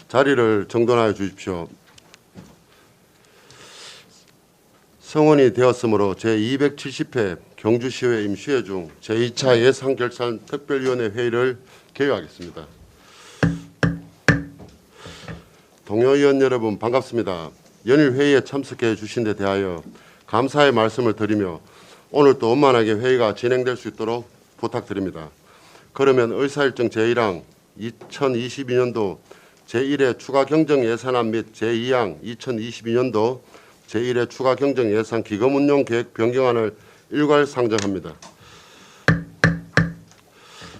자리를 정돈하여 주십시오. 성원이 되었으므로 제270회 경주시의회 임시회 중 제2차 예산결산 특별위원회 회의를 개요하겠습니다. 동료 의원 여러분 반갑습니다. 연일 회의에 참석해 주신 데 대하여 감사의 말씀을 드리며 오늘 또 원만하게 회의가 진행될 수 있도록 부탁드립니다. 그러면 의사일정 제1항 2022년도 제1회 추가 경정 예산안 및 제2항 2022년도 제1회 추가 경정 예산 기금 운용 계획 변경안을 일괄 상정합니다.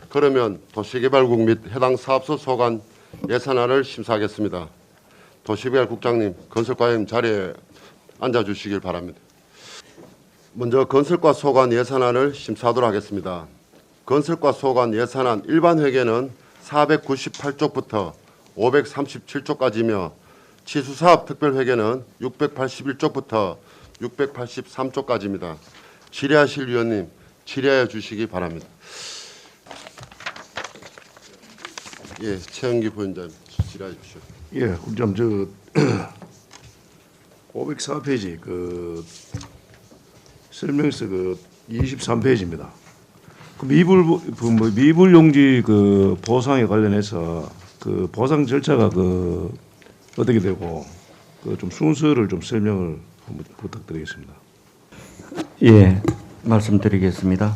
그러면 도시개발국 및 해당 사업소 소관 예산안을 심사하겠습니다. 도시개발국장님, 건설과님 자리에 앉아주시길 바랍니다. 먼저 건설과 소관 예산안을 심사하도록 하겠습니다. 건설과 소관 예산안 일반 회계는 498쪽부터 537쪽까지며 치수사업 특별회계는 681쪽부터 683쪽까지입니다. 질의하실 위원님 질의하여 주시기 바랍니다. 예, 최영기 부위원장 질의해 주십시오. 예, 국장 저 504페이지 그 설명서 그 23페이지입니다. 그 미불 용지 그 보상에 관련해서 그 보상 절차가 그 어떻게 되고 그 좀 순서를 좀 설명을 한번 부탁드리겠습니다. 예, 말씀드리겠습니다.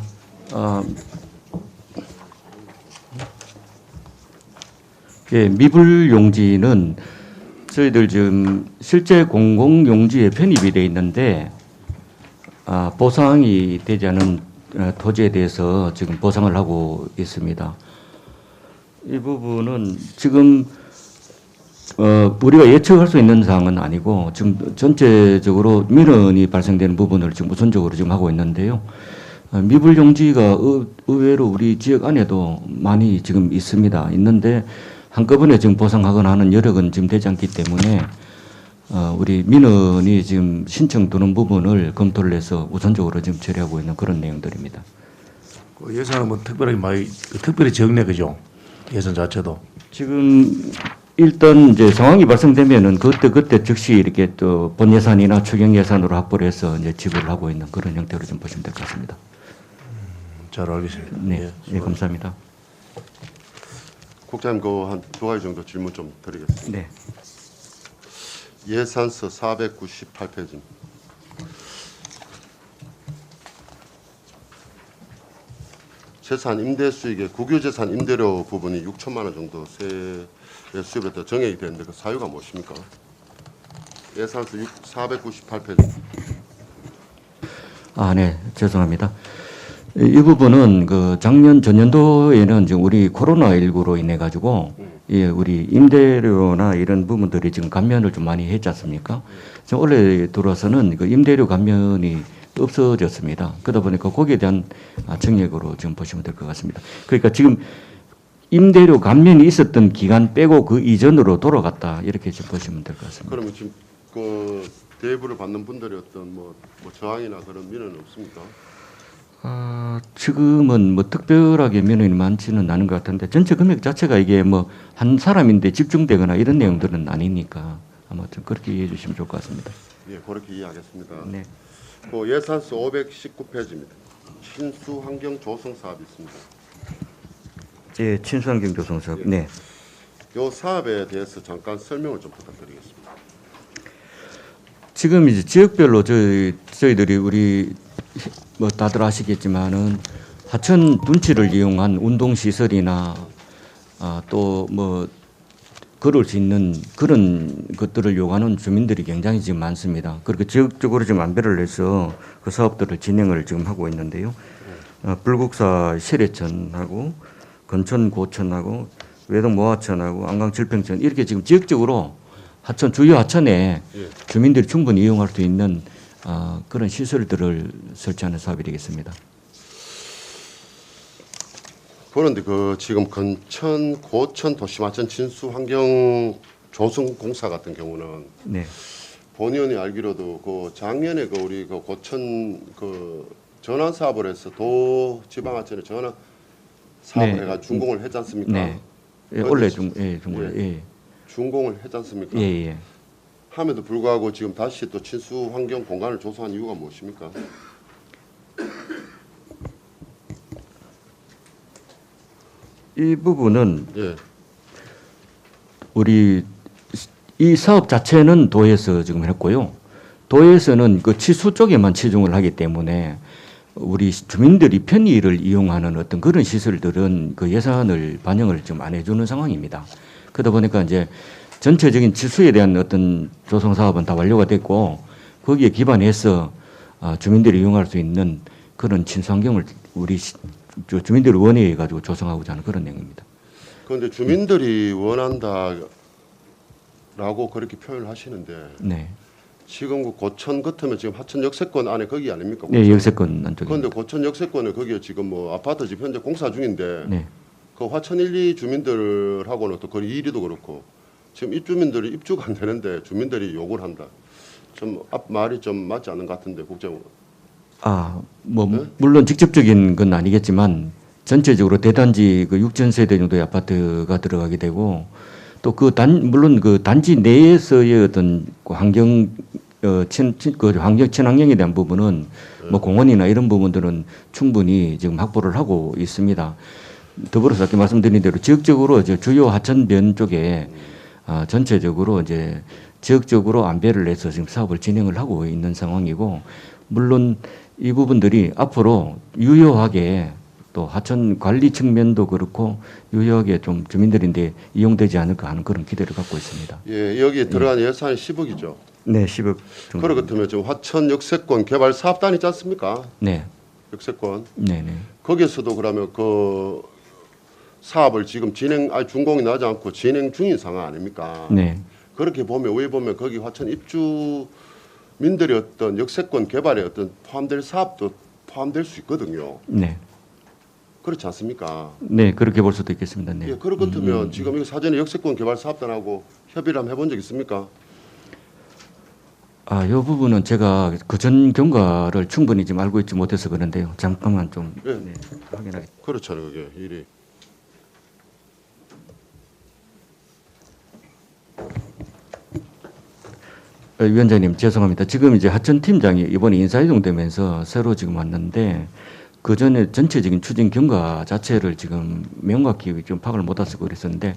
예, 미불 용지는 저희들 지금 실제 공공용지에 편입이 되어 있는데 보상이 되지 않은 토지에 대해서 지금 보상을 하고 있습니다. 이 부분은 지금 우리가 예측할 수 있는 사항은 아니고 지금 전체적으로 민원이 발생되는 부분을 지금 우선적으로 지금 하고 있는데요. 미불 용지가 의외로 우리 지역 안에도 많이 지금 있는데 한꺼번에 지금 보상하거나 하는 여력은 지금 되지 않기 때문에 우리 민원이 지금 신청 드는 부분을 검토를 해서 우선적으로 지금 처리하고 있는 그런 내용들입니다. 그 예산은 뭐 특별하게 많이 특별히 적네 그죠? 예산 자체도 지금 일단 이제 상황이 발생되면은 그때 즉시 이렇게 또 본 예산이나 추경 예산으로 확보를 해서 이제 지급을 하고 있는 그런 형태로 좀 보시면 될 것 같습니다. 잘 알겠습니다. 네, 예, 감사합니다. 국장님 그 한 두 가지 정도 질문 좀 드리겠습니다. 네. 예산서 498페이지. 재산 임대 수익의 국유재산 임대료 부분이 6천만 원 정도 세의 수입에 정액이 되는데 그 사유가 무엇입니까? 예산서 498페이지. 네, 죄송합니다. 이 부분은 그 작년 전년도에는 지금 우리 코로나19로 인해 가지고 예, 우리 임대료나 이런 부분들이 지금 감면을 좀 많이 했지 않습니까? 지금 올해 들어서는 그 임대료 감면이 없어졌습니다. 그러다 보니까 거기에 대한 정액으로 지금 보시면 될 것 같습니다. 그러니까 지금 임대료 감면이 있었던 기간 빼고 그 이전으로 돌아갔다 이렇게 좀 보시면 될 것 같습니다. 그러면 지금 그 대부를 받는 분들이 어떤 뭐 저항이나 그런 민원은 없습니까? 지금은 뭐 특별하게 민원이 많지는 않은 것 같은데 전체 금액 자체가 이게 뭐 한 사람인데 집중되거나 이런 내용들은 아니니까 아마 좀 그렇게 이해해 주시면 좋을 것 같습니다. 예, 그렇게 이해하겠습니다. 네. 그 예산서 519페이지입니다. 친수 환경 조성 사업이 있습니다. 예, 친수환경 조성 사업. 네. 이 사업에 대해서 잠깐 설명을 좀 부탁드리겠습니다. 지금 이제 지역별로 저희들이 우리 뭐 다들 아시겠지만은 하천 둔치를 이용한 운동 시설이나 또 뭐 걸을 수 있는 그런 것들을 요구하는 주민들이 굉장히 지금 많습니다. 그렇게 지역적으로 지금 안배를 해서 그 사업들을 진행을 지금 하고 있는데요. 불국사 실해천하고 건천 고천하고 외동 모하천하고 안강 질평천 이렇게 지금 지역적으로 하천 주요 하천에 주민들이 충분히 이용할 수 있는 그런 시설들을 설치하는 사업이 되겠습니다. 그런데 그 지금 건천, 고천, 도심하천 진수 환경 조성 공사 같은 경우는 네. 본 의원이 알기로도 그 작년에 그 우리 그 고천 그 전환 사업을 해서 도 지방하천에 전환 사업을 네. 해가 준공을 했지 않습니까? 네. 예, 원래 중고에 예. 준공을 했지 않습니까? 예, 예. 함에도 불구하고 지금 다시 또 친수 환경 공간을 조성한 이유가 무엇입니까? 이 부분은 예. 우리 이 사업 자체는 도에서 지금 했고요. 도에서는 그 치수 쪽에만 치중을 하기 때문에 우리 주민들이 편의를 이용하는 어떤 그런 시설들은 그 예산을 반영을 좀 안 해주는 상황입니다. 그러다 보니까 이제 전체적인 치수에 대한 어떤 조성 사업은 다 완료가 됐고 거기에 기반해서 주민들이 이용할 수 있는 그런 친환경을 우리 주민들이 원해 가지고 조성하고자 하는 그런 내용입니다. 그런데 주민들이 원한다라고 그렇게 표현을 하시는데 네. 지금 그 고천 같으면 지금 하천 역세권 안에 거기 아닙니까? 네, 역세권 안쪽에. 그런데 고천 역세권에 거기에 지금 뭐 아파트 지금 현재 공사 중인데 네. 그 화천 1, 2 주민들하고는 또 거리 1위도 그렇고 지금 입주민들이 입주가 안 되는데 주민들이 욕을 한다. 좀 앞 말이 좀 맞지 않는 것 같은데 국장으로. 뭐 네? 물론 직접적인 건 아니겠지만 전체적으로 대단지 그 6천 세대 정도의 아파트가 들어가게 되고 또 물론 그 단지 내에서의 어떤 그 환경 환경 친환경에 대한 부분은 뭐 공원이나 이런 부분들은 충분히 지금 확보를 하고 있습니다. 더불어서 아까 말씀드린 대로 지역적으로 이제 주요 하천변 쪽에 전체적으로 이제 지역적으로 안배를 해서 지금 사업을 진행을 하고 있는 상황이고 물론 이 부분들이 앞으로 유효하게 또 하천 관리 측면도 그렇고 유효하게 좀 주민들인데 이용되지 않을까 하는 그런 기대를 갖고 있습니다. 예, 여기 들어간 예산이 10억이죠. 네, 10억 정도. 그렇다면 지금 화천 역세권 개발 사업단 있지 않습니까? 네, 역세권. 네, 네. 거기서도 그러면 그 사업을 지금 준공이 나지 않고 진행 중인 상황 아닙니까? 네, 그렇게 보면 왜 보면 거기 화천 입주민들의 어떤 역세권 개발에 어떤 포함될 사업도 포함될 수 있거든요. 네, 그렇지 않습니까? 네, 그렇게 볼 수도 있겠습니다. 네. 예, 그렇다면 지금 이거 사전에 역세권 개발 사업단하고 협의를 한번 해본 적 있습니까? 이 부분은 제가 그전 경과를 충분히 지금 알고 있지 못해서 그런데요. 잠깐만 좀 예. 네, 확인하겠습니다. 그렇잖아요, 그게 일이. 위원장님 죄송합니다. 지금 이제 하천 팀장이 이번에 인사이동되면서 새로 지금 왔는데 그 전에 전체적인 추진 경과 자체를 지금 명확히 좀 파악을 못해서 그랬었는데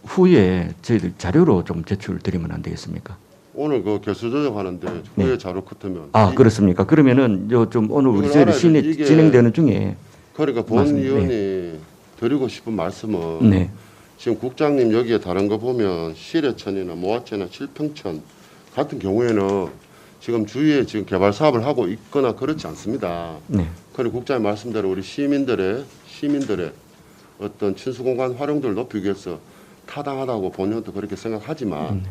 후에 저희들 자료로 좀 제출 드리면 안 되겠습니까? 오늘 그 개수 조정하는데 후에 자료 같으면 그렇습니까? 그러면은 좀 오늘 우리 이걸 저희들 알아야지. 시내 이게 진행되는 중에 그러니까 본 맞습니다. 의원이 드리고 싶은 말씀은 네, 지금 국장님 여기에 다른 거 보면 시래천이나 모화천이나 칠평천 같은 경우에는 지금 주위에 지금 개발 사업을 하고 있거나 그렇지 않습니다. 네, 그리고 국장님 말씀대로 우리 시민들의 어떤 친수 공간 활용도를 높이기 위해서 타당하다고 본인도 그렇게 생각하지만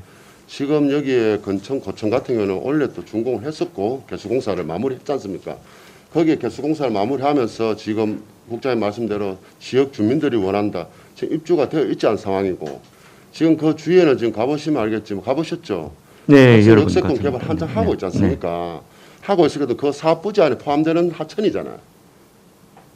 지금 여기에 고천 같은 경우는 원래 또 준공을 했었고 개수공사를 마무리했지 않습니까? 거기에 개수공사를 마무리하면서 지금 국장님 말씀대로 지역 주민들이 원한다. 지금 입주가 되어 있지 않은 상황이고 지금 그 주위에는 지금 가보시면 알겠지만 가보셨죠? 네, 여러분 역세권 개발 한창 하고 있지 않습니까? 하고 있을 때도 그 사업부지 안에 포함되는 하천이잖아요.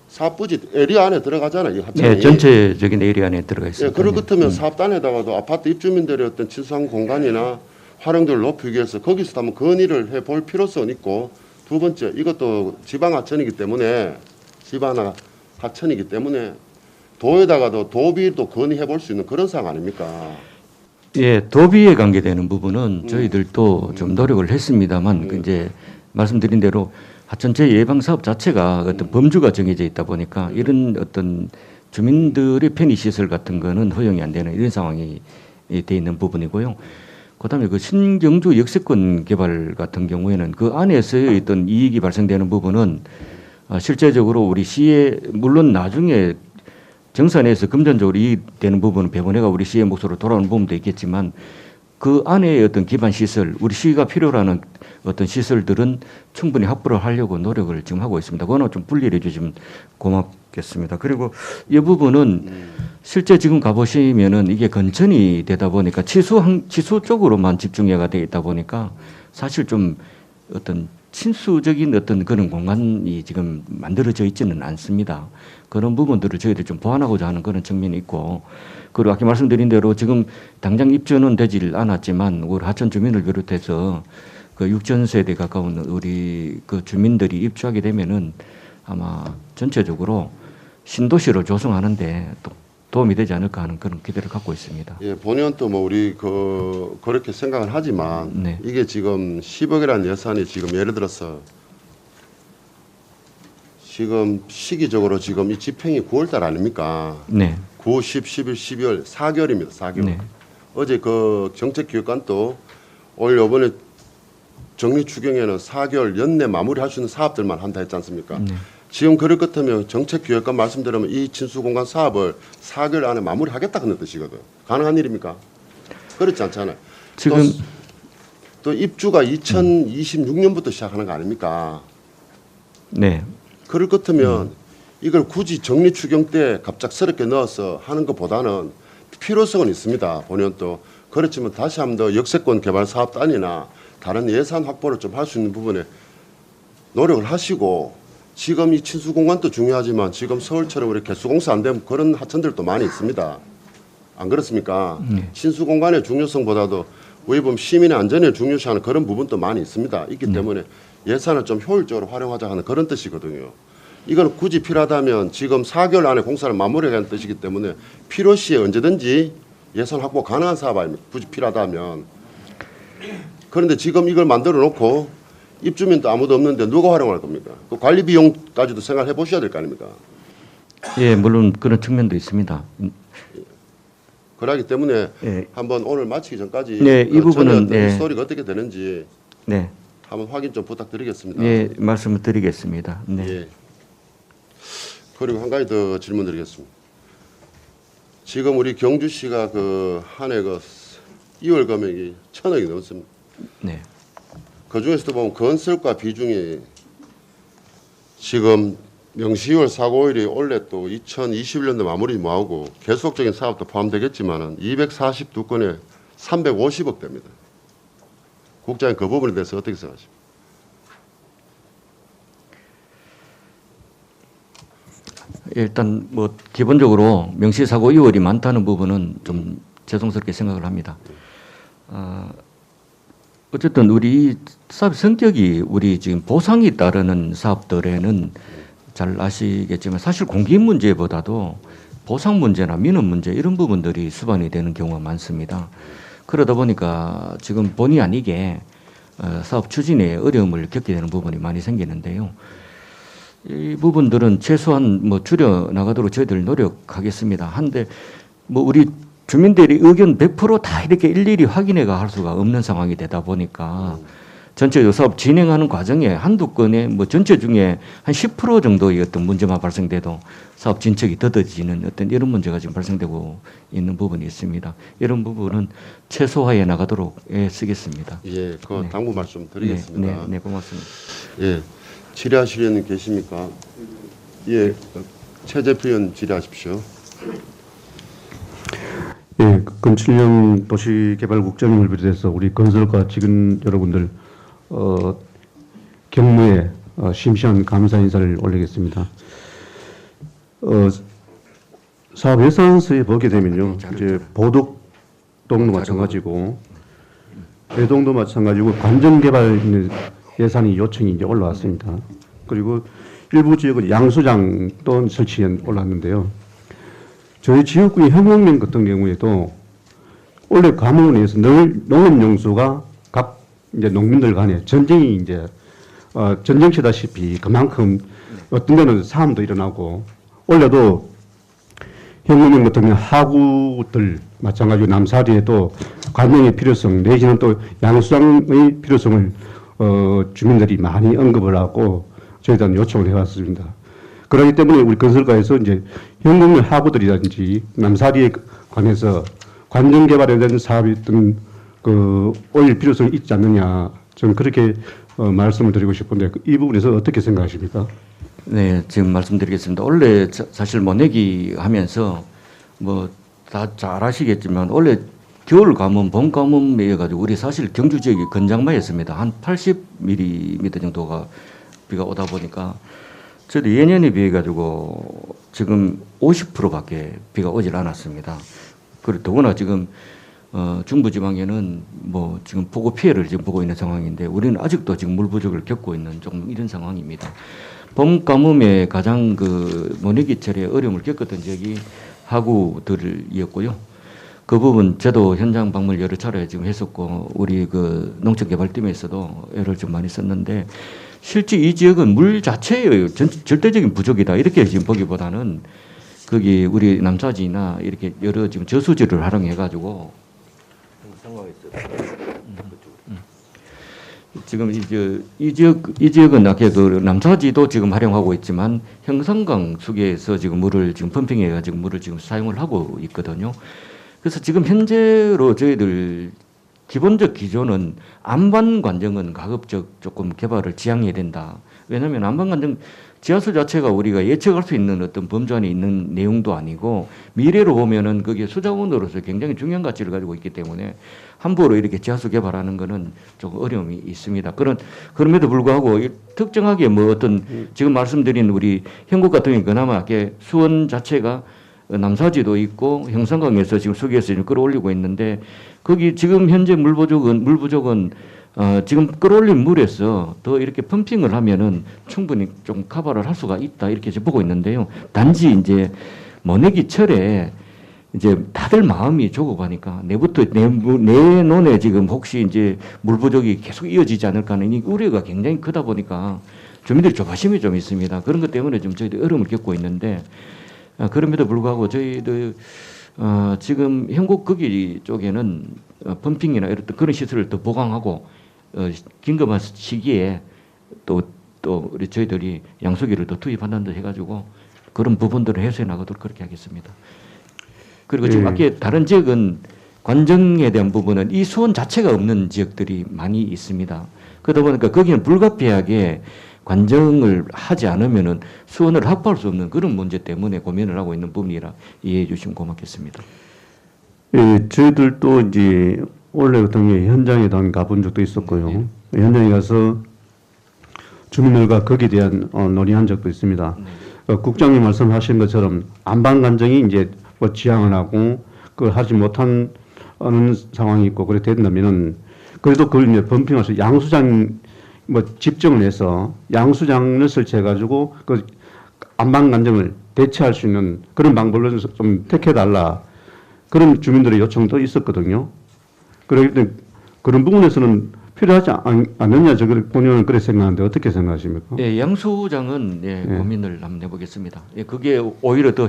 사업부지 에리아 안에 들어가잖아요. 이 하천이. 네, 전체적인 에리아 안에 들어가 예, 있습니다. 그럴 같으면 사업단에다가도 아파트 입주민들의 어떤 친수한 공간이나 활용도를 높이기 위해서 거기서 한번 건의를 해볼 필요성은 있고 두 번째 이것도 지방 하천이기 때문에 도에다가도 도비도 건의해 볼 수 있는 그런 상황 아닙니까? 예, 도비에 관계되는 부분은 저희들도 좀 노력을 했습니다만 그 이제 말씀드린 대로 하천재 예방 사업 자체가 어떤 범주가 정해져 있다 보니까 이런 어떤 주민들의 편의 시설 같은 거는 허용이 안 되는 이런 상황이 돼 있는 부분이고요. 그다음에 그 신경주 역세권 개발 같은 경우에는 그 안에서의 어떤 이익이 발생되는 부분은 실제적으로 우리 시에 물론 나중에 정산에서 금전적으로 이익되는 부분은 배분회가 우리 시의 몫으로 돌아오는 부분도 있겠지만 그 안에 어떤 기반 시설, 우리 시가 필요로 하는 어떤 시설들은 충분히 확보를 하려고 노력을 지금 하고 있습니다. 그거는 좀 분리해 주시면 고맙겠습니다. 그리고 이 부분은 실제 지금 가보시면은 이게 건천이 되다 보니까 치수 쪽으로만 집중해가 되어 있다 보니까 사실 좀 어떤 친수적인 어떤 그런 공간이 지금 만들어져 있지는 않습니다. 그런 부분들을 저희들이 좀 보완하고자 하는 그런 측면이 있고, 그리고 아까 말씀드린 대로 지금 당장 입주는 되질 않았지만 우리 하천 주민을 비롯해서 그 6천 세대 가까운 우리 그 주민들이 입주하게 되면은 아마 전체적으로 신도시를 조성하는데 또 도움이 되지 않을까 하는 그런 기대를 갖고 있습니다. 예, 본의원 또 뭐 우리 그렇게 생각을 하지만 네. 이게 지금 10억이라는 예산이 지금 예를 들어서 지금 시기적으로 지금 이 집행이 9월달 아닙니까? 네. 9, 10, 11, 12월 4개월입니다. 4개월. 네. 어제 그 정책기획관도 올 이번에 정리 추경에는 4개월 연내 마무리할 수 있는 사업들만 한다 했지 않습니까? 네. 지금 그럴 것 같으면 정책기획관 말씀대로면 이 친수공간 사업을 4개월 안에 마무리하겠다 그런 뜻이거든. 가능한 일입니까? 그렇지 않잖아요. 지금 또 입주가 2026년부터 시작하는 거 아닙니까? 네. 그럴 것 같으면 이걸 굳이 정리 추경 때 갑작스럽게 넣어서 하는 것보다는 필요성은 있습니다. 본의원 또 그렇지만 다시 한 번 더 역세권 개발 사업단이나 다른 예산 확보를 좀 할 수 있는 부분에 노력을 하시고, 지금 이 친수 공간도 중요하지만 지금 서울처럼 우리 개수공사 안 되면 그런 하천들도 많이 있습니다. 안 그렇습니까? 친수 공간의 중요성보다도 우리 보면 시민의 안전을 중요시하는 그런 부분도 많이 있습니다. 있기 때문에 예산을 좀 효율적으로 활용하자 하는 그런 뜻이거든요. 이건 굳이 필요하다면 지금 4개월 안에 공사를 마무리하는 뜻이기 때문에 필요시에 언제든지 예산 확보 가능한 사업 아닙니까? 굳이 필요하다면. 그런데 지금 이걸 만들어 놓고 입주민도 아무도 없는데 누가 활용할 겁니까? 그 관리 비용까지도 생각해 보셔야 될 거 아닙니까? 예, 물론 그런 측면도 있습니다. 그러기 때문에 예. 한번 오늘 마치기 전까지 네, 이 부분은, 전에 예. 스토리가 어떻게 되는지 네. 한번 확인 좀 부탁드리겠습니다. 예, 말씀을 드리겠습니다. 네. 예. 그리고 한 가지 더 질문드리겠습니다. 지금 우리 경주시가 그 한 해 그 2월 금액이 1,000억이 넘습니다. 네. 그 중에서도 보면 건설과 비중이 지금 명시 2월 사고일이 원래 또 2021년도 마무리 뭐하고 계속적인 사업도 포함되겠지만은 242건에 350억 됩니다. 국장님 그 부분에 대해서 어떻게 생각하십니까? 일단 뭐 기본적으로 명시사고 2월이 많다는 부분은 좀 죄송스럽게 생각을 합니다. 어쨌든 우리 사업 성격이 우리 지금 보상이 따르는 사업들에는 잘 아시겠지만 사실 공기 문제보다도 보상 문제나 민원 문제 이런 부분들이 수반이 되는 경우가 많습니다. 그러다 보니까 지금 본의 아니게 사업 추진에 어려움을 겪게 되는 부분이 많이 생기는데요. 이 부분들은 최소한 뭐 줄여 나가도록 저희들 노력하겠습니다. 한데 뭐 우리 주민들이 의견 100%다 이렇게 일일이 확인해가 할 수가 없는 상황이 되다 보니까 전체 사업 진행하는 과정에 한두 건의 뭐 전체 중에 한 10% 정도의 어떤 문제만 발생돼도 사업 진척이 더뎌지는 어떤 이런 문제가 지금 발생되고 있는 부분이 있습니다. 이런 부분은 최소화해 나가도록 쓰겠습니다. 예, 그 네. 당부 말씀 드리겠습니다. 네, 고맙습니다. 예, 질의하실 의원님 계십니까? 예, 최재표 질의하십시오. 예, 금칠령 도시개발국장님을 비롯해서 우리 건설과 직원 여러분들 경무에 심심한 감사 인사를 올리겠습니다. 사업 예산서에 보게 되면요, 이제 보덕동도 마찬가지고 대동도 마찬가지고 관전개발 예산이 요청이 이제 올라왔습니다. 그리고 일부 지역은 양수장도 설치에 올랐는데요. 저희 지역구의 현목면 같은 경우에도 원래 가뭄으로 늘 농업용수가 각 이제 농민들 간에 전쟁이 이제 전쟁치다시피 그만큼 어떤 데는 사암도 일어나고 원래도 현목면 같은 경우 하구들 마찬가지로 남사리에도 관명의 필요성 내지는 또 양수장의 필요성을 주민들이 많이 언급을 하고 저희들은 요청을 해왔습니다. 그렇기 때문에 우리 건설가에서 이제 현목면 하구들이라든지 남사리에 관해서 관전 개발에 대한 사업이 어떤 올릴 필요성이 있지 않느냐, 저는 그렇게 말씀을 드리고 싶은데 이 부분에서 어떻게 생각하십니까? 네, 지금 말씀드리겠습니다. 원래 사실 모내기 하면서 뭐 다 잘 아시겠지만 원래 겨울 가뭄, 봄 가뭄에 가지고 우리 사실 경주 지역이 건장마였습니다. 한 80mm 정도가 비가 오다 보니까 저도 예년에 비해 가지고 지금 50%밖에 비가 오질 않았습니다. 그리고 더구나 지금 중부지방에는 뭐 지금 폭우 피해를 지금 보고 있는 상황인데 우리는 아직도 지금 물 부족을 겪고 있는 좀 이런 상황입니다. 봄 가뭄에 가장 그 모내기철에 어려움을 겪었던 지역이 하구들이었고요. 그 부분 저도 현장 방문을 여러 차례 지금 했었고 우리 그 농촌개발팀에서도 애를 좀 많이 썼는데 실제 이 지역은 물 자체의 절대적인 부족이다 이렇게 지금 보기보다는 거기 우리 남사지나 이렇게 여러 지금 저수지를 활용해 가지고 지금 이 지역은 아까 그 남사지도 지금 활용하고 있지만 형성강 수계에서 지금 물을 지금 펌핑해 가지고 물을 지금 사용을 하고 있거든요. 그래서 지금 현재로 저희들 기본적 기조는 안반 관정은 가급적 조금 개발을 지양해야 된다. 왜냐하면 안반 관정 지하수 자체가 우리가 예측할 수 있는 어떤 범주 안에 있는 내용도 아니고 미래로 보면은 그게 수자원으로서 굉장히 중요한 가치를 가지고 있기 때문에 함부로 이렇게 지하수 개발하는 거는 좀 어려움이 있습니다. 그럼에도 불구하고 특정하게 뭐 어떤 지금 말씀드린 우리 형국 같은 경우 그나마 수원 자체가 남사지도 있고 형성강에서 지금 수기에서 지금 끌어올리고 있는데 거기 지금 현재 물 부족은 지금 끌어올린 물에서 더 이렇게 펌핑을 하면은 충분히 좀 커버를 할 수가 있다 이렇게 지금 보고 있는데요. 단지 이제 모내기철에 이제 다들 마음이 조급하니까 내 눈에 지금 혹시 이제 물 부족이 계속 이어지지 않을까 하는 이 우려가 굉장히 크다 보니까 주민들이 조바심이 좀 있습니다. 그런 것 때문에 좀 저희들 어려움을 겪고 있는데 그럼에도 불구하고 저희들 지금 형국 거기 쪽에는 펌핑이나 이런 그런 시설을 더 보강하고 긴급한 시기에 또 우리 저희들이 양수기를 더 투입한다는 듯 해가지고 그런 부분들을 해소해 나가도록 그렇게 하겠습니다. 그리고 지금 아까 다른 지역은 관정에 대한 부분은 이 수원 자체가 없는 지역들이 많이 있습니다. 그러다 보니까 거기는 불가피하게 관정을 하지 않으면은 수원을 확보할 수 없는 그런 문제 때문에 고민을 하고 있는 부분이라 이해해 주시면 고맙겠습니다. 예, 저희들도 이제 원래 같은 경우에 현장에도 한 가본 적도 있었고요. 현장에 가서 주민들과 거기에 대한 논의한 적도 있습니다. 국장님 말씀하신 것처럼 안반 관정이 이제 뭐 지향을 하고 그걸 하지 못한 상황이 있고 그래 된다면은 그래도 그걸 이제 펌핑해서 양수장 뭐 집정을 해서 양수장을 설치해 가지고 그 안반 관정을 대체할 수 있는 그런 방법을 좀 택해 달라. 그런 주민들의 요청도 있었거든요. 그렇기 때문에 그런 부분에서는 필요하지 않느냐, 본인은 그렇게 생각하는데 어떻게 생각하십니까? 예, 양수장은 고민을 한번 해보겠습니다. 예, 그게 오히려 더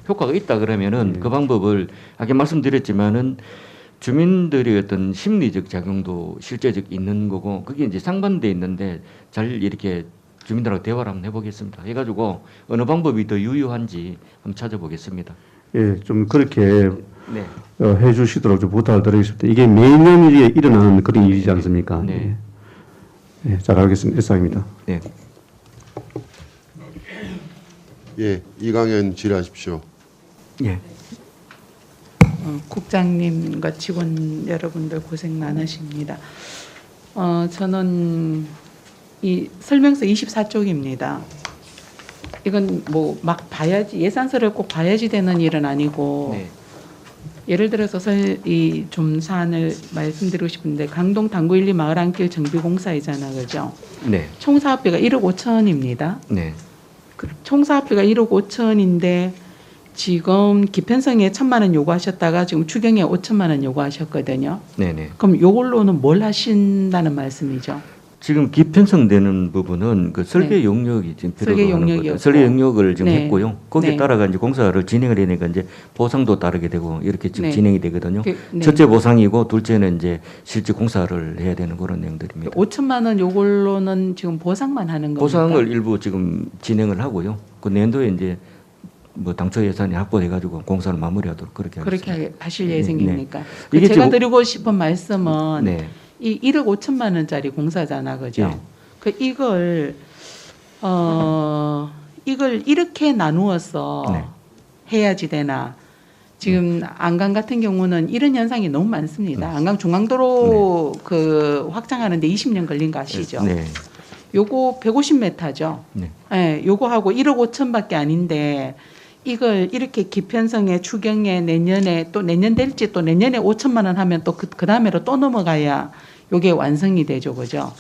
효과가 있다 그러면은 그 방법을 아까 말씀드렸지만은 주민들의 어떤 심리적 작용도 실제적 있는 거고 그게 이제 상반돼 있는데 잘 이렇게 주민들하고 대화를 한번 해보겠습니다. 해가지고 어느 방법이 더 유효한지 한번 찾아보겠습니다. 예, 좀 그렇게 네. 해주시도록 좀 부탁을 드리겠습니다. 이게 매년 일어나는 그런 일이지 않습니까? 네. 네, 잘 알겠습니다. 이상입니다. 네. 예, 이강현 질의하십시오. 예. 국장님과 직원 여러분들 고생 많으십니다. 저는 이 설명서 24쪽입니다. 이건 뭐 막 봐야지 예산서를 꼭 봐야지 되는 일은 아니고 네. 예를 들어서 이 좀 사안을 말씀드리고 싶은데 강동 당구 1, 2 마을 안길 정비 공사이잖아, 그죠? 네. 총 사업비가 1억 5천입니다. 네. 총 사업비가 1억 5천인데 지금 기편성에 1,000만 원 요구하셨다가 지금 추경에 5천만 원 요구하셨거든요. 네네. 그럼 요걸로는 뭘 하신다는 말씀이죠? 지금 기편성되는 부분은 그 설계 용역이 지금 필요로 설계 하는 용역이었고. 거죠. 설계 용역을 지금 네. 했고요. 거기에 네. 따라가 이제 공사를 진행을 해니까 이제 보상도 따르게 되고 이렇게 지금 네. 진행이 되거든요. 네. 첫째 보상이고 둘째는 이제 실제 공사를 해야 되는 그런 내용들입니다. 5천만 원 요걸로는 지금 보상만 하는 겁니까? 보상을 일부 지금 진행을 하고요. 그 내년도에 이제 뭐 당초 예산이 확보돼 가지고 공사를 마무리하도록 그렇게 하겠습니다. 그렇게 하실 예정입니까? 네. 그 이게 제가 지금- 드리고 싶은 말씀은 네. 이 1억 5천만 원짜리 공사잖아, 그죠? 네. 그 이걸 이렇게 나누어서 네. 해야지 되나? 지금 안강 같은 경우는 이런 현상이 너무 많습니다. 안강 중앙도로 그 확장하는데 20년 걸린 거 아시죠? 네. 요거 150m죠. 네. 예, 요거하고 1억 5천밖에 아닌데 이걸 이렇게 기편성에 추경에 내년에 또 내년 될지 또 내년에 5천만 원 하면 또 그 다음에로 또 넘어가야 요게 완성이 되죠. 그죠?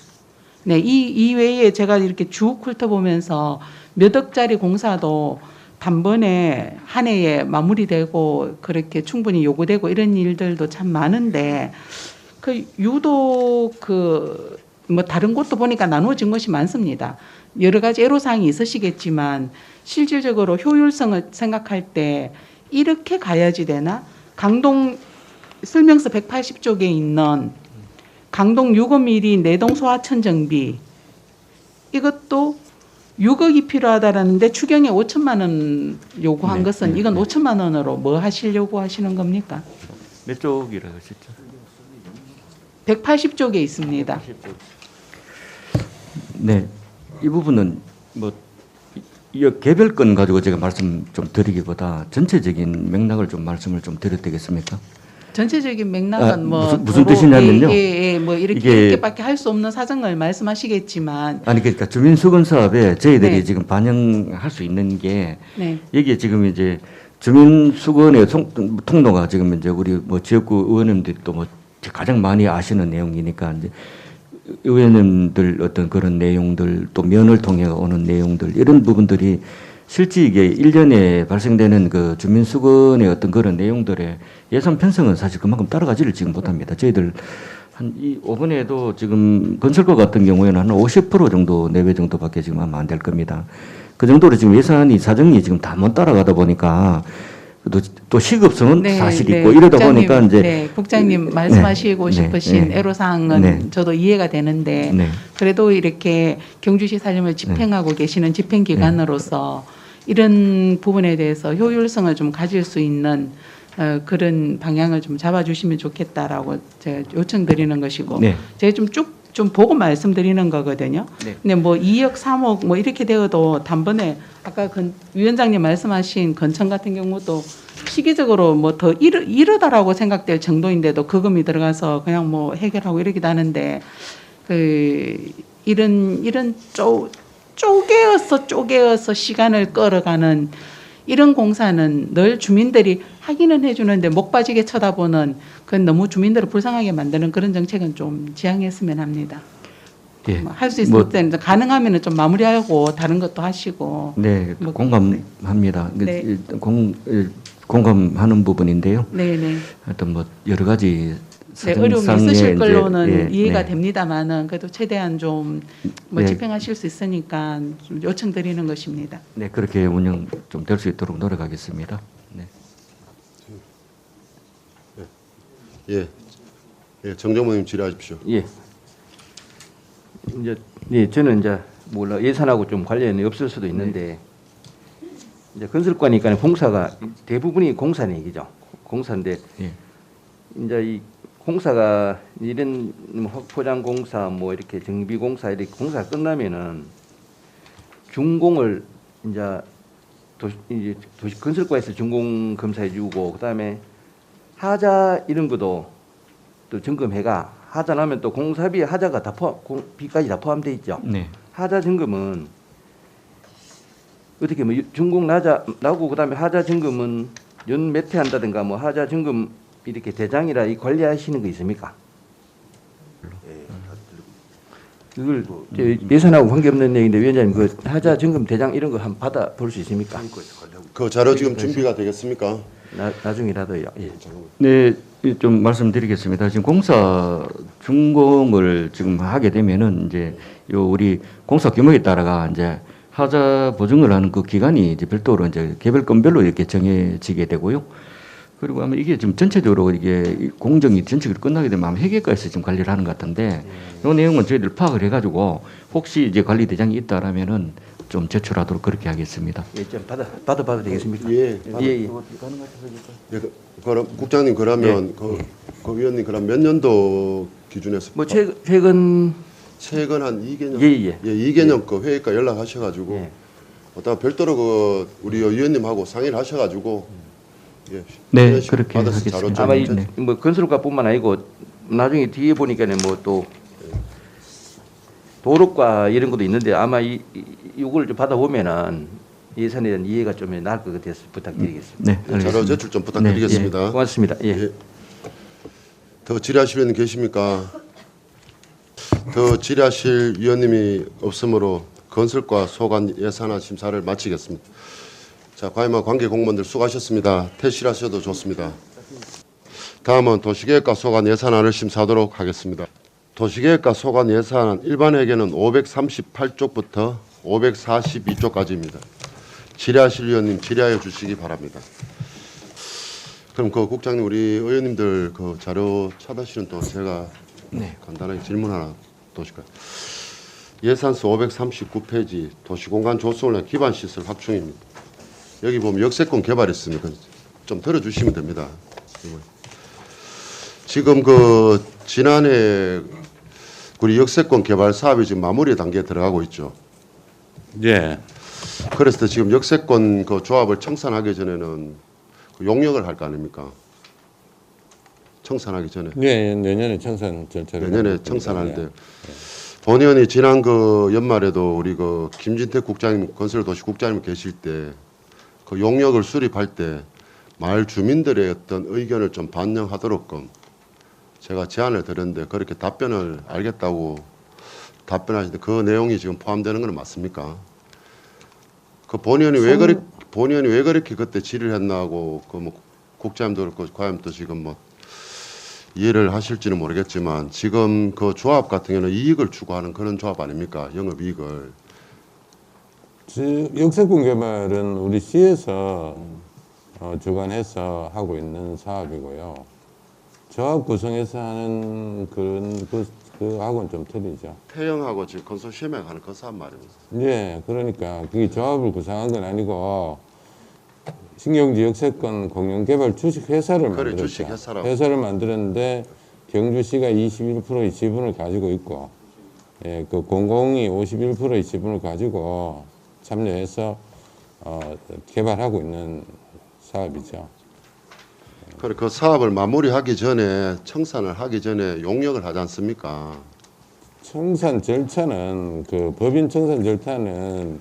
네, 이 외에 제가 이렇게 쭉 훑어보면서 몇 억짜리 공사도 단번에 한 해에 마무리되고 그렇게 충분히 요구되고 이런 일들도 참 많은데 그 유독 그 뭐 다른 곳도 보니까 나누어진 것이 많습니다. 여러 가지 애로사항이 있으시겠지만 실질적으로 효율성을 생각할 때 이렇게 가야지 되나? 강동 설명서 180쪽에 있는 강동 6.5mm 내동 소하천 정비 이것도 6억이 필요하다라는데 추경에 5천만 원 요구한 네, 것은 네, 이건 네. 5천만 원으로 뭐 하시려고 하시는 겁니까? 몇 쪽이라고 하셨죠? 180쪽에 있습니다. 네, 이 부분은 뭐 이 개별 건 가지고 제가 말씀 좀 드리기보다 전체적인 맥락을 좀 말씀을 좀 드려도 되겠습니까? 전체적인 맥락은 아, 뭐 무슨 도로, 뜻이냐면요. 뭐 이렇게 이게- 이렇게밖에 할 수 없는 사정을 말씀하시겠지만 아니 그러니까 주민 수건 사업에 저희들이 네. 지금 반영할 수 있는 게 네. 여기에 지금 이제 주민 수건의 통로가 지금 이제 우리 뭐 지역구 의원님들이 또 뭐 가장 많이 아시는 내용이니까 이제 의원님들 어떤 그런 내용들 또 면을 통해 오는 내용들 이런 부분들이 실제 이게 1년에 발생되는 그 주민 수건의 어떤 그런 내용들의 예산 편성은 사실 그만큼 따라가지를 지금 못합니다. 저희들 한 이번에도 지금 건설과 같은 경우에는 한 50% 정도 내외 정도밖에 지금 하면 안 될 겁니다. 그 정도로 지금 예산이 사정이 지금 다 못 따라가다 보니까 또 시급성은 사실 있고 이러다 국장님, 보니까 이제 네, 국장님 말씀하시고 네, 싶으신 네, 애로사항은 네. 저도 이해가 되는데 네. 그래도 이렇게 경주시 살림을 집행하고 계시는 집행기관으로서 이런 부분에 대해서 효율성을 좀 가질 수 있는 그런 방향을 좀 잡아주시면 좋겠다라고 제가 요청드리는 것이고 네. 제가 좀 보고 말씀드리는 거거든요. 네. 근데 뭐 2억, 3억 뭐 이렇게 되어도 단번에 아까 위원장님 말씀하신 건청 같은 경우도 시기적으로 뭐 더 이르다라고 생각될 정도인데도 거금이 들어가서 그냥 뭐 해결하고 이러기도 하는데 이런 쪼개어서 시간을 끌어가는 이런 공사는 늘 주민들이 하기는 해주는데 목 빠지게 쳐다보는 그건 너무 주민들을 불쌍하게 만드는 그런 정책은 좀 지양했으면 합니다. 예. 할 수 있을 뭐 때는 가능하면 좀 마무리하고 다른 것도 하시고. 네, 뭐, 공감합니다. 네. 공감하는 부분인데요. 네네. 하여튼 뭐 여러 가지 네, 어려움이 사정상의 있으실 이제, 걸로는 예, 이해가 네. 됩니다만은 그래도 최대한 좀 뭐 네. 집행하실 수 있으니까 좀 요청드리는 것입니다. 네, 그렇게 운영 좀 될 수 있도록 노력하겠습니다. 네. 예, 예, 정정모님 질의하십시오. 예. 이제 네, 저는 이제 몰라 예산하고 좀 관련이 없을 수도 있는데 이제 건설과니까 공사가 대부분이 공사는 얘기죠. 공사인데 예. 이제 이 공사가 이런 포장 공사 뭐 이렇게 정비 공사 이렇게 공사가 끝나면은 준공을 이제 도시 건설과에서 준공 검사해주고 그다음에 하자 이런 것도 또 점검해가 하자 나면 또 공사비 하자가 다 비까지 다 포함돼 있죠. 네. 하자 점검은 어떻게 뭐 준공 나고 그다음에 하자 점검은 연 몇 회 한다든가 뭐 하자 점검 이렇게 대장이라 이 관리하시는 거 있습니까? 그걸 저 예산하고 관계없는 얘기인데 위원장님 그 하자 점검 대장 이런 거 한번 받아 볼 수 있습니까? 그 자료 지금 준비가 되겠습니까? 나중이라도요. 예. 네, 좀 말씀드리겠습니다. 지금 공사 준공을 지금 하게 되면은 이제 요 우리 공사 규모에 따라가 이제 하자 보증을 하는 그 기간이 이제 별도로 이제 개별 건별로 이렇게 정해지게 되고요. 그리고 아마 이게 지금 전체적으로 이게 공정이 전체적으로 끝나게 되면 아마 회계과에서 지금 관리를 하는 것 같은데 이 내용은 저희들 파악을 해가지고 혹시 이제 관리 대장이 있다라면은 좀 제출하도록 그렇게 하겠습니다. 예, 좀 받아봐도 되겠습니까? 예. 예. 예, 그럼 국장님 그러면 그 위원님 그럼 몇 년도 기준에서 뭐 최근 최근 한 2개년 예. 2개년 그 회의과 연락하셔가지고 예. 어따 별도로 그 우리 위원님하고 상의를 하셔가지고 예. 네, 이런 식으로 그렇게 받아서 하겠습니다. 자료 좀 아마 이 네. 뭐 건설과뿐만 아니고 나중에 뒤에 보니까는 뭐 또 도로과 이런 것도 있는데 아마 이걸 좀 받아보면은 예산에 대한 이해가 좀 나을 것 같아서 부탁드리겠습니다. 네, 자료 알겠습니다. 제출 좀 부탁드리겠습니다. 예, 고맙습니다. 예. 예. 더 질의하실 분 계십니까? 더 질의하실 위원님이 없으므로 건설과 소관 예산안 심사를 마치겠습니다. 자, 과임한 관계 공무원들 수고하셨습니다. 퇴실하셔도 좋습니다. 다음은 도시계획과 소관 예산안을 심사하도록 하겠습니다. 도시계획과 소관 예산안 일반회계는 538쪽부터 542쪽까지입니다. 질의하실 위원님 질의하여 주시기 바랍니다. 그럼 그 국장님 우리 의원님들 그 자료 찾으시는 동안 제가 간단하게 질문 하나 도실까요? 예산서 539페이지 도시공간 조성을 위한 기반시설 확충입니다. 여기 보면 역세권 개발했으니까 좀 들어주시면 됩니다. 지금 그 지난해 우리 역세권 개발 사업이 지금 마무리 단계에 들어가고 있죠. 예. 그래서 지금 역세권 그 조합을 청산하기 전에는 그 용역을 할 거 아닙니까? 청산하기 전에. 예, 내년에 청산 절차를 내년에 청산하는데 본의원이 지난 그 연말에도 우리 그 김진택 국장님 건설도시 국장님 계실 때 그 용역을 수립할 때 마을 주민들의 어떤 의견을 좀 반영하도록끔 제가 제안을 드렸는데 그렇게 답변을 알겠다고 답변하시는데 그 내용이 지금 포함되는 건 맞습니까? 그 본의원이 왜 그렇게 그때 질의를 했나 하고 그 뭐 국장님도 그렇고 과장님도 지금 뭐 이해를 하실지는 모르겠지만 지금 그 조합 같은 경우는 이익을 추구하는 그런 조합 아닙니까? 영업이익을. 역세권 개발은 우리 시에서 주관해서 하고 있는 사업이고요. 조합 구성해서 하는 그런 그하고는 좀 틀리죠. 태영하고 지금 컨소시엄에 하는 그 사업 말입니다. 예, 그러니까 그게 조합을 구성한 건 아니고 신경지 역세권 공영개발 주식회사를 그래, 만들었죠. 주식회사라고. 회사를 만들었는데 경주시가 21%의 지분을 가지고 있고, 예, 그 공공이 51%의 지분을 가지고 참여해서 개발하고 있는 사업이죠. 그래 그 사업을 마무리하기 전에 청산을 하기 전에 용역을 하지 않습니까? 청산 절차는 그 법인 청산 절차는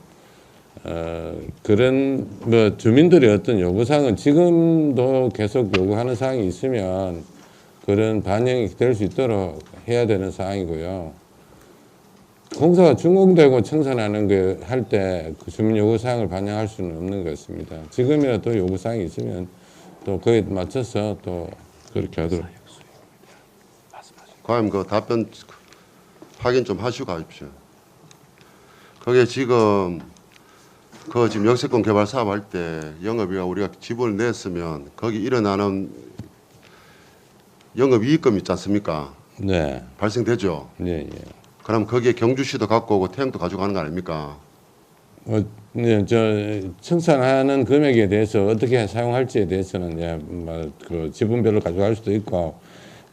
그런 뭐 주민들의 어떤 요구사항은 지금도 계속 요구하는 사항이 있으면 그런 반영이 될 수 있도록 해야 되는 사항이고요. 공사가 준공되고 청산하는 거 할 때 그 주민 요구사항을 반영할 수는 없는 것 같습니다. 지금이라도 요구사항이 있으면 또 그에 맞춰서 또 그렇게 하도록. 과연 그 답변 확인 좀 하시고 가십시오. 그게 지금 그 지금 역세권 개발 사업 할 때 영업이가 우리가 지분을 냈으면 거기 일어나는 영업이익금 있지 않습니까? 네, 발생되죠. 예, 예. 그럼 거기에 경주시도 갖고 오고 태영도 가져가는 거 아닙니까? 네, 저 청산하는 금액에 대해서 어떻게 사용할지에 대해서는 이제 그 지분별로 가져갈 수도 있고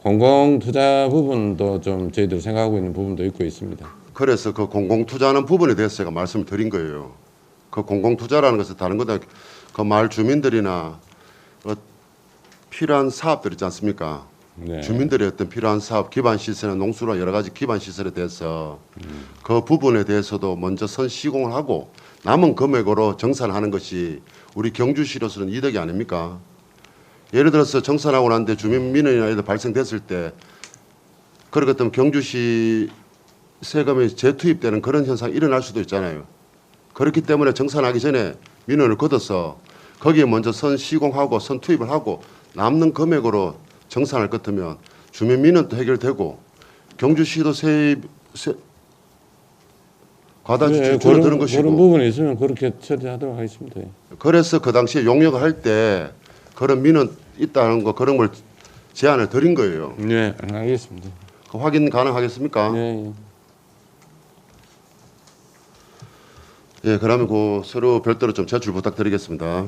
공공 투자 부분도 좀 저희들 생각하고 있는 부분도 있고 있습니다. 그래서 그 공공투자하는 부분에 대해서 제가 말씀을 드린 거예요. 그 공공투자라는 것은 다른 거다. 그 마을 주민들이나 필요한 사업들 있지 않습니까? 네. 주민들의 어떤 필요한 사업, 기반 시설이나 농수나 여러 가지 기반 시설에 대해서 그 부분에 대해서도 먼저 선 시공을 하고 남은 금액으로 정산하는 것이 우리 경주시로서는 이득이 아닙니까? 예를 들어서 정산하고 난 뒤에 주민 민원이나 이런 발생됐을 때 그렇기 때문에 경주시 세금이 재투입되는 그런 현상이 일어날 수도 있잖아요. 그렇기 때문에 정산하기 전에 민원을 걷어서 거기에 먼저 선 시공하고 선 투입을 하고 남는 금액으로 정산할 것 같으면 주민 민원도 해결되고 경주시도 과다지 네, 줄어드는 그런 것이고 부분이 있으면 그렇게 처리하도록 하겠습니다. 그래서 그 당시에 용역을 할 때 그런 민원 있다는 거 그런 걸 제안을 드린 거예요. 네, 알겠습니다. 그 확인 가능하겠습니까? 네, 예, 그러면 그 서로 별도로 좀 제출 부탁드리겠습니다.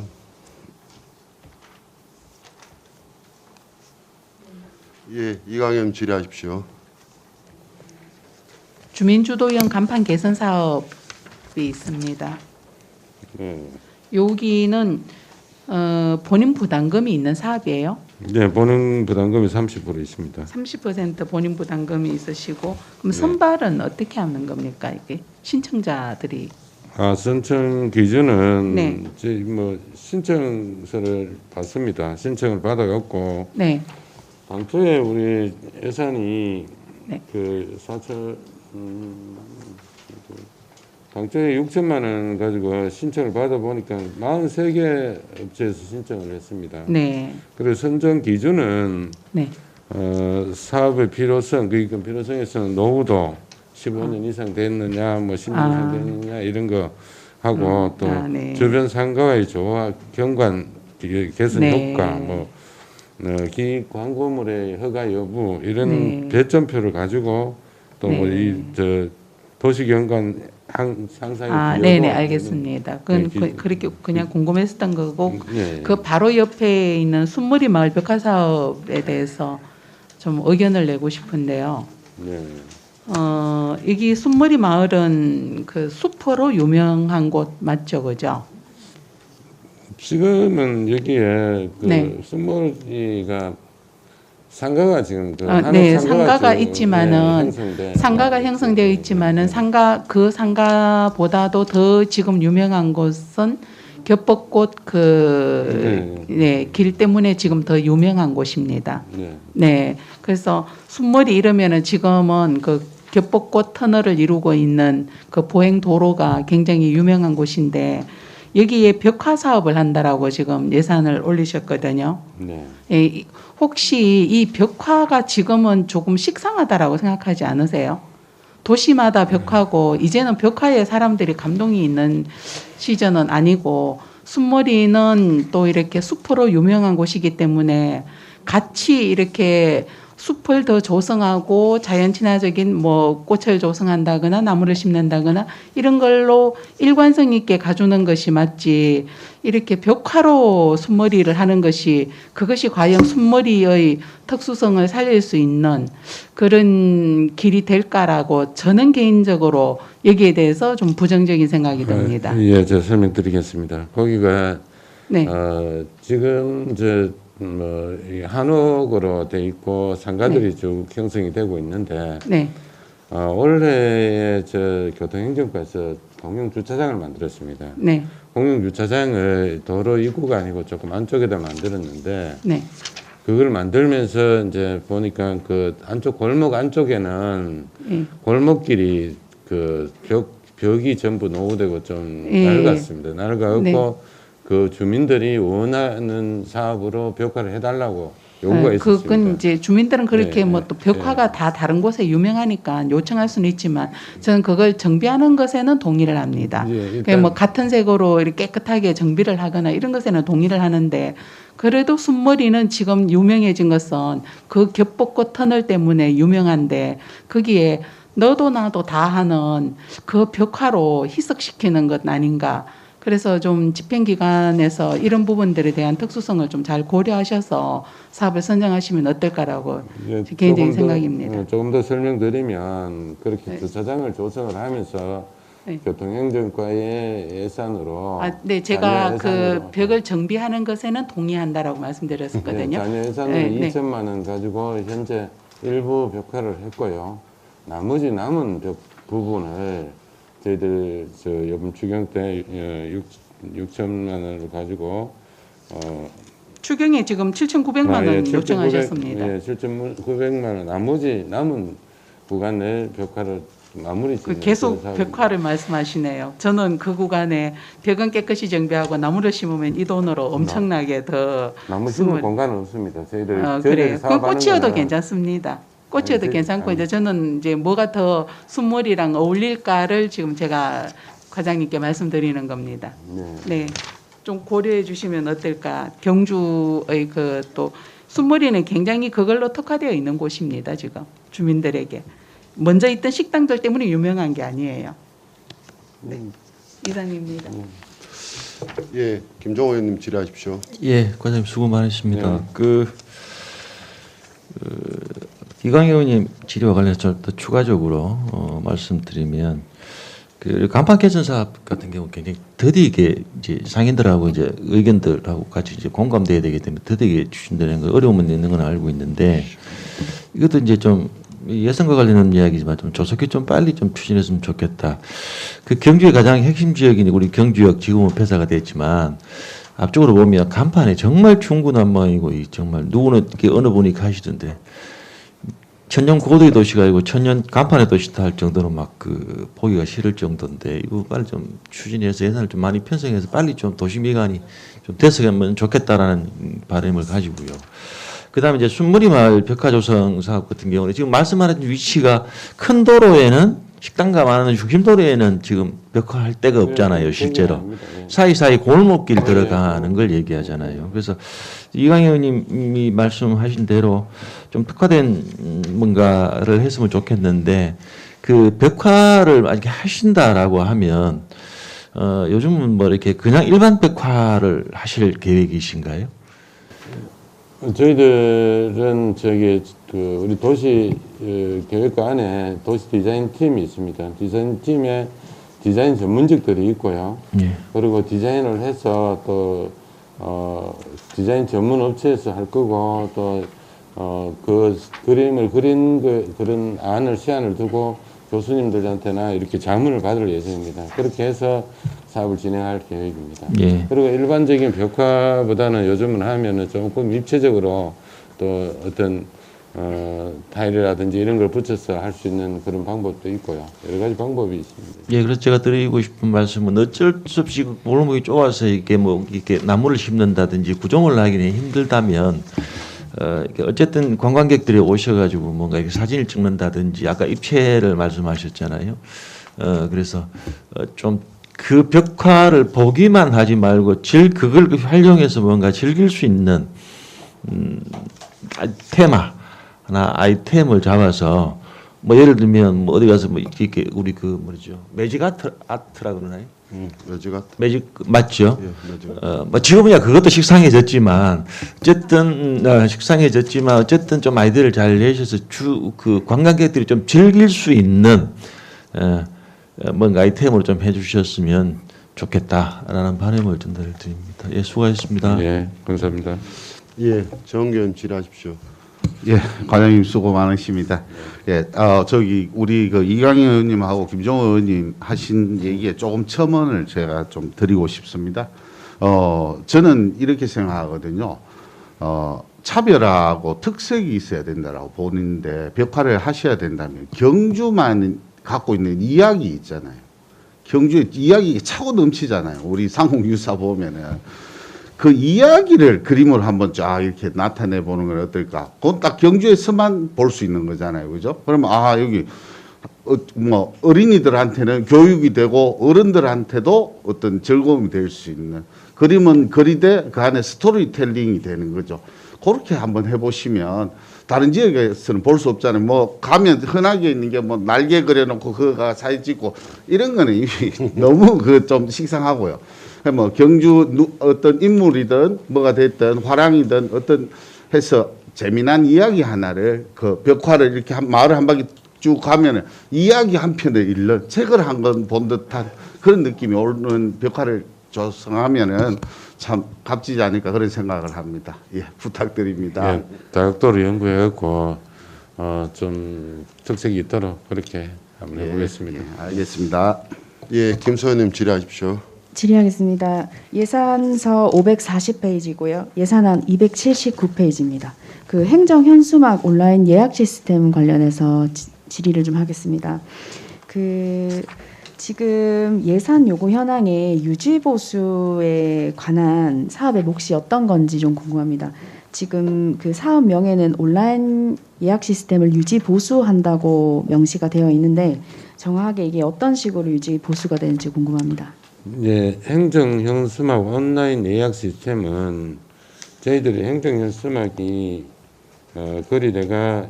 예, 이강현 질의하십시오. 주민주도형 간판 개선 사업이 있습니다. 네. 여기는 본인 부담금이 있는 사업이에요. 네, 보는 부담금이 30% 있습니다. 30% 본인 부담금이 있으시고 그럼 선발은 어떻게 하는 겁니까? 이게 신청자들이 신청 기준은 네. 이제 뭐 신청서를 받습니다. 신청을 받아갖고 네. 당초에 우리 예산이 네. 그 4천 당초에 6천만 원 가지고 신청을 받아 보니까 43개 업체에서 신청을 했습니다. 네. 그리고 선정 기준은 네. 사업의 필요성, 그러니까 필요성에서는 노후도 15년 이상 됐느냐, 뭐 10년 이상 됐느냐 이런 거 하고 또 네. 주변 상가와의 조화, 경관 개선 네. 효과, 뭐 기 광고물의 허가 여부 이런 네. 배점표를 가지고 또 뭐 네. 이 저 도시 경관 상상의 네네 알겠습니다. 그건 네, 그렇게 그냥 궁금했었던 거고 네. 그 바로 옆에 있는 순머리 마을 벽화 사업에 대해서 좀 의견을 내고 싶은데요. 네. 여기 순머리 마을은 그 숲으로 유명한 곳 맞죠, 그죠? 지금은 여기에 그 네. 순머리가 상가가 지금 그 네, 한옥 상가가 지금, 있지만은 형성돼. 상가가 형성되어 있지만은 그 상가보다도 더 지금 유명한 곳은 겹벚꽃 길 때문에 지금 더 유명한 곳입니다. 네. 네, 그래서 순머리 이러면은 지금은 그 겹벚꽃 터널을 이루고 있는 그 보행 도로가 굉장히 유명한 곳인데 여기에 벽화 사업을 한다라고 지금 예산을 올리셨거든요. 네. 예, 혹시 이 벽화가 지금은 조금 식상하다라고 생각하지 않으세요? 도시마다 벽화고 이제는 벽화에 사람들이 감동이 있는 시즌은 아니고 순머리는 또 이렇게 숲으로 유명한 곳이기 때문에 같이 이렇게 숲을 더 조성하고 자연 친화적인 뭐 꽃을 조성한다거나 나무를 심는다거나 이런 걸로 일관성 있게 가주는 것이 맞지 이렇게 벽화로 순머리를 하는 것이 그것이 과연 순머리의 특수성을 살릴 수 있는 그런 길이 될까라고 저는 개인적으로 여기에 대해서 좀 부정적인 생각이 듭니다. 예, 제가 설명드리겠습니다. 거기가 네. 지금 이제 뭐 한옥으로 돼 있고 상가들이 쭉 형성이 되고 있는데 네. 올해에 저 교통행정과에서 공용 주차장을 만들었습니다. 네. 공용 주차장을 도로 입구가 아니고 조금 안쪽에다 만들었는데 네. 그걸 만들면서 이제 보니까 그 안쪽 골목 안쪽에는 예. 골목길이 그 벽이 전부 노후되고 좀 예. 낡았습니다. 낡았고 네. 그 주민들이 원하는 사업으로 벽화를 해달라고 요구가 있었습니다. 그건 이제 주민들은 그렇게 네, 뭐 또 벽화가 네. 다 다른 곳에 유명하니까 요청할 수는 있지만 저는 그걸 정비하는 것에는 동의를 합니다. 예, 그러니까 일단 뭐 같은 색으로 이렇게 깨끗하게 정비를 하거나 이런 것에는 동의를 하는데 그래도 순머리는 지금 유명해진 것은 그 겹벚꽃 터널 때문에 유명한데 거기에 너도 나도 다 하는 그 벽화로 희석시키는 것 아닌가. 그래서 좀 집행기관에서 이런 부분들에 대한 특수성을 좀 잘 고려하셔서 사업을 선정하시면 어떨까라고 예, 개인적인 조금 더, 생각입니다. 조금 더 설명드리면 그렇게 네. 주차장을 조성을 하면서 네. 교통행정과의 예산으로 네, 제가 자녀 그 예산으로 벽을 정비하는 것에는 동의한다라고 말씀드렸었거든요. 자녀 예산으로 네, 네. 2천만 원 가지고 현재 일부 벽화를 했고요. 나머지 남은 벽 부분을 저희들 저 이번 추경 때 6천만 원을 가지고 추경에 지금 7,900만 원 요청하셨습니다. 예, 7,900만 원 나머지 남은 구간을 벽화를 마무리 그 계속 벽화를 말씀하시네요. 저는 그 구간에 벽은 깨끗이 정비하고 나무를 심으면 이 돈으로 엄청나게 더 나무 심을 공간은 없습니다. 그래요. 저희들이 그 사업하는 꽃이어도 거는 괜찮습니다. 꽃이어도 아니, 괜찮고 아니. 이제 저는 이제 뭐가 더 순머리랑 어울릴까를 지금 제가 과장님께 말씀드리는 겁니다. 네. 네, 좀 고려해 주시면 어떨까. 경주의 그 또 순머리는 굉장히 그걸로 특화되어 있는 곳입니다. 지금 주민들에게 먼저 있던 식당들 때문에 유명한 게 아니에요. 네, 이상입니다. 예, 김종호 의원님 질의하십시오. 예, 과장님 수고 많으십니다. 네. 이광희 의원님 질의와 관련해서 좀 더 추가적으로 말씀드리면 그 간판 개선 사업 같은 경우 굉장히 더디게 이제 상인들하고 이제 의견들하고 같이 이제 공감돼야 되기 때문에 더디게 추진되는 거 어려움은 있는 건 알고 있는데 이것도 이제 좀 예산과 관련된 이야기지만 좀 조속히 좀 빨리 좀 추진했으면 좋겠다. 그 경주의 가장 핵심 지역인 우리 경주역 지금은 폐사가 됐지만 앞쪽으로 보면 간판에 정말 중구난방이고 이 정말 누구는 이렇게 어느 분이 가시던데 천년 고도의 도시가 아니고 천년 간판의 도시다 할 정도로 막 그 보기가 싫을 정도인데 이거 빨리 좀 추진해서 예산을 좀 많이 편성해서 빨리 좀 도시 미관이 좀 됐으면 좋겠다라는 바람을 가지고요. 그다음에 이제 순무리 마을 벽화조성 사업 같은 경우는 지금 말씀하신 위치가 큰 도로에는 식당가 많은 중심 도로에는 지금 벽화할 데가 없잖아요, 실제로. 사이사이 골목길 들어가는 걸 얘기하잖아요. 그래서 이광현 의원님이 말씀하신 대로 좀 특화된 뭔가를 했으면 좋겠는데 그 벽화를 만약에 하신다라고 하면 요즘은 뭐 이렇게 그냥 일반 벽화를 하실 계획이신가요? 저희들은 저기 그 우리 도시 계획과 안에 도시 디자인 팀이 있습니다. 디자인 팀에 디자인 전문직들이 있고요. 예. 그리고 디자인을 해서 또 디자인 전문 업체에서 할 거고 또 그 그림을 그린 그런 안을 시안을 두고 교수님들한테나 이렇게 자문을 받을 예정입니다. 그렇게 해서 사업을 진행할 계획입니다. 예. 그리고 일반적인 벽화보다는 요즘은 하면은 조금 입체적으로 또 어떤 타일이라든지 이런 걸 붙여서 할 수 있는 그런 방법도 있고요. 여러 가지 방법이 있습니다. 예, 그래서 제가 드리고 싶은 말씀은 어쩔 수 없이 골목이 좁아서 이렇게 뭐 이렇게 나무를 심는다든지 구종을 하기는 힘들다면 이렇게 어쨌든 관광객들이 오셔가지고 뭔가 이렇게 사진을 찍는다든지 아까 입체를 말씀하셨잖아요. 그래서 좀 그 벽화를 보기만 하지 말고 그걸 활용해서 뭔가 즐길 수 있는 테마 하나 아이템을 잡아서 뭐 예를 들면 뭐 어디 가서 뭐 이렇게 우리 그 뭐죠 매직 아트라 그러나요? 매직 맞죠? 예, 매직. 뭐 지금은야 그것도 식상해졌지만 어쨌든 좀 아이디어를 잘 내셔서 그 관광객들이 좀 즐길 수 있는 뭔가 아이템으로 좀 해주셨으면 좋겠다라는 바람을 전달을 드립니다. 예, 수고하셨습니다. 예, 감사합니다. 예, 정견 질의하십시오. 예, 과장님 수고 많으십니다. 예, 저기 우리 그 이광현 의원님하고 김종호 의원님 하신 얘기에 조금 첨언을 제가 좀 드리고 싶습니다. 저는 이렇게 생각하거든요. 차별하고 특색이 있어야 된다라고 보는데 벽화를 하셔야 된다면 경주만 갖고 있는 이야기 있잖아요. 경주의 이야기 차고 넘치잖아요. 우리 상공유사 보면은. 그 이야기를 그림으로 한번 쫙 이렇게 나타내 보는 건 어떨까? 그건 딱 경주에서만 볼 수 있는 거잖아요. 그죠? 그러면 여기 뭐 어린이들한테는 교육이 되고 어른들한테도 어떤 즐거움이 될 수 있는 그림은 그리되 그 안에 스토리텔링이 되는 거죠. 그렇게 한번 해보시면 다른 지역에서는 볼 수 없잖아요. 뭐 가면 흔하게 있는 게 뭐 날개 그려놓고 그거가 사진 찍고 이런 거는 이미 너무 그 좀 식상하고요. 뭐 경주 어떤 인물이든 뭐가 됐든 화랑이든 어떤 해서 재미난 이야기 하나를 그 벽화를 이렇게 마을 한 바퀴 쭉 가면은 이야기 한 편을 읽는 책을 한 권 본 듯한 그런 느낌이 오는 벽화를 조성하면은 참 값지지 않을까 그런 생각을 합니다. 예, 부탁드립니다. 예, 다각도로 연구해갖고 좀 특색이 있도록 그렇게 한번 해보겠습니다. 예, 알겠습니다. 예, 김소연님 질의하십시오. 질의하겠습니다. 예산서 540페이지고요. 예산안 279페이지입니다. 그 행정 현수막 온라인 예약 시스템 관련해서 질의를 좀 하겠습니다. 그 지금 예산 요구 현황에 유지 보수에 관한 사업의 몫이 어떤 건지 좀 궁금합니다. 지금 그 사업 명에는 온라인 예약 시스템을 유지 보수한다고 명시가 되어 있는데 정확하게 이게 어떤 식으로 유지 보수가 되는지 궁금합니다. 예, 행정현수막 온라인 예약 시스템은 저희들이 행정현수막이 거리대가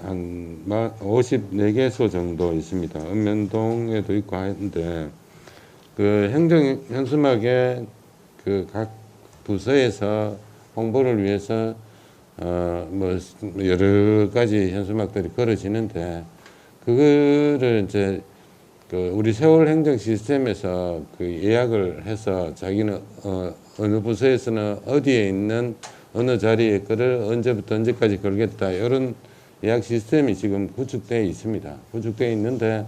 한 54개소 정도 있습니다. 읍면동에도 있고 하는데 그 행정현수막에 그 각 부서에서 홍보를 위해서 뭐 여러 가지 현수막들이 걸어지는데 그거를 이제 그 우리 세월 행정 시스템에서 그 예약을 해서 자기는 어느 부서에서는 어디에 있는 어느 자리에 거를 언제부터 언제까지 걸겠다 이런 예약 시스템이 지금 구축되어 있습니다. 구축되어 있는데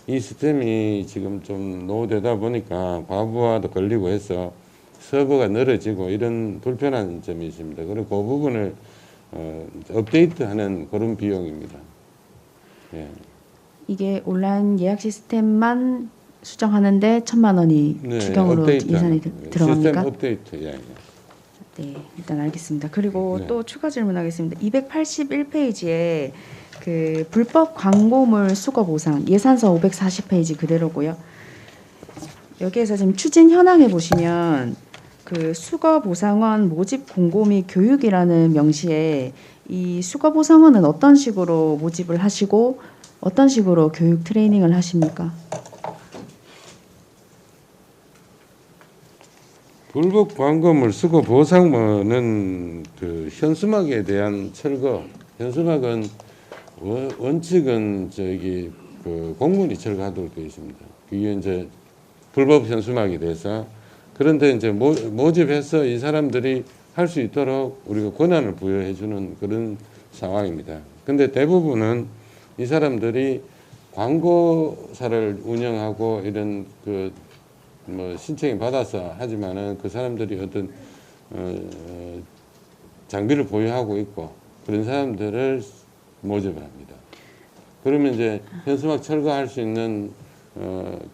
이 시스템이 지금 좀 노후되다 보니까 과부하도 걸리고 해서 서버가 늘어지고 이런 불편한 점이 있습니다. 그리고 그 부분을 업데이트하는 그런 비용입니다. 예. 이게 온라인 예약 시스템만 수정하는데 1,000만 원이 추경으로 예산이 들어갑니까? 시스템 업데이트. 예. 네, 일단 알겠습니다. 그리고 네. 또 추가 질문하겠습니다. 281페이지에 그 불법 광고물 수거 보상 예산서 540페이지 그대로고요. 여기에서 지금 추진 현황에 보시면 그 수거 보상원 모집 공고 및 교육이라는 명시에 이 수거 보상원은 어떤 식으로 모집을 하시고 어떤 식으로 교육 트레이닝을 하십니까? 불법 광고물 수거 보상문은 그 현수막에 대한 철거. 현수막은 원칙은 저기 그 공무원이 철거하도록 되어 있습니다. 이게 이제 불법 현수막에 대해서 그런데 이제 모집해서 이 사람들이 할 수 있도록 우리가 권한을 부여해 주는 그런 상황입니다. 근데 대부분은 이 사람들이 광고사를 운영하고 이런 그 뭐 신청이 받아서 하지만은 그 사람들이 어떤 장비를 보유하고 있고 그런 사람들을 모집을 합니다. 그러면 이제 현수막 철거할 수 있는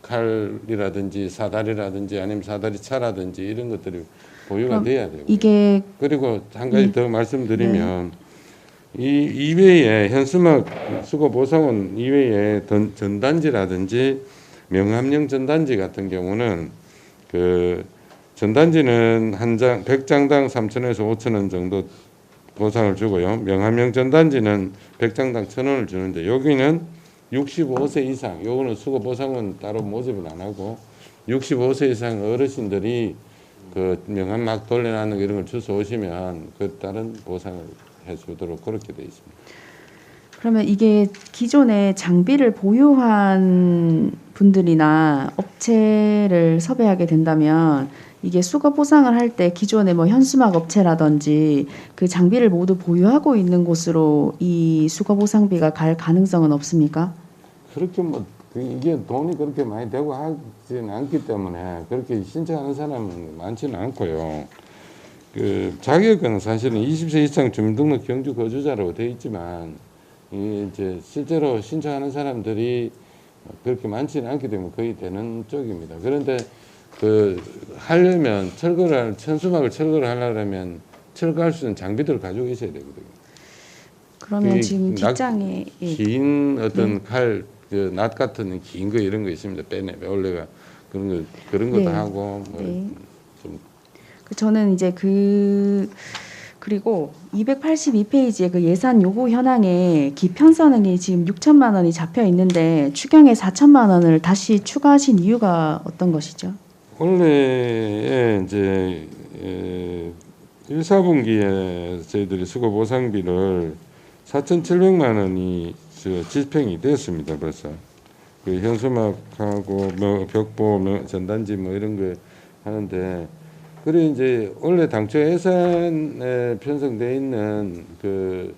칼이라든지 사다리라든지 아니면 사다리 차라든지 이런 것들이 보유가 돼야 되고 이게 그리고 한 가지 더 말씀드리면 이 이외에 현수막 수거 보상원 이외에 전단지라든지 명함용 전단지 같은 경우는 그 전단지는 한 장 100장당 3,000원에서 5,000원 정도 보상을 주고요. 명함용 전단지는 100장당 1,000원을 주는데 여기는 65세 이상 요거는 수거 보상은 따로 모집을 안 하고 65세 이상 어르신들이 그 명함 막 돌려놨는 이런 걸 주워 오시면 그 따른 보상을 해주도록 그렇게 되어 있습니다. 그러면 이게 기존에 장비를 보유한 분들이나 업체를 섭외하게 된다면 이게 수거 보상을 할 때 기존에 뭐 현수막 업체라든지 그 장비를 모두 보유하고 있는 곳으로 이 수거 보상비가 갈 가능성은 없습니까? 그렇게 뭐 이게 돈이 그렇게 많이 되고 하지는 않기 때문에 그렇게 신청하는 사람은 많지는 않고요. 그 자격은 사실은 20세 이상 주민등록 경주 거주자라고 되어 있지만 이제 실제로 신청하는 사람들이 그렇게 많지는 않기 때문에 거의 되는 쪽입니다. 그런데 그 하려면 현수막을 철거를 하려면 철거할 수 있는 장비들을 가지고 있어야 되거든요. 그러면 지금 뒷장에 긴 어떤 칼, 그 낫 같은 긴 거 이런 거 있습니다. 올레가 그런 것도 네. 하고 뭐 네. 좀 저는 이제 그리고 282페이지에 그 예산 요구 현황에 기편선행이 지금 6천만 원이 잡혀 있는데 추경에 4천만 원을 다시 추가하신 이유가 어떤 것이죠? 원래 이제 1, 4분기에 저희들이 수거 보상비를 4,700만 원이 집행이 됐습니다. 벌써 그 현수막하고 뭐 벽보, 전단지 뭐 이런 거 하는데 그리고 이제 원래 당초 예산에 편성돼 있는 그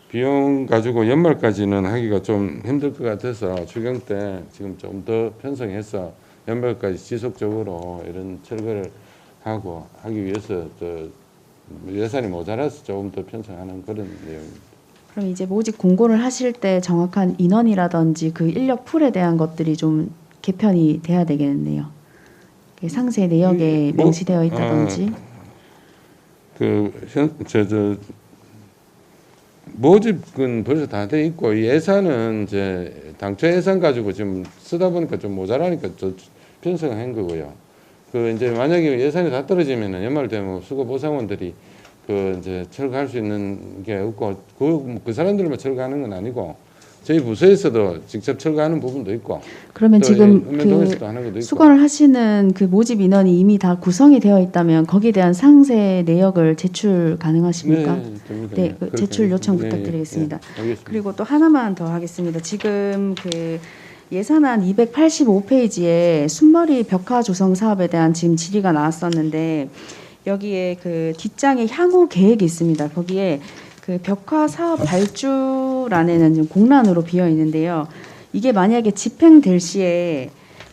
비용 가지고 연말까지는 하기가 좀 힘들 것 같아서 추경 때 지금 좀 더 편성해서 연말까지 지속적으로 이런 철거를 하고 하기 위해서 예산이 모자라서 조금 더 편성하는 그런 내용입니다. 그럼 이제 모집 공고를 하실 때 정확한 인원이라든지 그 인력 풀에 대한 것들이 좀 개편이 돼야 되겠네요. 상세 내역에 명시되어 있다든지. 모집은 벌써 다 돼 있고 이 예산은 이제 당초 예산 가지고 지금 쓰다 보니까 좀 모자라니까 편성한 거고요. 그 이제 만약에 예산이 다 떨어지면은 연말 되면 수거 보상원들이 그 이제 철거할 수 있는 게 없고 그 사람들만 철거하는 건 아니고 저희 부서에서도 직접 철거하는 부분도 있고 그러면 지금 읍면동에서도 하는 것도 있고 수거를 하시는 그 모집 인원이 이미 다 구성이 되어 있다면 거기에 대한 상세 내역을 제출 가능하십니까? 네, 됩니다. 네, 제출 요청 네, 부탁드리겠습니다. 네, 알겠습니다. 그리고 또 하나만 더 하겠습니다. 지금 그 예산안 285페이지에 순머리 벽화 조성 사업에 대한 지금 질의가 나왔었는데 여기에 그 뒷장에 향후 계획이 있습니다. 거기에 그 벽화 사업 발주란에는 지금 공란으로 비어 있는데요. 이게 만약에 집행될 시에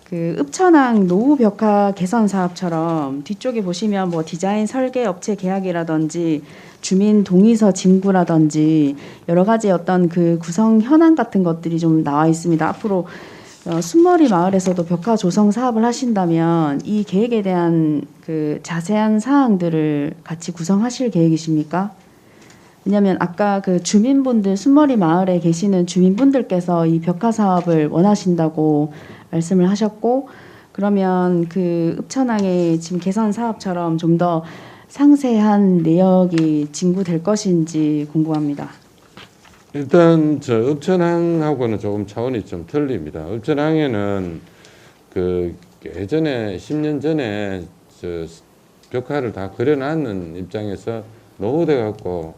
그 읍천항 노후 벽화 개선 사업처럼 뒤쪽에 보시면 뭐 디자인 설계 업체 계약이라든지 주민 동의서 진구라든지 여러 가지 어떤 그 구성 현황 같은 것들이 좀 나와 있습니다. 앞으로 순머리 마을에서도 벽화 조성 사업을 하신다면 이 계획에 대한 그 자세한 사항들을 같이 구성하실 계획이십니까? 왜냐하면 아까 그 주민분들 순머리 마을에 계시는 주민분들께서 이 벽화 사업을 원하신다고 말씀을 하셨고 그러면 그 읍천항의 지금 개선 사업처럼 좀 더 상세한 내역이 진구될 것인지 궁금합니다. 일단 저 읍천항하고는 조금 차원이 좀 틀립니다. 읍천항에는 그 예전에 10년 전에 저 벽화를 다 그려놨는 입장에서 노후돼 갖고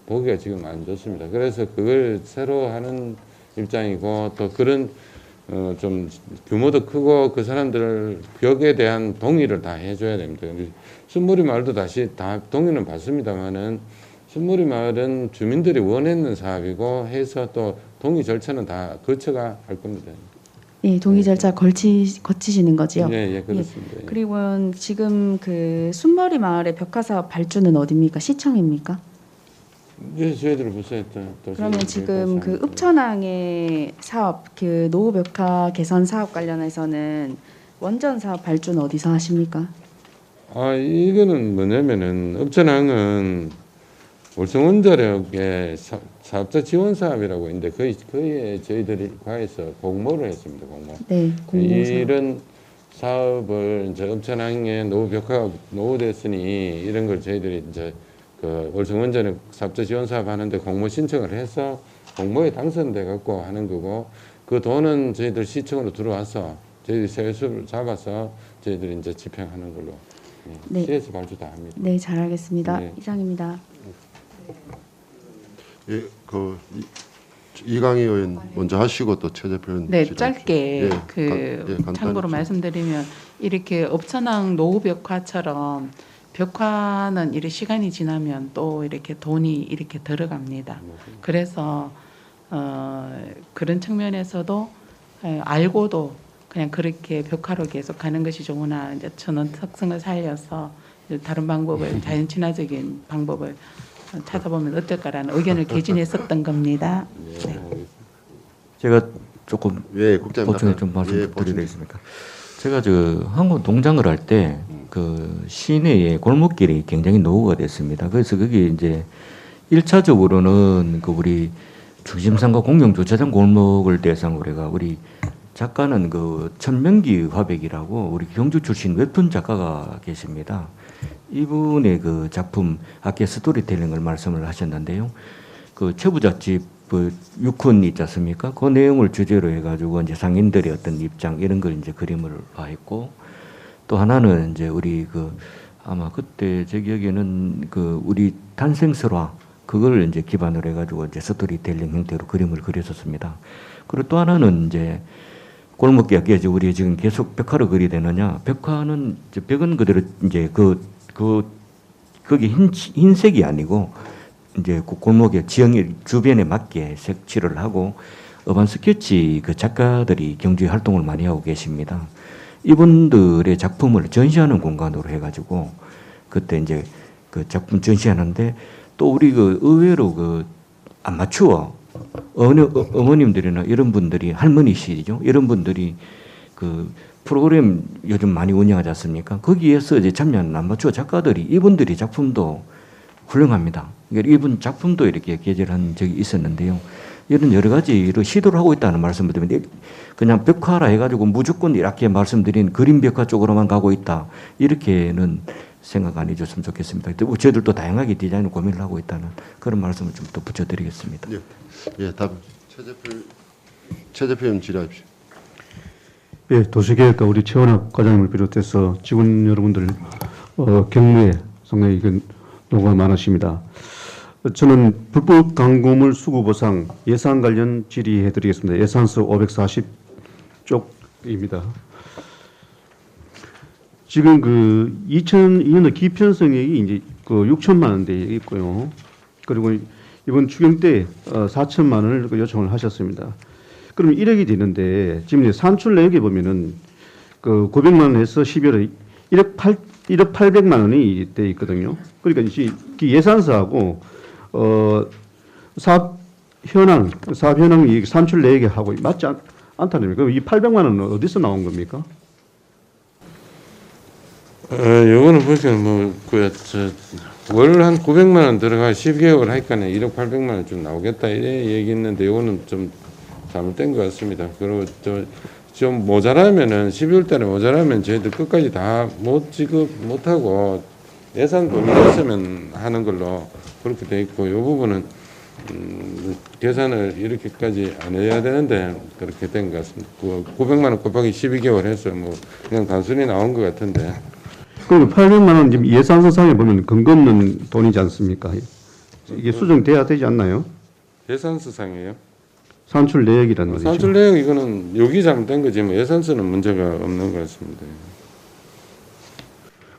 보기가 지금 안 좋습니다. 그래서 그걸 새로 하는 입장이고 또 그런 좀 규모도 크고 그 사람들 벽에 대한 동의를 다 해줘야 됩니다. 순머리 마을도 다시 다 동의는 받습니다만은 순머리 마을은 주민들이 원했는 사업이고 해서 또 동의 절차는 다 거쳐가 할 겁니다. 예, 동의 절차 거치시는 거지요? 예, 그렇습니다. 예. 그리고 지금 그 순머리 마을의 벽화 사업 발주는 어디입니까? 시청입니까? 예, 저희들 벌써 그러면 지금 그 읍천항의 사업, 그 노후 벽화 개선 사업 관련해서는 원전 사업 발주는 어디서 하십니까? 이거는 뭐냐면은 읍천항은 월성원자력의 사업자 지원 사업이라고 있는데 거기에 저희들이 과에서 공모를 했습니다. 공모. 네, 공모사. 이런 사업을 이제 읍천항에 노후 벽화가 노후됐으니 이런 걸 저희들이 이제 그 월성원자력 사업자 지원 사업 하는데 공모 신청을 해서 공모에 당선돼 갖고 하는 거고 그 돈은 저희들 시청으로 들어와서 저희들이 세수를 잡아서 저희들이 이제 집행하는 걸로 네. 시에서 발주 다 합니다. 네, 잘 알겠습니다. 네. 이상입니다. 예, 이강희 의원 먼저 하시고 또 최 대표는 네, 질의하십시오. 짧게 예, 간단히 참고로 좀. 말씀드리면 이렇게 읍천항 노후 벽화처럼 벽화는 이렇게 시간이 지나면 또 이렇게 돈이 이렇게 들어갑니다. 그래서 그런 측면에서도 알고도 그냥 그렇게 벽화로 계속 가는 것이 좋으나 이제 저는 특성을 살려서 다른 방법을 자연 친화적인 방법을 찾아보면 어떨까라는 의견을 개진했었던 겁니다. 네. 제가 조금 예, 국장님 보충해 답변. 좀 예, 말씀드리겠습니다. 제가 저 한국 농장을 할 때 그 시내에 골목길이 굉장히 노후가 됐습니다. 그래서 그게 이제 1차적으로는 그 우리 중심상가 공영 주차장 골목을 대상으로 해가 우리 작가는 그 천명기 화백이라고 우리 경주 출신 웹툰 작가가 계십니다. 이분의 그 작품 아까 스토리텔링을 말씀을 하셨는데요. 그 최부잣집 그 6권 있지 않습니까? 그 내용을 주제로 해가지고 이제 상인들의 어떤 입장 이런 걸 이제 그림을 봐있고 또 하나는 이제 우리 그 아마 그때 제 기억에는 그 우리 탄생설화 그걸 이제 기반으로 해가지고 이제 스토리텔링 형태로 그림을 그렸었습니다. 그리고 또 하나는 이제 골목길 아까 이제 우리 지금 계속 벽화로 그리되느냐? 벽화는 이제 벽은 그대로 이제 거기 흰색이 아니고 이제 그 골목의 지형의 주변에 맞게 색칠을 하고 어반 스케치 그 작가들이 경주에 활동을 많이 하고 계십니다. 이분들의 작품을 전시하는 공간으로 해가지고 그때 이제 그 작품 전시하는데 또 우리 그 의외로 그 아마추어 어머님들이나 이런 분들이 할머니시죠 이런 분들이 그 프로그램 요즘 많이 운영하지 않습니까? 거기에서 이제 참여하는 아마추어 작가들이 이분들이 작품도 훌륭합니다. 그러니까 이분 작품도 이렇게 게재한 적이 있었는데요. 이런 여러 가지로 시도를 하고 있다는 말씀을 드리는데 그냥 벽화라 해가지고 무조건 이렇게 말씀드린 그림 벽화 쪽으로만 가고 있다. 이렇게는 생각 안 해줬으면 좋겠습니다. 저희들도 다양하게 디자인을 고민을 하고 있다는 그런 말씀을 좀 더 붙여드리겠습니다. 예, 답 최 대표님 질의하십시오. 예, 도시계획과 우리 최원학 과장님을 비롯해서 직원 여러분들 경무에 상당히 이건 노고가 많으십니다. 저는 불법 강금을 수구 보상 예산 관련 질의해 드리겠습니다. 예산서 입니다. 지금 그 2002년도 기편성액이 이제 그 6천만 원대에 있고요. 그리고 이번 추경 때 4천만 원을 그 요청을 하셨습니다. 그럼 1억이 되는데 지금 이제 산출 내역에 보면은 그 900만 원에서 12월에 1억 800만 원이 돼 있거든요. 그러니까 이제 그 예산서하고 사업 현황 이 산출 내역에 하고 맞지 않다는 거예요. 그럼 이 800만 원은 어디서 나온 겁니까? 요거는 보시면 월 한 900만 원 들어가 10개월 하니까 1억 800만 원 좀 나오겠다 이래 얘기 있는데 요거는 좀 잘못된 것 같습니다. 그리고 좀 모자라면은 12월 달에 모자라면 저희들 끝까지 다 못 지급 못하고 예산 범위였으면 하는 걸로 그렇게 돼 있고 요 부분은 계산을 이렇게까지 안 해야 되는데 그렇게 된 것 같습니다. 900만 원 곱하기 12개월 해서 뭐 그냥 단순히 나온 것 같은데. 그럼 800만 원 지금 예산서상에 보면 근거 없는 돈이지 않습니까? 이게 수정돼야 되지 않나요? 예산서상이에요? 산출 내역이라는 말이죠. 산출 내역 이거는 여기 잘못된 거지 뭐 예산서는 문제가 없는 것 같습니다.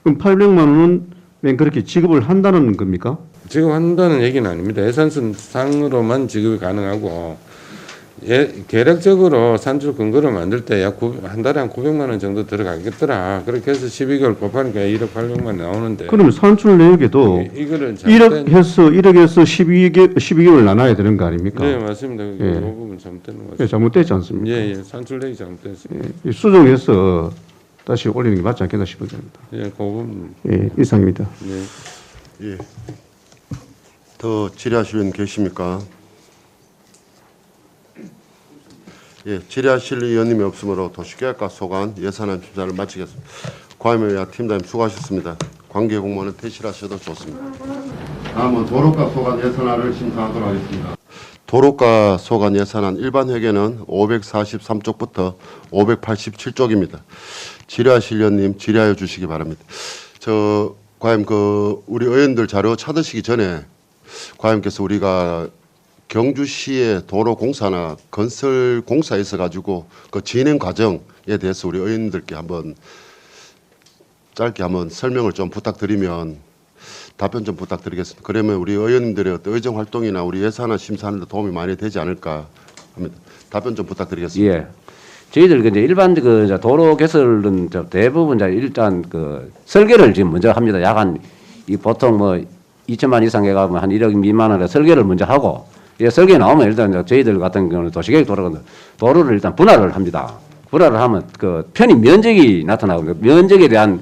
그럼 800만 원은 맨 그렇게 지급을 한다는 겁니까? 지급한다는 얘기는 아닙니다. 예산서상으로만 지급이 가능하고 계략적으로 산출 근거를 만들 때 약 한 달에 한 900만 원 정도 들어가겠더라. 그렇게 해서 12개월 곱하니까 1억 800만 원 나오는데. 그러면 산출 내역에도 이거를 1억에서 12개월 나눠야 되는 거 아닙니까? 네 맞습니다. 그 예. 부분 잘못된 것 예, 같습니다. 잘못되지 않습니까? 예, 산출 내역이 잘못됐습니다. 예, 수정해서 다시 올리는 게 맞지 않겠나 싶습니다. 예, 그 부분. 예, 이상입니다. 네. 예. 더 질의하실 분 계십니까? 예, 질의하실 의원님이 없으므로 도시계획과 소관 예산안 심사를 마치겠습니다. 과임회와 팀장님 수고하셨습니다. 관계 공무원은 퇴실하셔도 좋습니다. 다음은 도로가 소관 예산안을 심사하도록 하겠습니다. 도로가 소관 예산안 일반 회계는 543쪽부터 587쪽입니다. 질의하실 의원님 질의하여 주시기 바랍니다. 과임 우리 의원들 자료 찾으시기 전에 과임께서 우리가 경주시의 도로 공사나 건설 공사에 있어 가지고 그 진행 과정에 대해서 우리 의원님들께 한번 짧게 한번 설명을 좀 부탁드리면 답변 좀 부탁드리겠습니다. 그러면 우리 의원님들의 어떤 의정 활동이나 우리 예산안 심사하는 데 도움이 많이 되지 않을까 합니다. 답변 좀 부탁드리겠습니다. 예. 저희들 이제 일반 이제 도로 개설은 대부분 이제 일단 설계를 지금 먼저 합니다. 약 보통 2천만 이상 해가면 한 1억 미만으로 설계를 먼저 하고, 설계 나오면 일단 저희들 같은 경우는 도시계획 도로를 일단 분할을 합니다. 분할을 하면 편입 면적이 나타나고, 면적에 대한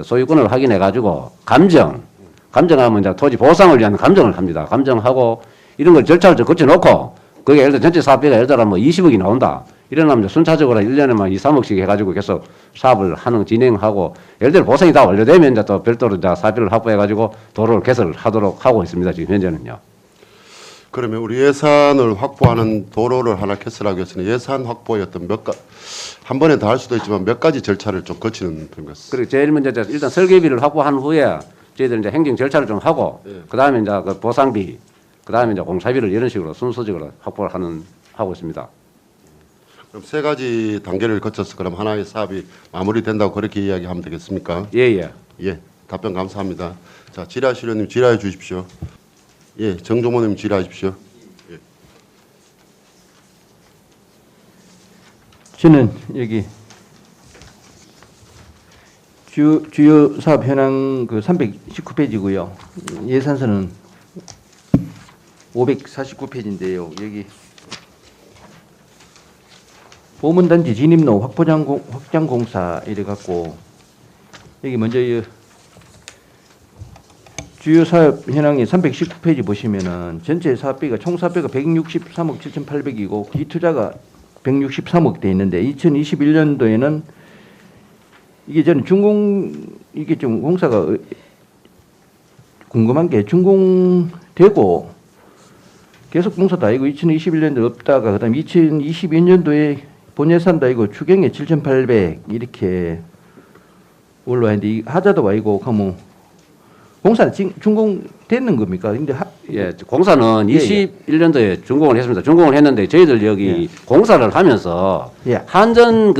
소유권을 확인해 가지고 감정하면 이제 토지 보상을 위한 감정을 합니다. 감정하고 이런 걸 절차를 좀 거쳐놓고, 그게 예를 들어 전체 사업비가 예를 들어 20억이 나온다. 이러면 순차적으로 1년에 2, 3억씩 해가지고 계속 사업을 진행하고, 예를 들어 보상이 다 완료되면 이제 또 별도로 사업비를 확보해가지고 도로를 개설하도록 하고 있습니다. 지금 현재는요. 그러면 우리 예산을 확보하는 도로를 하나 개설하기 위해서는 예산 확보의 어떤 한 번에 다 할 수도 있지만 몇 가지 절차를 좀 거치는 편인 것 같습니다. 그리고 제일 먼저 일단 설계비를 확보한 후에 저희들 이제 행정 절차를 좀 하고, 그 다음에 이제 보상비, 그 다음에 이제 공사비를 이런 식으로 순서적으로 확보를 하고 있습니다. 그럼 세 가지 단계를 거쳐서 그럼 하나의 사업이 마무리된다고 그렇게 이야기하면 되겠습니까? 예. 예, 답변 감사합니다. 자, 질의하실 의원님 질의해 주십시오. 예, 정종모님 질의하십시오. 예. 저는 여기 주요 사업 현황 319페이지고요. 예산서는 549페이지인데요. 여기 보문단지 진입로 확장 공사 이래 갖고 여기 먼저 주요 사업 현황이 319페이지 보시면은 전체 사업비가 총 사업비가 163억 7,800이고 기투자가 163억 돼 있는데 2021년도에는 이게 저는 이게 좀 공사가 궁금한 게 준공되고 계속 공사도 아니고 2021년도 없다가 그다음 2022년도에 본 예산도 아니고 추경에 7,800 이렇게 올라왔는데 하자도 아니고 그러면 공사는 준공됐는 겁니까? 근데 예, 공사는 21년도에 준공을 했습니다. 준공을 했는데 저희들 여기 공사를 하면서 예. 한전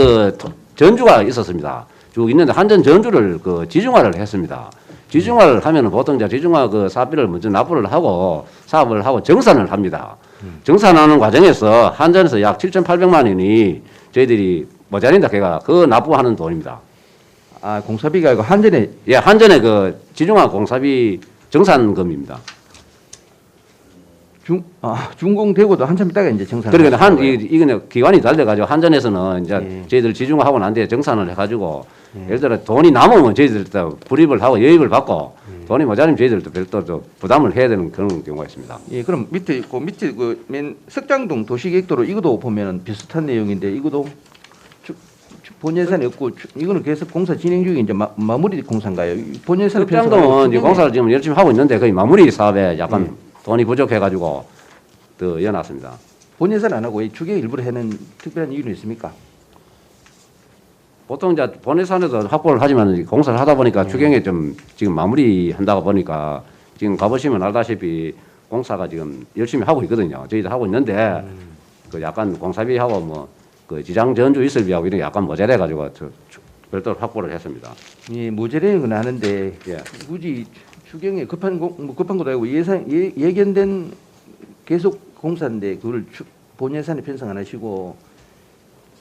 전주가 있었습니다. 쭉 있는데 한전 전주를 지중화를 했습니다. 지중화를 하면은 보통 이제 지중화 사업비를 먼저 납부를 하고 사업을 하고 정산을 합니다. 정산하는 과정에서 한전에서 약 7,800만 원이 저희들이 모자린다 걔가 납부하는 돈입니다. 아, 공사비가 아니고 한전에 예, 한전의 지중화 공사비 정산금입니다. 준공되고도 한참 있다가 이제 정산. 그러니까 이거는 기관이 달려가지고 한전에서는 이제 예. 저희들 지중화하고 난 뒤에 정산을 해가지고 예를 들어 돈이 남으면 저희들도 불입을 하고 여입을 받고 돈이 모자라면 저희들도 별도로 부담을 해야 되는 그런 경우가 있습니다. 예, 그럼 밑에 맨 석장동 도시계획도로 이것도 보면은 비슷한 내용인데 이것도 본 예산이 없고 이거는 계속 공사 진행 중에 이제 마무리 공사인가요? 본 예산을 석장동은 이제 공사를 지금 열심히 하고 있는데 거의 마무리 사업에 약간 돈이 부족해가지고 더 이어놨습니다. 본 예산 안 하고 이 추계 일부러 해는 특별한 이유는 있습니까? 보통 이제 본 예산에도 확보를 하지만 공사를 하다 보니까 추경에 좀 지금 마무리한다고 보니까 지금 가보시면 알다시피 공사가 지금 열심히 하고 있거든요. 저희도 하고 있는데 약간 공사비하고 지장 전주 이설비하고 이런 게 약간 모자라가지고 별도로 확보를 했습니다. 예, 모자라는 건 아는데 예. 굳이 추경에 급한 것도 아니고 예견된 계속 공사인데 그걸 본 예산에 편성 안 하시고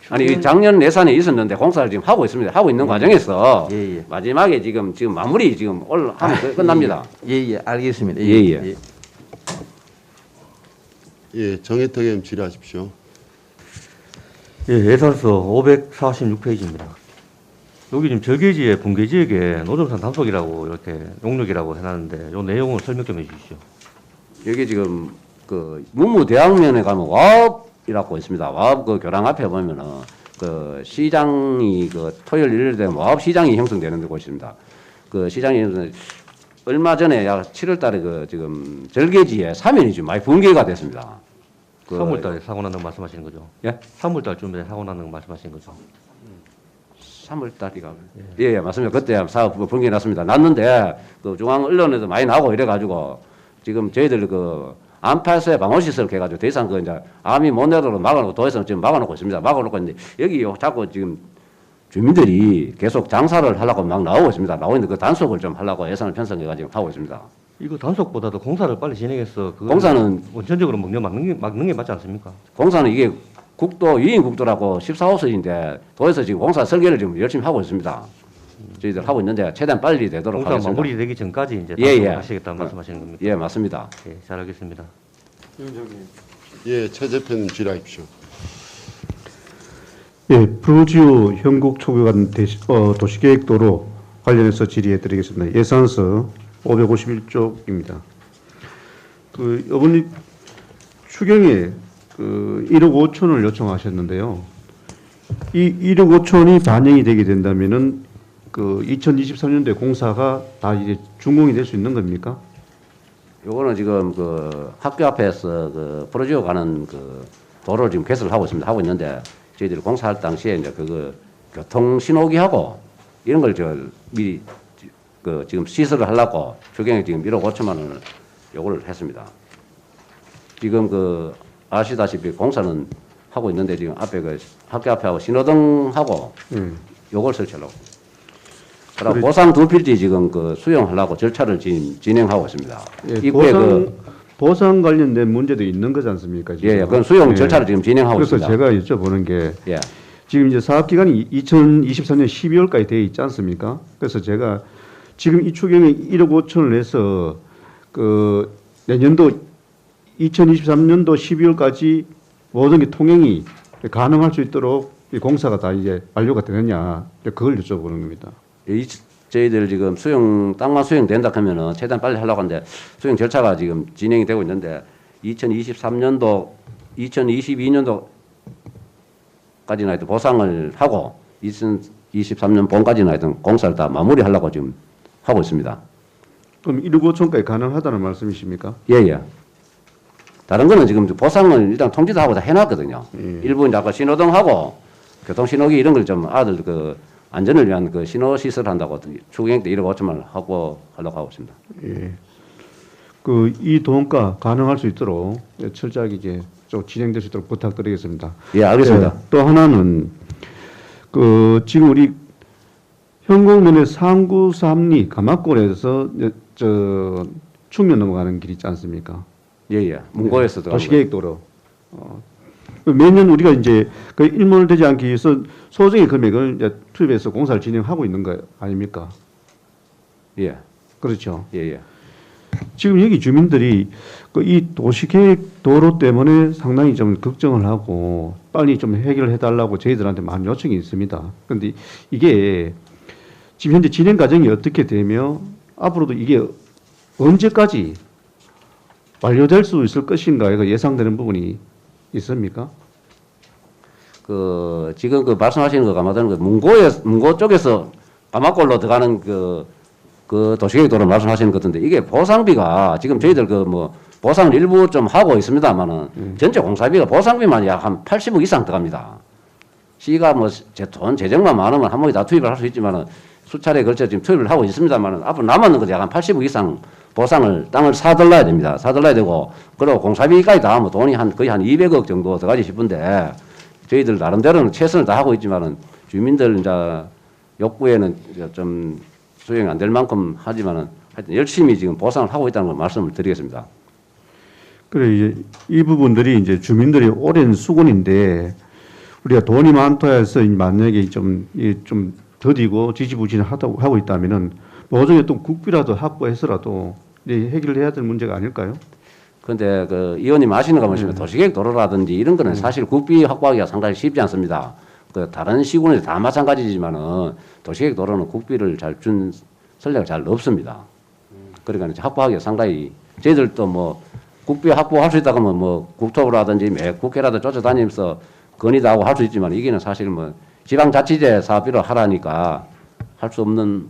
아니 작년 예산에 있었는데 공사를 지금 하고 있습니다. 하고 있는 과정에서 예, 예. 마지막에 지금 마무리 하면 끝납니다. 예, 알겠습니다. 예. 예, 정혜택 의원 질의하십시오. 예, 예산서 546페이지입니다. 여기 지금 절개지에 분계지역에 노점산 단속이라고 이렇게 용역이라고 해놨는데 이 내용을 설명 좀 해주시죠. 여기 지금 문무대학면에 가면 와업이라고 있습니다. 와업 교랑 앞에 보면은 시장이 토요일 일요일 되면 와업 시장이 형성되는 곳이 있습니다. 시장이 얼마 전에 약 7월달에 지금 절개지에 사면이 좀 많이 붕괴가 됐습니다. 3월달에 사고 났는 거 말씀하시는 거죠? 예? 3월달 쯤에 사고 났는 거 말씀하시는 거죠? 3월달이가 예, 맞습니다. 그때 사업 붕괴 났습니다. 났는데 중앙 언론에도 많이 나오고 이래가지고 지금 저희들 안파수에 방어시설 해가지고 더 이상 이제 암이 못 내도록 막아놓고 도에서는 지금 막아놓고 있습니다. 막아놓고 있는데 여기 자꾸 지금 주민들이 계속 장사를 하려고 막 나오고 있습니다. 나오고 있는데 단속을 좀 하려고 예산을 편성해가지고 하고 있습니다. 이거 단속보다도 공사를 빨리 진행해서 공사는 원천적으로 막는 게 맞지 않습니까? 공사는 이게 국도 유인국도라고 14호선인데 도에서 지금 공사 설계를 지금 열심히 하고 있습니다. 저희들 하고 있는데 최대한 빨리 되도록 공사 하겠습니다. 마무리되기 전까지 이제 예. 하시겠다는 말씀하시는 겁니까? 예, 맞습니다. 예, 잘 알겠습니다. 예, 최 대표님 질의하십시오. 예, 프로지오 현국 초교관 도시계획도로 관련해서 질의해드리겠습니다. 예산서 551쪽입니다. 이번에 추경에 1억 5천을 요청하셨는데요. 이 1억 5천이 반영이 되게 된다면은 2023년도에 공사가 다 이제 준공이 될 수 있는 겁니까? 요거는 지금 학교 앞에서 프로지오 가는 도로를 지금 개설을 하고 있습니다. 하고 있는데 저희들이 공사할 당시에 이제 교통 신호기하고 이런 걸 미리 지금 시설을 하려고 추경에 지금 1억 5천만 원을 요구를 했습니다. 지금 아시다시피 공사는 하고 있는데 지금 앞에 학교 앞에 하고 신호등하고 요걸 설치하려고. 그리고 보상 두 필지 지금 수용하려고 절차를 지금 진행하고 있습니다. 예, 입구에 보상 관련된 문제도 있는 거지 않습니까? 지금? 예, 그건 수용 절차를 지금 진행하고 그래서 있습니다. 제가 여쭤보는 게 예. 지금 이제 사업 기간이 2023년 12월까지 되어 있지 않습니까? 그래서 제가 지금 이 추경에 1억 5천을 내서 내년도 2023년도 12월까지 모든 게 통행이 가능할 수 있도록 이 공사가 다 이제 완료가 되느냐 그걸 여쭤보는 겁니다. 저희들 지금 땅만 수용된다 하면은 최대한 빨리 하려고 하는데 수용 절차가 지금 진행이 되고 있는데 2023년도, 2022년도까지는 하여튼 보상을 하고 2023년 봄까지는 하여튼 공사를 다 마무리하려고 지금 하고 있습니다. 그럼 1억 5천까지 가능하다는 말씀이십니까? 예. 다른 거는 지금 보상을 일단 통지도 하고 다 해놨거든요. 일부 이제 아까 신호등하고 교통신호기 이런 걸 좀 아들 안전을 위한 신호 시설 한다고 추경 때 1억 5천만 원 하려고 하고 있습니다. 예. 그 이 돈가 가능할 수 있도록 철저하게 이제 좀 진행될 수 있도록 부탁드리겠습니다. 예, 알겠습니다. 또 하나는 그 지금 우리 현곡면의 상구 삼리 가마골에서 저 충면 넘어가는 길 있지 않습니까? 예. 문고에서 들어간 거예요. 도시계획도로 매년 우리가 이제 그 일몰 되지 않기 위해서 소정의 금액을 이제 투입해서 공사를 진행하고 있는 거 아닙니까? 예. 그렇죠. 예. 지금 여기 주민들이 그 이 도시계획 도로 때문에 상당히 좀 걱정을 하고 빨리 좀 해결해 달라고 저희들한테 많은 요청이 있습니다. 그런데 이게 지금 현재 진행 과정이 어떻게 되며 앞으로도 이게 언제까지 완료될 수 있을 것인가가 예상되는 부분이 있습니까? 그 지금 그 말씀하시는 거 감화되는 거 문고 쪽에서 가마골로 들어가는 그 도시계획도로 말씀하시는 것 같은데 이게 보상비가 지금 저희들 그 뭐 보상을 일부 좀 하고 있습니다만은 전체 공사비가 보상비만 약 한 80억 이상 들어갑니다. 시가 뭐 돈 재정만 많으면 한 번에 다 투입을 할 수 있지만은 수차례에 걸쳐 지금 투입을 하고 있습니다만은 앞으로 남았는 거 약 한 80억 이상 보상을 땅을 사들러야 됩니다. 사들러야 되고 그리고 공사비까지 다 하면 돈이 거의 한 200억 정도 들어가지 싶은데 저희들 나름대로는 최선을 다하고 있지만은 주민들 이제 욕구에는 이제 좀 수용이 안 될 만큼 하지만은 하여튼 열심히 지금 보상을 하고 있다는 걸 말씀을 드리겠습니다. 그래 이제 이 부분들이 이제 주민들이 오랜 수건인데 우리가 돈이 많다 해서 만약에 좀 더디고 지지부진하다고 하고 있다면은 나중에 또 국비라도 확보해서라도 해결해야 될 문제가 아닐까요? 그런데 그 의원님 아시는 거 보시면 도시계획 도로라든지 이런 거는 사실 국비 확보하기가 상당히 쉽지 않습니다. 그 다른 시군에 다 마찬가지지만은 도시계획 도로는 국비를 잘 준 선례가 잘 없습니다. 그러니까 이제 확보하기가 상당히 저희들도 뭐 국비 확보할 수 있다고 하면 뭐 국토부라든지 매 국회라도 쫓아다니면서 건의도 하고 할 수 있지만 이게는 사실 뭐 지방자치제 사업비로 하라니까 할 수 없는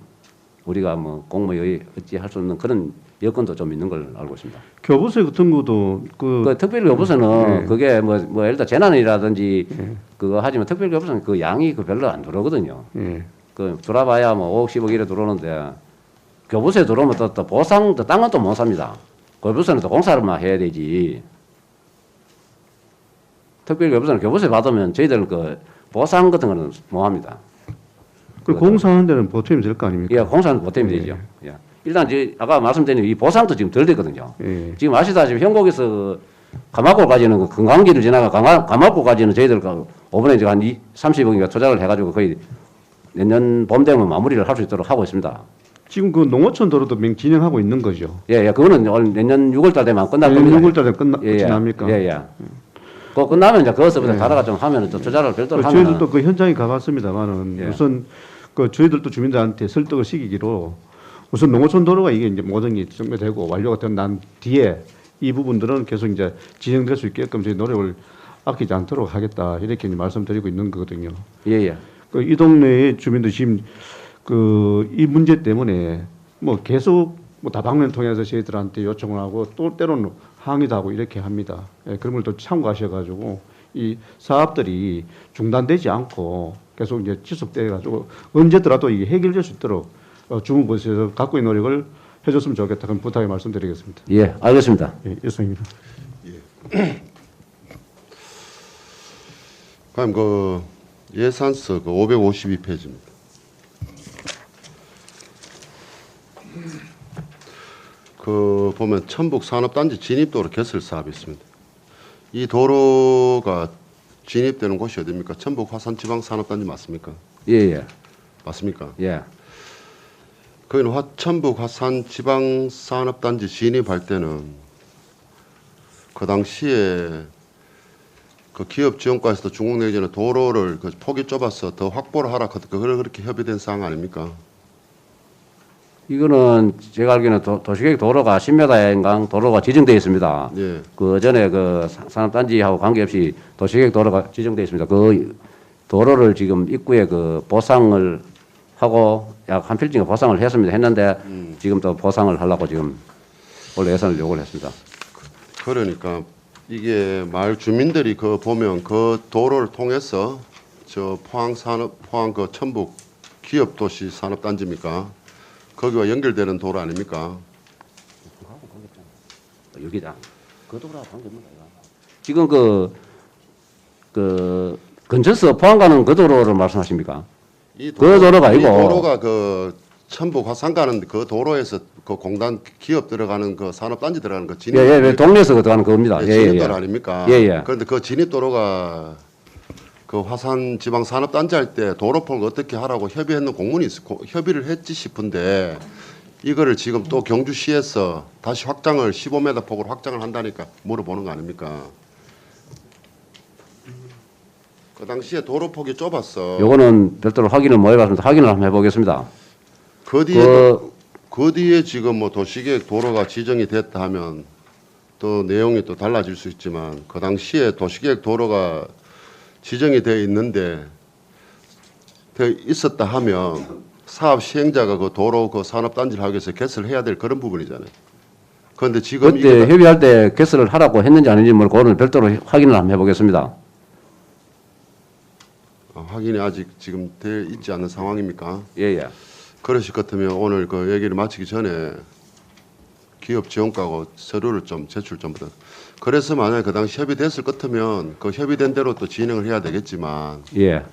우리가 뭐 공무의 어찌 할 수 없는 그런 여건도 좀 있는 걸 알고 있습니다. 교부세 같은 것도 그 특별 교부세는 그게 뭐 예를 들어 재난이라든지 그거 하지만 특별 교부세는 그 양이 그 별로 안 들어오거든요. 그 들어봐야 뭐 5억 10억 이래 들어오는데 교부세 들어오면 또 보상 또 땅은 또 못 삽니다. 교부세는 또 공사를만 해야 되지. 특별 교부세는 교부세 받으면 저희들은 그 보상 같은 거는 못 합니다. 그 공사하는 데는 보탬이 될 거 아닙니까? 예, 공사는 보탬이 되죠. 예. 일단 아까 말씀드린 이 보상도 지금 덜 됐거든요. 지금 아시다시피 현곡에서 가마골까지는 그 금강길을 지나가 가마골까지는 저희들 5번에 이제 한 30억인가 투자를 해가지고 거의 내년 봄 되면 마무리를 할 수 있도록 하고 있습니다. 지금 그 농어촌 도로도 진행하고 있는 거죠. 예, 그거는 내년 6월달 되면 끝날 겁니다. 6월달에 끝이 납니까? 그거 끝나면 이제 그것부터 가다가 좀 하면 또 투자를 별도로 하면. 저희들도 그 현장에 가봤습니다만은 우선 그 저희들도 주민들한테 설득을 시키기로 우선 농어촌 도로가 이게 이제 모든 게 정리되고 완료가 된 난 뒤에 이 부분들은 계속 이제 진행될 수 있게끔 저희 노력을 아끼지 않도록 하겠다 이렇게 이제 말씀드리고 있는 거거든요. 그 이 동네의 주민들 지금 그 이 문제 때문에 뭐 계속 뭐 다방면 통해서 저희들한테 요청을 하고 또 때로는 항의도 하고 이렇게 합니다. 그런 걸 또 참고하셔가지고 이 사업들이 중단되지 않고 계속 이제 지속돼가지고 언제더라도 이게 해결될 수 있도록 주무부에서 갖고 있는 노력을 해줬으면 좋겠다. 그런 부탁의 말씀드리겠습니다. 예, 알겠습니다. 예, 이상입니다. 그럼 그 예산서 그 552페이지입니다. 그 보면 천북 산업단지 진입도로 개설 사업이 있습니다. 이 도로가 진입되는 곳이 어디입니까? 천북 화산지방산업단지 맞습니까? 예. 맞습니까? 예. 거기는 천북 화산지방산업단지 진입할 때는 그 당시에 그 기업지원과에서도 중국 내지는 도로를 그 폭이 좁아서 더 확보를 하라 그걸 그렇게 협의된 사항 아닙니까? 이거는 제가 알기로는 도시계획 도로가 10m인가 도로가 지정되어 있습니다. 예. 그 전에 그 산업단지하고 관계없이 도시계획 도로가 지정되어 있습니다. 그 도로를 지금 입구에 그 보상을 하고 약 한 필지가 보상을 했는데 지금 또 보상을 하려고 지금 원래 예산을 요구를 했습니다. 그러니까 이게 마을 주민들이 그 보면 그 도로를 통해서 저 포항 그 천북 기업도시 산업단지입니까? 거기와 연결되는 도로 아닙니까? 여기다. 그 도로하고 관계없는 거야. 지금 그 근처서 포항 가는 그 도로를 말씀하십니까? 이 그 도로가 이 아니고. 도로가 그 천북 화산 가는 그 도로에서 그 공단 기업 들어가는 그 산업단지 들어가는 그 진입 예, 동네에서 들어가는 겁니다. 예, 예, 예. 진입도로 아닙니까? 예, 예. 그런데 그 진입도로가 그 화산 지방 산업단지 할 때 도로폭을 어떻게 하라고 협의했는 공문이 협의를 했지 싶은데 이거를 지금 또 경주시에서 다시 확장을 15m 폭으로 확장을 한다니까 물어보는 거 아닙니까? 그 당시에 도로폭이 좁았어. 요거는 별도로 확인을 못 해봤습니다. 확인을 한번 해보겠습니다. 그 뒤에 지금 뭐 도시계획 도로가 지정이 됐다 하면 또 내용이 또 달라질 수 있지만 그 당시에 도시계획 도로가 지정이 되어 있는데 되어 있었다 하면 사업 시행자가 그 도로 그 산업단지를 하기 위해서 개설을 해야 될 그런 부분이잖아요. 그런데 지금 그때 협의할 때 개설을 하라고 했는지 아닌지 뭐 그거는 별도로 확인을 한번 해보겠습니다. 확인이 아직 지금 되어 있지 않은 상황입니까? 예, 예. 그러실 것 같으면 오늘 그 얘기를 마치기 전에 기업 지원과고 서류를 좀 제출 좀 부탁. 그래서 만약에 그 당시 협의됐을 것 같으면 그 협의된 대로 또 진행을 해야 되겠지만 예.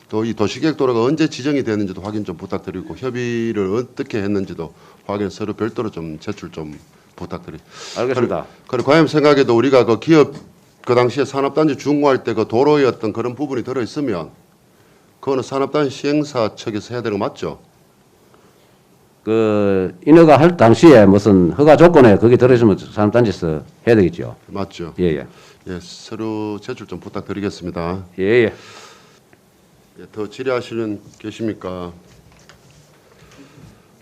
또 이 도시계획 도로가 언제 지정이 됐는지도 확인 좀 부탁드리고 협의를 어떻게 했는지도 확인 서류 별도로 좀 제출 좀 부탁드립니다. 알겠습니다. 그리고 과연 생각에도 우리가 그 기업 그 당시에 산업단지 준공할 때 그 도로의 어떤 그런 부분이 들어 있으면 그거는 산업단지 시행사 측에서 해야 되는 거 맞죠? 그 인허가 할 당시에 무슨 허가 조건에 거기 들어있으면 산업단지에서 해야 되겠죠. 맞죠? 예, 예. 예, 서류 제출 좀 부탁드리겠습니다. 예, 예. 예, 더 질의하시는 계십니까?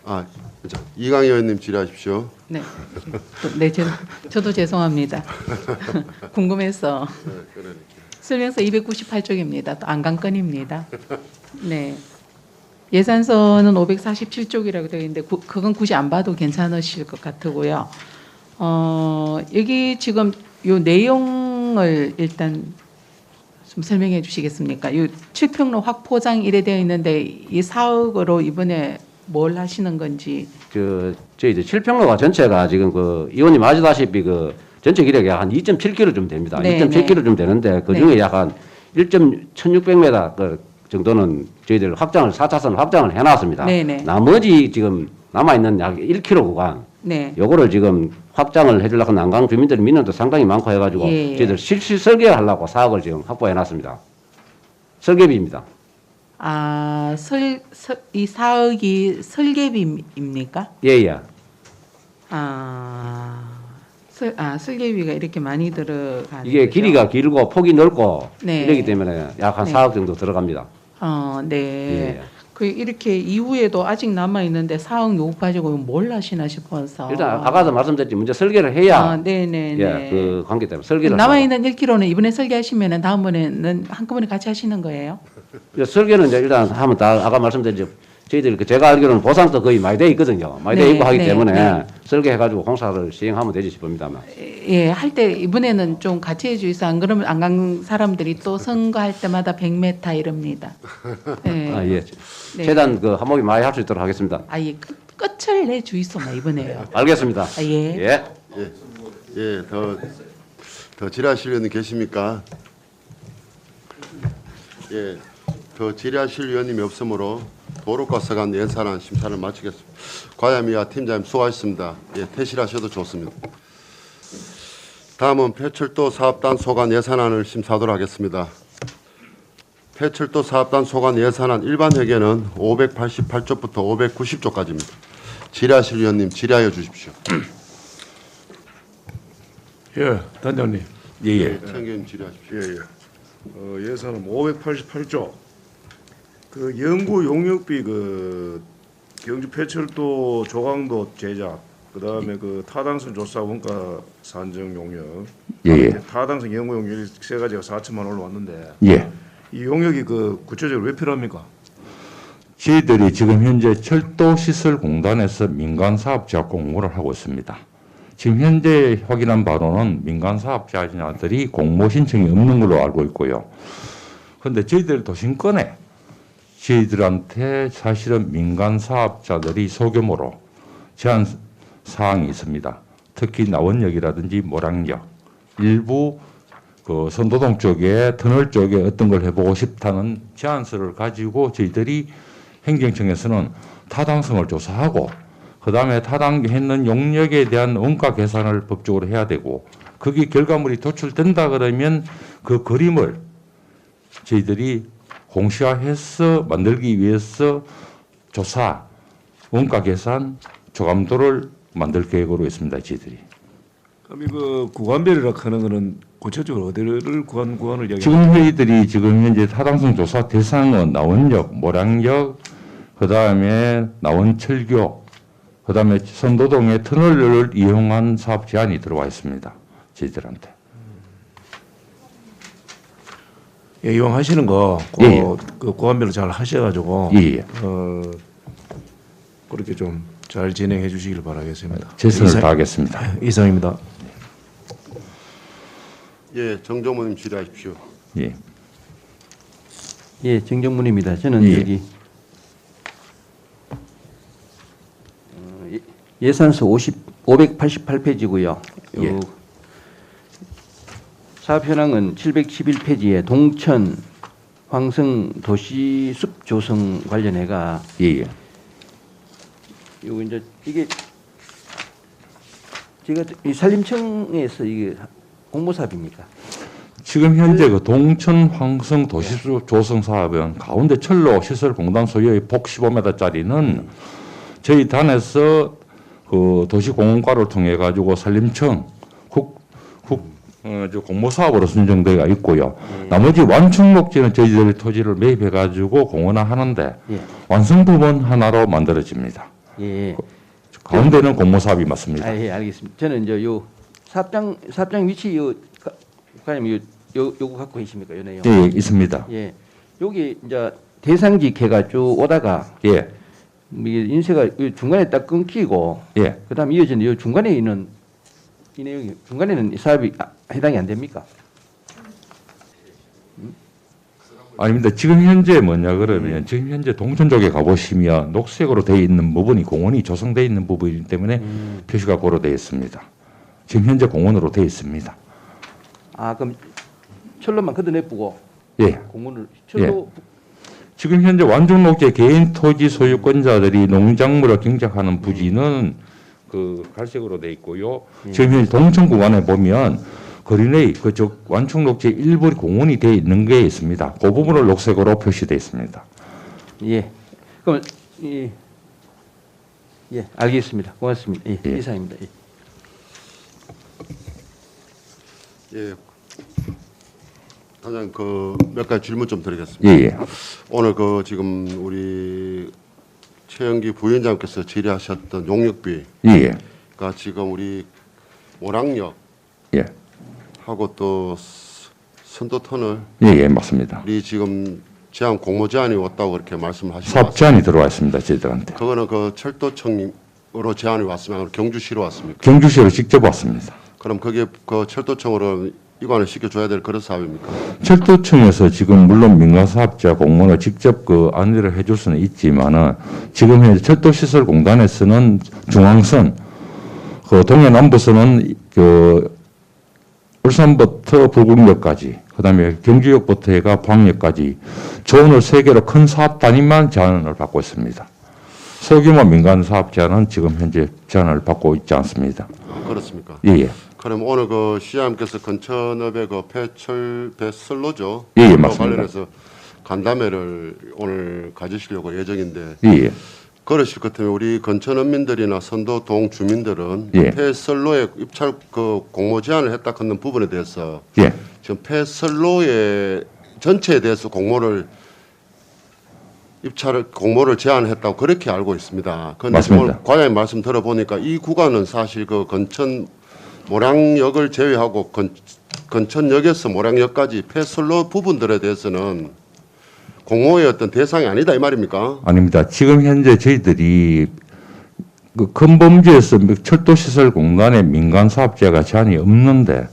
아, 자, 이강희 의원님 질의하십시오. 네. 네, 저도 죄송합니다. 궁금해서. 설명서 298쪽입니다. 또 안강건입니다. 네. 예산서는 547쪽이라고 되어 있는데 그건 굳이 안 봐도 괜찮으실 것 같고요. 여기 지금 요 내용을 일단 좀 설명해 주시겠습니까? 요 7평로 확포장 이래 되어 있는데 이 사업으로 이번에 뭘 하시는 건지. 저희 이제 7평로가 전체가 지금 그 의원님 아시다시피 그 전체 기력이 약 한 2.7km 좀 됩니다. 네, 2.7km 좀 되는데 그 중에 네. 약 한 1.1600m 그 정도는 저희들 확장을 4차선 확장을 해놨습니다. 네, 네. 나머지 지금 남아 있는 약 1km 구간 네. 요거를 지금 확장을 해주려고 난강 주민들 민원도 상당히 많고 해가지고 예. 저희들 실시 설계하려고 사업을 지금 확보해놨습니다. 설계비입니다. 아, 이 사업이 설계비입니까? 예예. 설계비가 이렇게 많이 들어가는 이게 거죠? 길이가 길고 폭이 넓고 네. 이러기 때문에 약 한 네. 4억 정도 들어갑니다. 네. 예. 그 이렇게 이후에도 아직 남아 있는데 4억 요구 가지고 뭘 하시나 싶어서. 일단 아까도 말씀드렸지 먼저 설계를 해야 네네네. 예, 그 관계 때문에 설계를 남아 하고. 있는 1km는 이번에 설계하시면은 다음번에는 한꺼번에 같이 하시는 거예요? 이제 설계는 이제 일단 하면 다 아까 말씀드렸죠. 저희들이 그 제가 알기로는 보상도 거의 많이 돼 있거든요. 많이 돼 네, 있고 하기 네, 때문에 네. 설계해가지고 공사를 시행하면 되지 싶습니다만. 예, 할 때 이번에는 좀 같이 해주세요. 안 그러면 안 간 사람들이 또 선거할 때마다 100m 이럽니다. 예. 아, 예. 네. 최대한 그 한목이 많이 할 수 있도록 하겠습니다. 예, 끝을 내 주이소마 이번에요. 알겠습니다. 예. 예. 예, 더 질의하실 의원님 계십니까? 예, 더 질의하실 의원님이 없으므로 도로과 서간 예산안 심사를 마치겠습니다. 과야미와 팀장님 수고하셨습니다. 예, 퇴실하셔도 좋습니다. 다음은 폐철도 사업단 소관 예산안을 심사하도록 하겠습니다. 폐철도 사업단 소관 예산안 일반 회계는 588쪽부터 590쪽까지입니다. 질의하실 의원님 질의하여 주십시오. 예, 단장님. 예, 청교님 질의하십시오. 예산은 588조. 그 연구 용역비 그 경주 폐철도 조강도 제작, 그다음에 그 타당성 조사 원가 산정 용역, 예. 타당성 연구 용역 세 가지가 4천만 올라왔는데 예. 이 용역이 그 구체적으로 왜 필요합니까? 저희들이 지금 현재 철도시설공단에서 민간사업자 공모를 하고 있습니다. 지금 현재 확인한 바로는 민간사업자들이 공모 신청이 없는 걸로 알고 있고요. 그런데 저희들 도심권에 저희들한테 사실은 민간사업자들이 소규모로 제한 사항이 있습니다. 특히 나원역이라든지 모량역, 일부 그 선도동 쪽에 터널 쪽에 어떤 걸 해보고 싶다는 제안서를 가지고 저희들이 행정청에서는 타당성을 조사하고 그다음에 타당했는 용역에 대한 원가 계산을 법적으로 해야 되고 그게 결과물이 도출된다 그러면 그 그림을 저희들이 공시화해서 만들기 위해서 조사, 원가 계산, 조감도를 만들 계획으로 있습니다. 저희들이. 그럼 이거 구간별이라 하는 거는 구체적으로 어디를 구간을 이야기하는 지금 회의들이 지금 현재 타당성 조사 대상은 나원역, 모량역, 그다음에 나원철교, 그다음에 선도동의 터널을 이용한 사업 제안이 들어와 있습니다. 저희들한테. 예, 이용하시는 거 예, 그 구간별로 잘 하셔가지고 예. 그렇게 좀 잘 진행해 주시길 바라겠습니다. 최선을 다하겠습니다. 이상입니다. 예, 정정모님 질의하십시오. 예. 예, 정정문입니다. 저는 예. 여기 예산서 588페이지고요. 예. 사업 현황은 711페이지에 동천 황성 도시숲 조성 관련해가 예. 요 이제 이게 제가 이 산림청에서 이게 공모 사업입니까? 지금 현재 그 동천 황성 도시 조성 사업은 가운데 철로 시설 공단 소유의 폭 15m짜리는 저희 단에서 그 도시공원과를 통해 가지고 산림청 공모 사업으로 선정되어 있고요. 나머지 완충 목지는 저희들이 토지를 매입해 가지고 공원화 하는데 예. 완성 부분 하나로 만들어집니다. 예. 가운데는 공모 사업이 맞습니다. 아, 예, 알겠습니다. 저는 이제 요 사업장 위치 요 과장님 요거 갖고 계십니까? 요 내용. 예, 있습니다. 예. 여기 이제 대상지 해가 쭉 오다가 예. 이게 인쇄가 요 중간에 딱 끊기고 예. 그다음 이어지는 요 중간에 있는 이 내용이 중간에는 이 사업이 해당이 안 됩니까? 아닙니다. 지금 현재 뭐냐 그러면 지금 현재 동천 쪽에 가보시면 녹색으로 되어 있는 부분이 공원이 조성되어 있는 부분이기 때문에 표시가 고로 되어 있습니다. 지금 현재 공원으로 되어 있습니다. 아, 그럼 철로만 걷어내쁘고 예. 공원을 철로 지금 현재 완종 녹지 개인 토지 소유권자들이 농작물을 경작하는 부지는 그 갈색으로 되어 있고요. 지금 현재 동천 구간에 보면 거리내의 그쪽 완충 녹지 일부 공원이 되어 있는 게 있습니다. 그 부분을 녹색으로 표시되어 있습니다. 예. 그럼 예, 알겠습니다. 고맙습니다. 예, 예. 이상입니다. 예. 예. 단장 그 몇 가지 질문 좀 드리겠습니다. 예, 예. 오늘 그 지금 우리 최영기 부위원장께서 질의하셨던 용역비가 예. 지금 우리 모량역 예. 하고 또 선도 터널 예, 예, 맞습니다. 우리 지금 제안 공모 제안이 왔다고 그렇게 말씀하시고 사업 제안이 들어와 있습니다. 저희들한테. 그거는 그 철도청으로 제안이 왔으면 경주시로 왔습니까? 경주시로 직접 왔습니다. 그럼 그게 그 철도청으로 이관을 시켜줘야 될 그런 사업입니까? 철도청에서 지금 물론 민간사업자 공무원을 직접 그 안내를 해줄 수는 있지만은 지금 현재 철도시설공단에서는 중앙선, 그 동해남부선은 그 울산부터 부곡역까지, 그다음에 경주역부터 해가 포항역까지 조원을 3개로 큰 사업 단위만 제안을 받고 있습니다. 소규모 민간 사업 제안은 지금 현재 제안을 받고 있지 않습니다. 그렇습니까? 예, 예. 그럼 오늘 그 시장님께서 건천읍의 그 배설로죠? 예, 예, 그거 맞습니다. 관련해서 간담회를 오늘 가지시려고 예정인데 예, 예. 그러실 것 같으면 우리 건천읍민들이나 선도동 주민들은 예. 폐설로에 입찰 그 공모 제안을 했다 하는 부분에 대해서 예. 지금 폐설로의 전체에 대해서 공모를 제안했다고 그렇게 알고 있습니다. 그런데 맞습니다. 오늘 과장님 말씀 들어보니까 이 구간은 사실 그 건천 모량역을 제외하고 건천역에서 모량역까지 폐설로 부분들에 대해서는 공모의 어떤 대상이 아니다 이 말입니까? 아닙니다. 지금 현재 저희들이 그 큰 범주에서 철도시설 공간에 민간 사업자가 제한이 없는데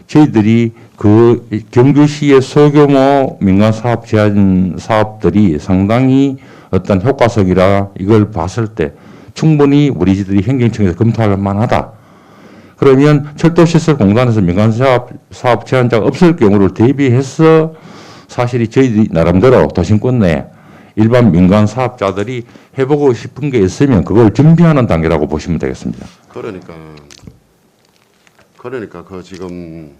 저희들이 그 경주시의 소규모 민간 사업 제한 사업들이 상당히 어떤 효과적이라 이걸 봤을 때 충분히 우리들이 행정청에서 검토할 만하다. 그러면 철도시설공단에서 민간사업 제한자가 없을 경우를 대비해서 사실이 저희들이 나름대로 도심권 내 일반 민간 사업자들이 해보고 싶은 게 있으면 그걸 준비하는 단계라고 보시면 되겠습니다. 그러니까 그 지금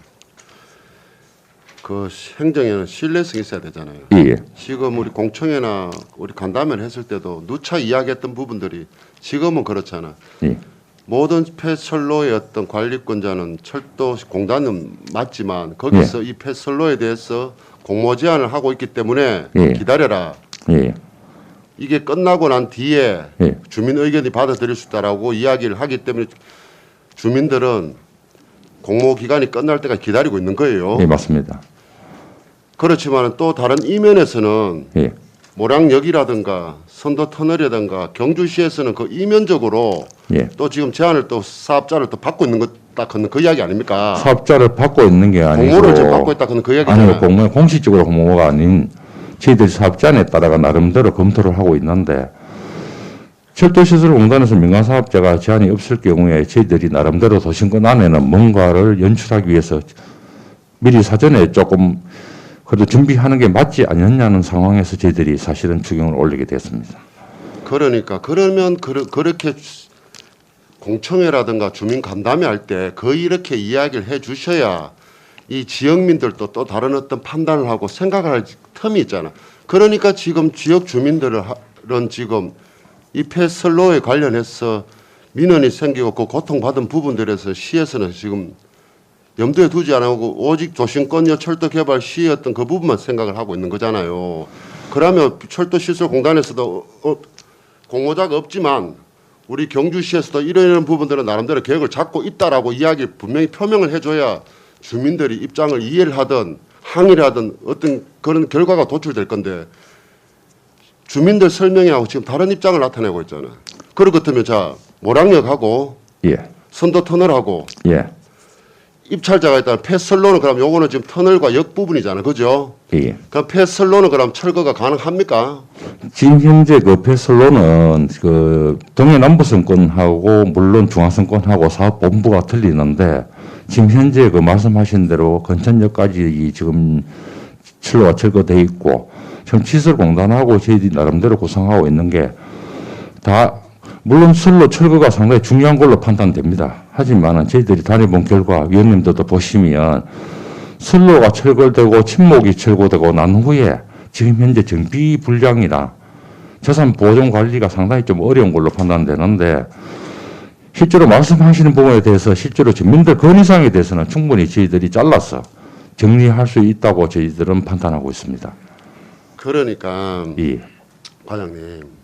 그 행정에는 신뢰성이 있어야 되잖아요. 예. 지금 우리 공청회나 우리 간담회를 했을 때도 누차 이야기했던 부분들이 지금은 그렇잖아. 예. 모든 폐선로의 어떤 관리권자는 철도 공단은 맞지만 거기서 이 폐선로에 대해서 공모 제한을 하고 있기 때문에 기다려라. 예. 이게 끝나고 난 뒤에 예. 주민 의견이 받아들일 수 있다라고 이야기를 하기 때문에 주민들은 공모 기간이 끝날 때까지 기다리고 있는 거예요. 예, 맞습니다. 그렇지만 또 다른 이면에서는 예. 모량역이라든가 선도 터널이라든가 경주시에서는 그 이면적으로 예. 또 지금 제안을 또 사업자를 또 받고 있는 것딱그 이야기 아닙니까? 사업자를 받고 있는 게 아니고 공모를 지금 받고 있다 그 이야기잖아요. 아니요, 공모 공식적으로 공모가 아닌 저희들이 사업자에 따라가 나름대로 검토를 하고 있는데 철도시설공단에서 민간사업자가 제한이 없을 경우에 저희들이 나름대로 도심권 안에는 뭔가를 연출하기 위해서 미리 사전에 조금 그래도 준비하는 게 맞지 않느냐는 상황에서 저희들이 사실은 추경을 올리게 됐습니다. 그러니까 그러면 그렇게 공청회라든가 주민 간담회 할 때 거의 이렇게 이야기를 해 주셔야 이 지역민들도 또 다른 어떤 판단을 하고 생각을 할 틈이 있잖아. 그러니까 지금 지역 주민들은 지금 이 폐선로에 관련해서 민원이 생기고 그 고통받은 부분들에서 시에서는 지금 염두에 두지 않고 오직 도심권역 철도 개발 시의 어떤 그 부분만 생각을 하고 있는 거잖아요. 그러면 철도시설공단에서도 공모자가 없지만 우리 경주시에서도 이런 부분들은 나름대로 계획을 잡고 있다라고 이야기 분명히 표명을 해줘야 주민들이 입장을 이해를 하든 항의를 하든 어떤 그런 결과가 도출될 건데 주민들 설명회하고 지금 다른 입장을 나타내고 있잖아요. 그렇다면 자 모량역하고 예. 선도 터널하고 예. 입찰자가 있다면 폐선로는 그럼 요거는 지금 터널과 역 부분이잖아요. 그죠? 예. 그럼 폐선로는 그럼 철거가 가능합니까? 지금 현재 그 폐선로는 그 동해남부선권하고 물론 중앙선권하고 사업본부가 틀리는데 지금 현재 그 말씀하신 대로 건천역까지 지금 철로가 철거돼 있고 지금 시설공단하고 저희들이 나름대로 구성하고 있는 게 다 물론 선로 철거가 상당히 중요한 걸로 판단됩니다. 하지만 저희들이 다녀본 결과 위원님들도 보시면 선로가 철거되고 침목이 철거되고 난 후에 지금 현재 정비 불량이나 재산 보존 관리가 상당히 좀 어려운 걸로 판단되는데 실제로 말씀하시는 부분에 대해서 실제로 주민들 건의사항에 대해서는 충분히 저희들이 잘라서 정리할 수 있다고 저희들은 판단하고 있습니다. 그러니까 예. 과장님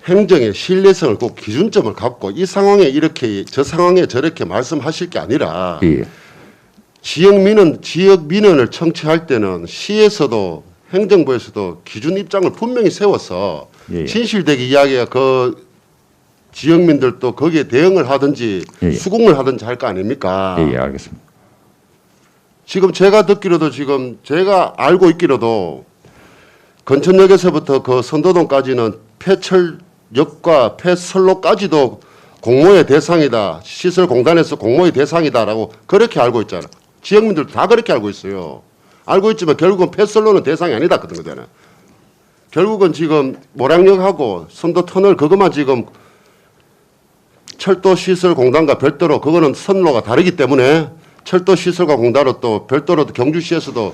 행정의 신뢰성을 꼭 기준점을 갖고 이 상황에 이렇게 저 상황에 저렇게 말씀하실 게 아니라 예. 지역 민원을 청취할 때는 시에서도 행정부에서도 기준 입장을 분명히 세워서 예. 진실되게 이야기가 그 지역민들도 거기에 대응을 하든지 예. 수긍을 하든지 할 거 아닙니까? 예, 알겠습니다. 지금 제가 듣기로도 지금 제가 알고 있기로도 건천역에서부터 그 선도동까지는 폐철역과 폐선로까지도 공모의 대상이다. 시설공단에서 공모의 대상이다라고 그렇게 알고 있잖아. 지역민들도 다 그렇게 알고 있어요. 알고 있지만 결국은 폐선로는 대상이 아니다 그런 거잖아. 결국은 지금 모량역하고 선도터널 그것만 지금 철도시설공단과 별도로 그거는 선로가 다르기 때문에 철도시설과 공단으로 또 별도로 경주시에서도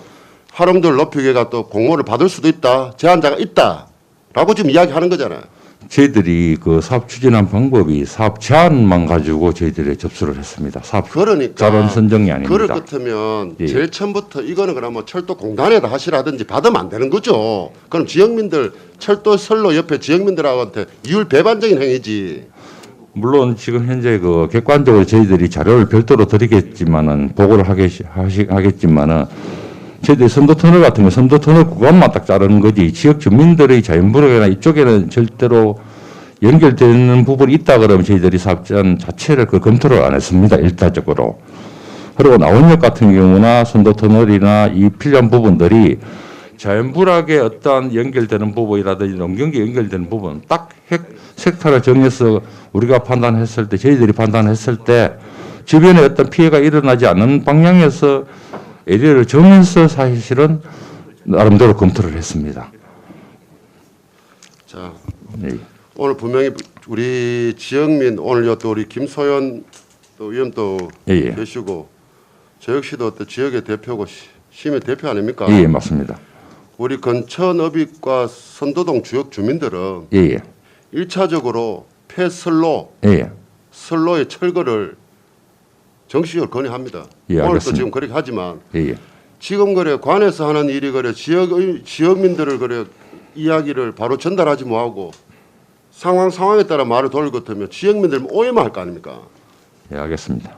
활용도를 높이기가 또 공모를 받을 수도 있다. 제한자가 있다라고 지금 이야기하는 거잖아요. 저희들이 그 사업 추진한 방법이 사업 제안만 가지고 저희들이 접수를 했습니다. 사업 그러니까 자본 선정이 아닙니다. 그럴 같으면 예. 제일 처음부터 이거는 그러면 철도공단에다 하시라든지 받으면 안 되는 거죠. 그럼 지역민들 철도 선로 옆에 지역민들한테 이율 배반적인 행위지. 물론 지금 현재 그 객관적으로 저희들이 자료를 별도로 드리겠지만은 보고를 하겠지만은 저희들이 선도터널 같은 거 선도터널 구간만 딱 자르는 거지 지역 주민들의 자연부력이나 이쪽에는 절대로 연결되는 부분이 있다 그러면 저희들이 사업전 자체를 그 검토를 안 했습니다. 일차적으로. 그리고 나원역 같은 경우나 선도터널이나 이 필요한 부분들이 자연불학의 어떤 연결되는 부분이라든지 농경계 연결되는 부분 딱 섹터를 정해서 우리가 판단했을 때 저희들이 판단했을 때 주변에 어떤 피해가 일어나지 않는 방향에서 에리어를 정해서 사실은 나름대로 검토를 했습니다. 자, 네. 오늘 분명히 우리 지역민 오늘 또 우리 김소연 또 의원 또 예. 계시고 저 역시도 또 지역의 대표고 시민 대표 아닙니까? 예, 맞습니다. 우리 건천읍익과 선도동 주역 주민들은 예. 1차적으로 폐선로 예. 선로의 철거를 정식으로 건의합니다. 예, 오늘 또 알겠습니다. 지금 그렇게 하지만 예. 지금 그래 관에서 하는 일이 그래 지역민들을 그래 이야기를 바로 전달하지 뭐하고 상황에 따라 말을 돌릴 것 같으면 지역민들 오해만 할 거 아닙니까? 예, 알겠습니다.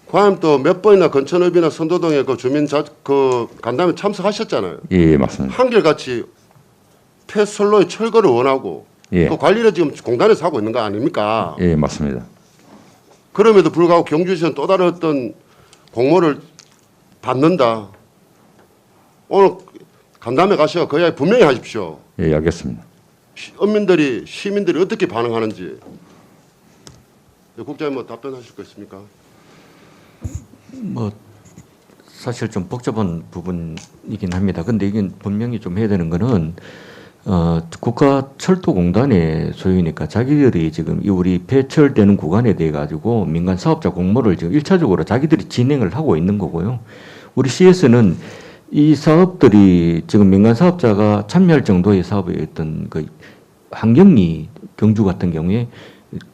과연 또 몇 번이나 건천읍이나 선도동에 그 주민 그 간담회 참석하셨잖아요. 예, 맞습니다. 한결같이 폐선로의 철거를 원하고 예. 또 관리를 지금 공단에서 하고 있는 거 아닙니까? 예, 맞습니다. 그럼에도 불구하고 경주시는 또 다른 어떤 공모를 받는다. 오늘 간담회 가셔 그 이야기 분명히 하십시오. 예, 알겠습니다. 시민들이 어떻게 반응하는지. 국장님 뭐 답변하실 거 있습니까? 뭐 사실 좀 복잡한 부분이긴 합니다. 근데 이게 분명히 좀 해야 되는 거는 국가철도공단의 소유니까 자기들이 지금 이 우리 폐철되는 구간에 대해 가지고 민간 사업자 공모를 지금 1차적으로 자기들이 진행을 하고 있는 거고요. 우리 시에서는 이 사업들이 지금 민간 사업자가 참여할 정도의 사업의 어떤 그 환경이 경주 같은 경우에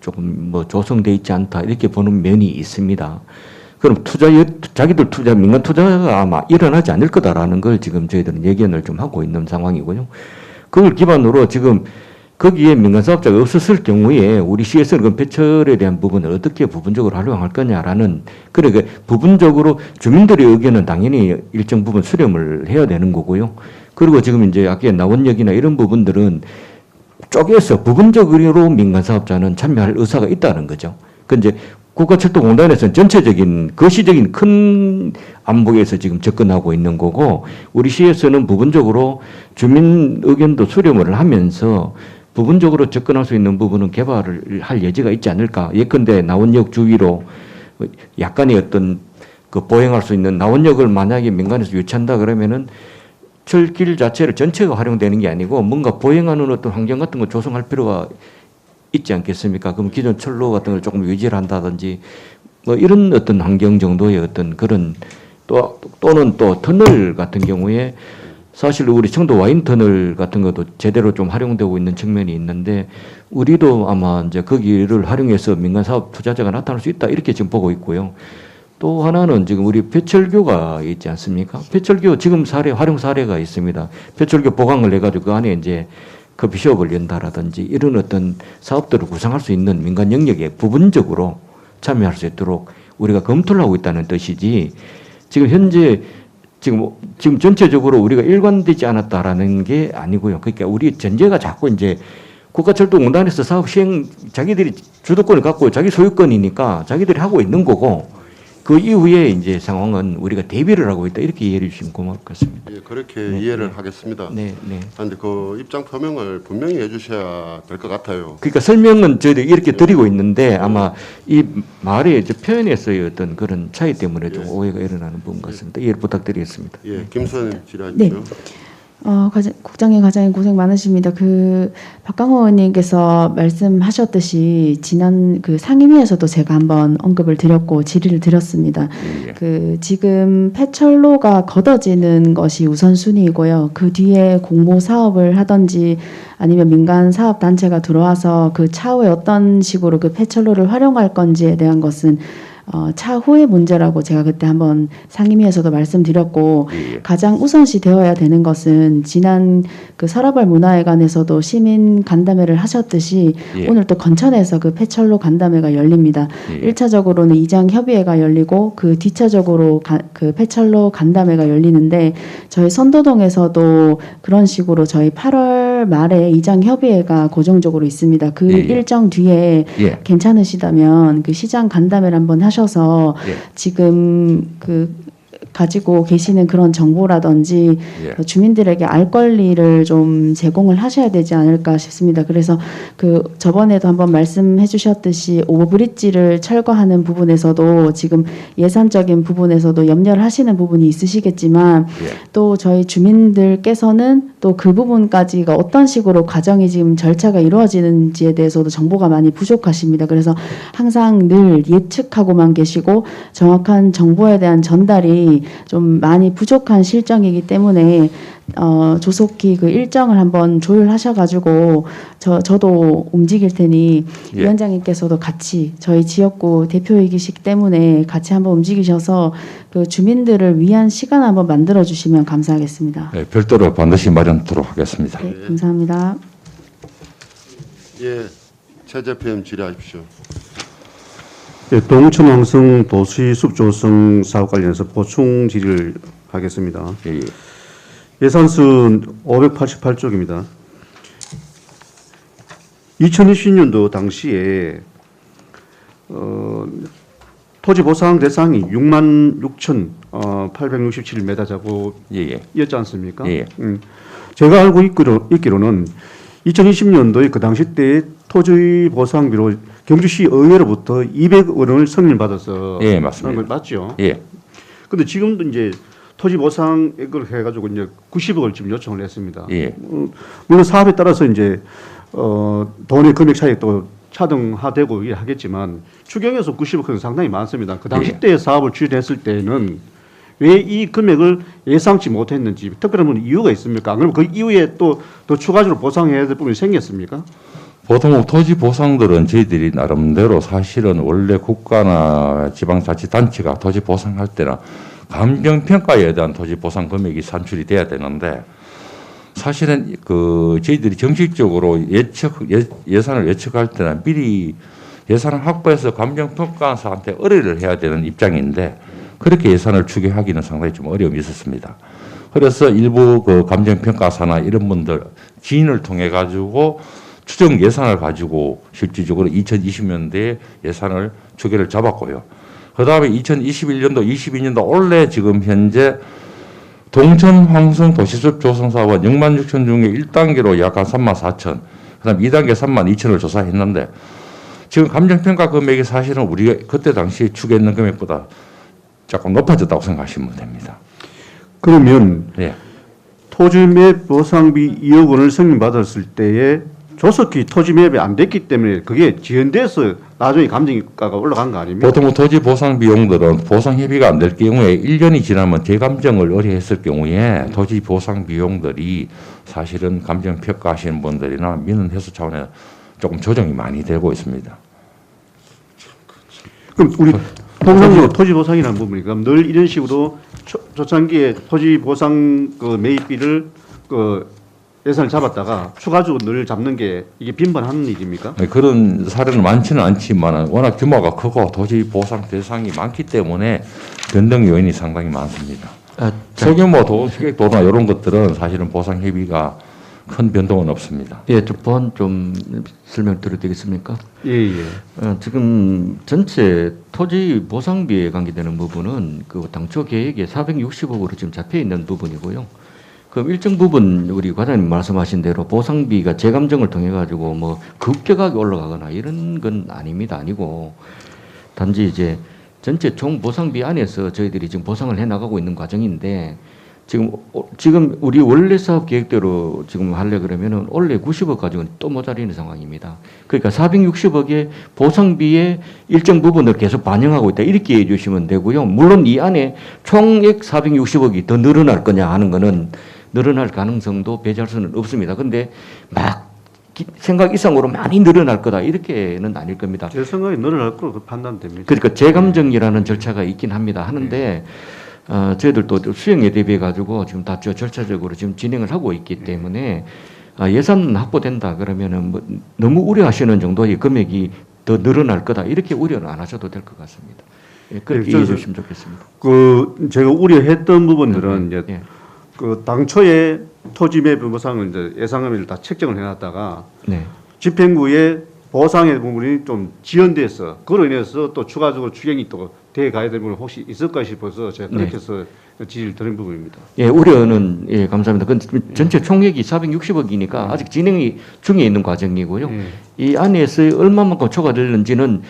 조금 뭐 조성돼 있지 않다 이렇게 보는 면이 있습니다. 그럼 자기들 민간 투자가 아마 일어나지 않을 거다라는 걸 지금 저희들은 예견을 좀 하고 있는 상황이고요. 그걸 기반으로 지금 거기에 민간 사업자가 없었을 경우에 우리 시에서는 그 폐철에 대한 부분을 어떻게 부분적으로 활용할 거냐라는 그러니까 부분적으로 주민들의 의견은 당연히 일정 부분 수렴을 해야 되는 거고요. 그리고 지금 이제 아까 나원역이나 이런 부분들은 쪼개서 부분적으로 민간 사업자는 참여할 의사가 있다는 거죠. 그 이제 국가철도공단에서는 전체적인 거시적인 큰 안목에서 지금 접근하고 있는 거고 우리 시에서는 부분적으로 주민 의견도 수렴을 하면서 부분적으로 접근할 수 있는 부분은 개발을 할 여지가 있지 않을까. 예컨대 나원역 주위로 약간의 어떤 그 보행할 수 있는 나원역을 만약에 민간에서 유치한다 그러면은 철길 자체를 전체가 활용되는 게 아니고 뭔가 보행하는 어떤 환경 같은 거 조성할 필요가 있지 않겠습니까? 그럼 기존 철로 같은 걸 조금 유지를 한다든지 뭐 이런 어떤 환경 정도의 어떤 그런 또는 또 터널 같은 경우에 사실 우리 청도 와인 터널 같은 것도 제대로 좀 활용되고 있는 측면이 있는데 우리도 아마 이제 거기를 활용해서 민간 사업 투자자가 나타날 수 있다 이렇게 지금 보고 있고요. 또 하나는 지금 우리 폐철교가 있지 않습니까? 폐철교 지금 활용 사례가 있습니다. 폐철교 보강을 해가지고 그 안에 이제 커피숍을 연다라든지 이런 어떤 사업들을 구상할 수 있는 민간 영역에 부분적으로 참여할 수 있도록 우리가 검토를 하고 있다는 뜻이지 지금 현재 지금 전체적으로 우리가 일관되지 않았다라는 게 아니고요. 그러니까 우리 전제가 자꾸 이제 국가철도공단에서 사업 시행 자기들이 주도권을 갖고 자기 소유권이니까 자기들이 하고 있는 거고 그 이후에 이제 상황은 우리가 대비를 하고 있다 이렇게 이해해 주시면 고마울 것 같습니다. 예, 그렇게 이해를 하겠습니다. 네. 그런데 그 입장 표명을 분명히 해주셔야 될 것 같아요. 그러니까 설명은 저희들이 이렇게 드리고 있는데 아마 이 말의 표현에서의 어떤 그런 차이 때문에 좀 오해가 일어나는 부분 같습니다. 이해를 부탁드리겠습니다. 예, 김선 질의하십시오. 국장님, 과장님 고생 많으십니다. 그 박강호 의원님께서 말씀하셨듯이 지난 그 상임위에서도 제가 한번 언급을 드렸고 질의를 드렸습니다. 그 지금 폐철로가 걷어지는 것이 우선순위이고요. 그 뒤에 공모 사업을 하든지 아니면 민간 사업 단체가 들어와서 그 차후에 어떤 식으로 그 폐철로를 활용할 건지에 대한 것은 차후의 문제라고 제가 그때 한번 상임위에서도 말씀드렸고 가장 우선시 되어야 되는 것은 지난 그 서라벌 문화회관에서도 시민 간담회를 하셨듯이 오늘 또 건천에서 그 폐철로 간담회가 열립니다. 1차적으로는 이장 협의회가 열리고 그 뒤차적으로 그 폐철로 간담회가 열리는데 저희 선도동에서도 그런 식으로 저희 8월 말에 이장 협의회가 고정적으로 있습니다. 그 일정 뒤에 괜찮으시다면 그 시장 간담회를 한번 하셔서 지금 그 가지고 계시는 그런 정보라든지 예. 주민들에게 알 권리를 좀 제공을 하셔야 되지 않을까 싶습니다. 그래서 그 저번에도 한번 말씀해 주셨듯이 오버브리지를 철거하는 부분에서도 지금 예산적인 부분에서도 염려를 하시는 부분이 있으시겠지만 예. 또 저희 주민들께서는 또 그 부분까지가 어떤 식으로 과정이 지금 절차가 이루어지는지에 대해서도 정보가 많이 부족하십니다. 그래서 항상 늘 예측하고만 계시고 정확한 정보에 대한 전달이 좀 많이 부족한 실정이기 때문에 조속히 그 일정을 한번 조율하셔가지고 저도 움직일 테니 예. 위원장님께서도 같이 저희 지역구 대표이기시기 때문에 같이 한번 움직이셔서 그 주민들을 위한 시간 한번 만들어 주시면 감사하겠습니다. 네, 별도로 반드시 마련토록 하겠습니다. 네, 감사합니다. 예, 최 대표님 질의하십시오. 예, 동천 왕성 도시 숲 조성 사업 관련해서 보충 질의를 하겠습니다. 예. 예산순 588쪽입니다. 2020년도 당시에 토지 보상 대상이 66,867m 자국이었지 않습니까? 예. 제가 알고 있기로는 2020년도에 그 당시 때 토지 보상비로 경주시 의회로부터 200억 원을 승인받아서 예, 맞습니다. 맞죠? 예. 근데 지금도 이제 토지 보상액을 해가지고 이제 90억을 지금 요청을 했습니다. 예. 물론 사업에 따라서 이제 돈의 금액 차이도 차등화되고 하겠지만 추경에서 90억은 상당히 많습니다. 그 당시 예. 때 사업을 추진했을 때는 왜 이 금액을 예상치 못했는지 특별한 이유가 있습니까? 그럼 그 이후에 또 더 추가적으로 보상해야 될 부분이 생겼습니까? 보통 토지 보상들은 저희들이 나름대로 사실은 원래 국가나 지방자치단체가 토지 보상할 때는 감정평가에 대한 토지 보상 금액이 산출이 돼야 되는데 사실은 그 저희들이 정식적으로 예산을 예측할 때는 미리 예산을 확보해서 감정평가사한테 의뢰를 해야 되는 입장인데 그렇게 예산을 추계하기는 상당히 좀 어려움이 있었습니다. 그래서 일부 그 감정평가사나 이런 분들 지인을 통해 가지고 추정 예산을 가지고 실질적으로 2020년도에 예산을 추계를 잡았고요. 그 다음에 2021년도, 22년도 올해 지금 현재 동천 황성 도시숲 조성 사업은 6만 6천 중에 1단계로 약 한 3만 4천, 그 다음 2단계 3만 2천을 조사했는데 지금 감정평가 금액이 사실은 우리가 그때 당시에 추계했는 금액보다 조금 높아졌다고 생각하시면 됩니다. 그러면 예. 토지맵 보상비 2억 원을 승인받았을 때에 조속히 토지맵이 안 됐기 때문에 그게 지연돼서 나중에 감정가가 올라간 거 아닙니까? 보통 토지 보상 비용들은 보상 협의가 안 될 경우에 1년이 지나면 재감정을 의뢰했을 경우에 토지 보상 비용들이 사실은 감정 평가하시는 분들이나 민원 해소 차원에 조금 조정이 많이 되고 있습니다. 그럼 우리 통상적으로 토지 보상이라는 부분이 그럼 늘 이런 식으로 초창기에 토지 보상 그 매입비를 그 예산을 잡았다가 추가적으로 늘 잡는 게 이게 빈번한 일입니까? 네, 그런 사례는 많지는 않지만 워낙 규모가 크고 토지 보상 대상이 많기 때문에 변동 요인이 상당히 많습니다. 소규모 도시계획도나 이런 것들은 사실은 보상 협의가 큰 변동은 없습니다. 예, 보완 좀 설명드려도 되겠습니까? 예. 지금 전체 토지 보상비에 관계되는 부분은 그 당초 계획에 460억으로 지금 잡혀 있는 부분이고요. 그럼 일정 부분 우리 과장님 말씀하신 대로 보상비가 재감정을 통해 가지고 뭐 급격하게 올라가거나 이런 건 아닙니다. 아니고 단지 이제 전체 총 보상비 안에서 저희들이 지금 보상을 해 나가고 있는 과정인데 지금 우리 원래 사업 계획대로 지금 하려 그러면은 원래 90억 가지고는 또 모자리는 상황입니다. 그러니까 460억의 보상비의 일정 부분을 계속 반영하고 있다. 이렇게 이해해 주시면 되고요. 물론 이 안에 총액 460억이 더 늘어날 거냐 하는 거는 늘어날 가능성도 배제할 수는 없습니다. 근데 막 생각 이상으로 많이 늘어날 거다. 이렇게는 아닐 겁니다. 제 생각에 늘어날 거로 판단됩니다. 그러니까 재감정이라는 절차가 있긴 합니다. 하는데 저희들도 수용에 대비해 가지고 지금 다 절차적으로 지금 진행을 하고 있기 때문에 예산 확보된다 그러면은 뭐 너무 우려하시는 정도의 금액이 더 늘어날 거다 이렇게 우려는 안 하셔도 될 것 같습니다. 예, 그렇게 이해해 주시면 좋겠습니다. 그 제가 우려했던 부분들은 이제 그 당초에 토지매입 보상을 이제 예상금을 다 책정을 해놨다가 집행부에 보상의 부분이 좀 지연돼서 그로 인해서 또 추가적으로 추경이 또 돼 가야 될 부분 혹시 있을까 싶어서 제가 그렇게 해서 지지를 드린 부분입니다. 예, 우려는 예, 감사합니다. 그 전체 총액이 460억이니까 아직 진행이 중에 있는 과정이고요. 이 안에서 얼마만큼 초과되는지는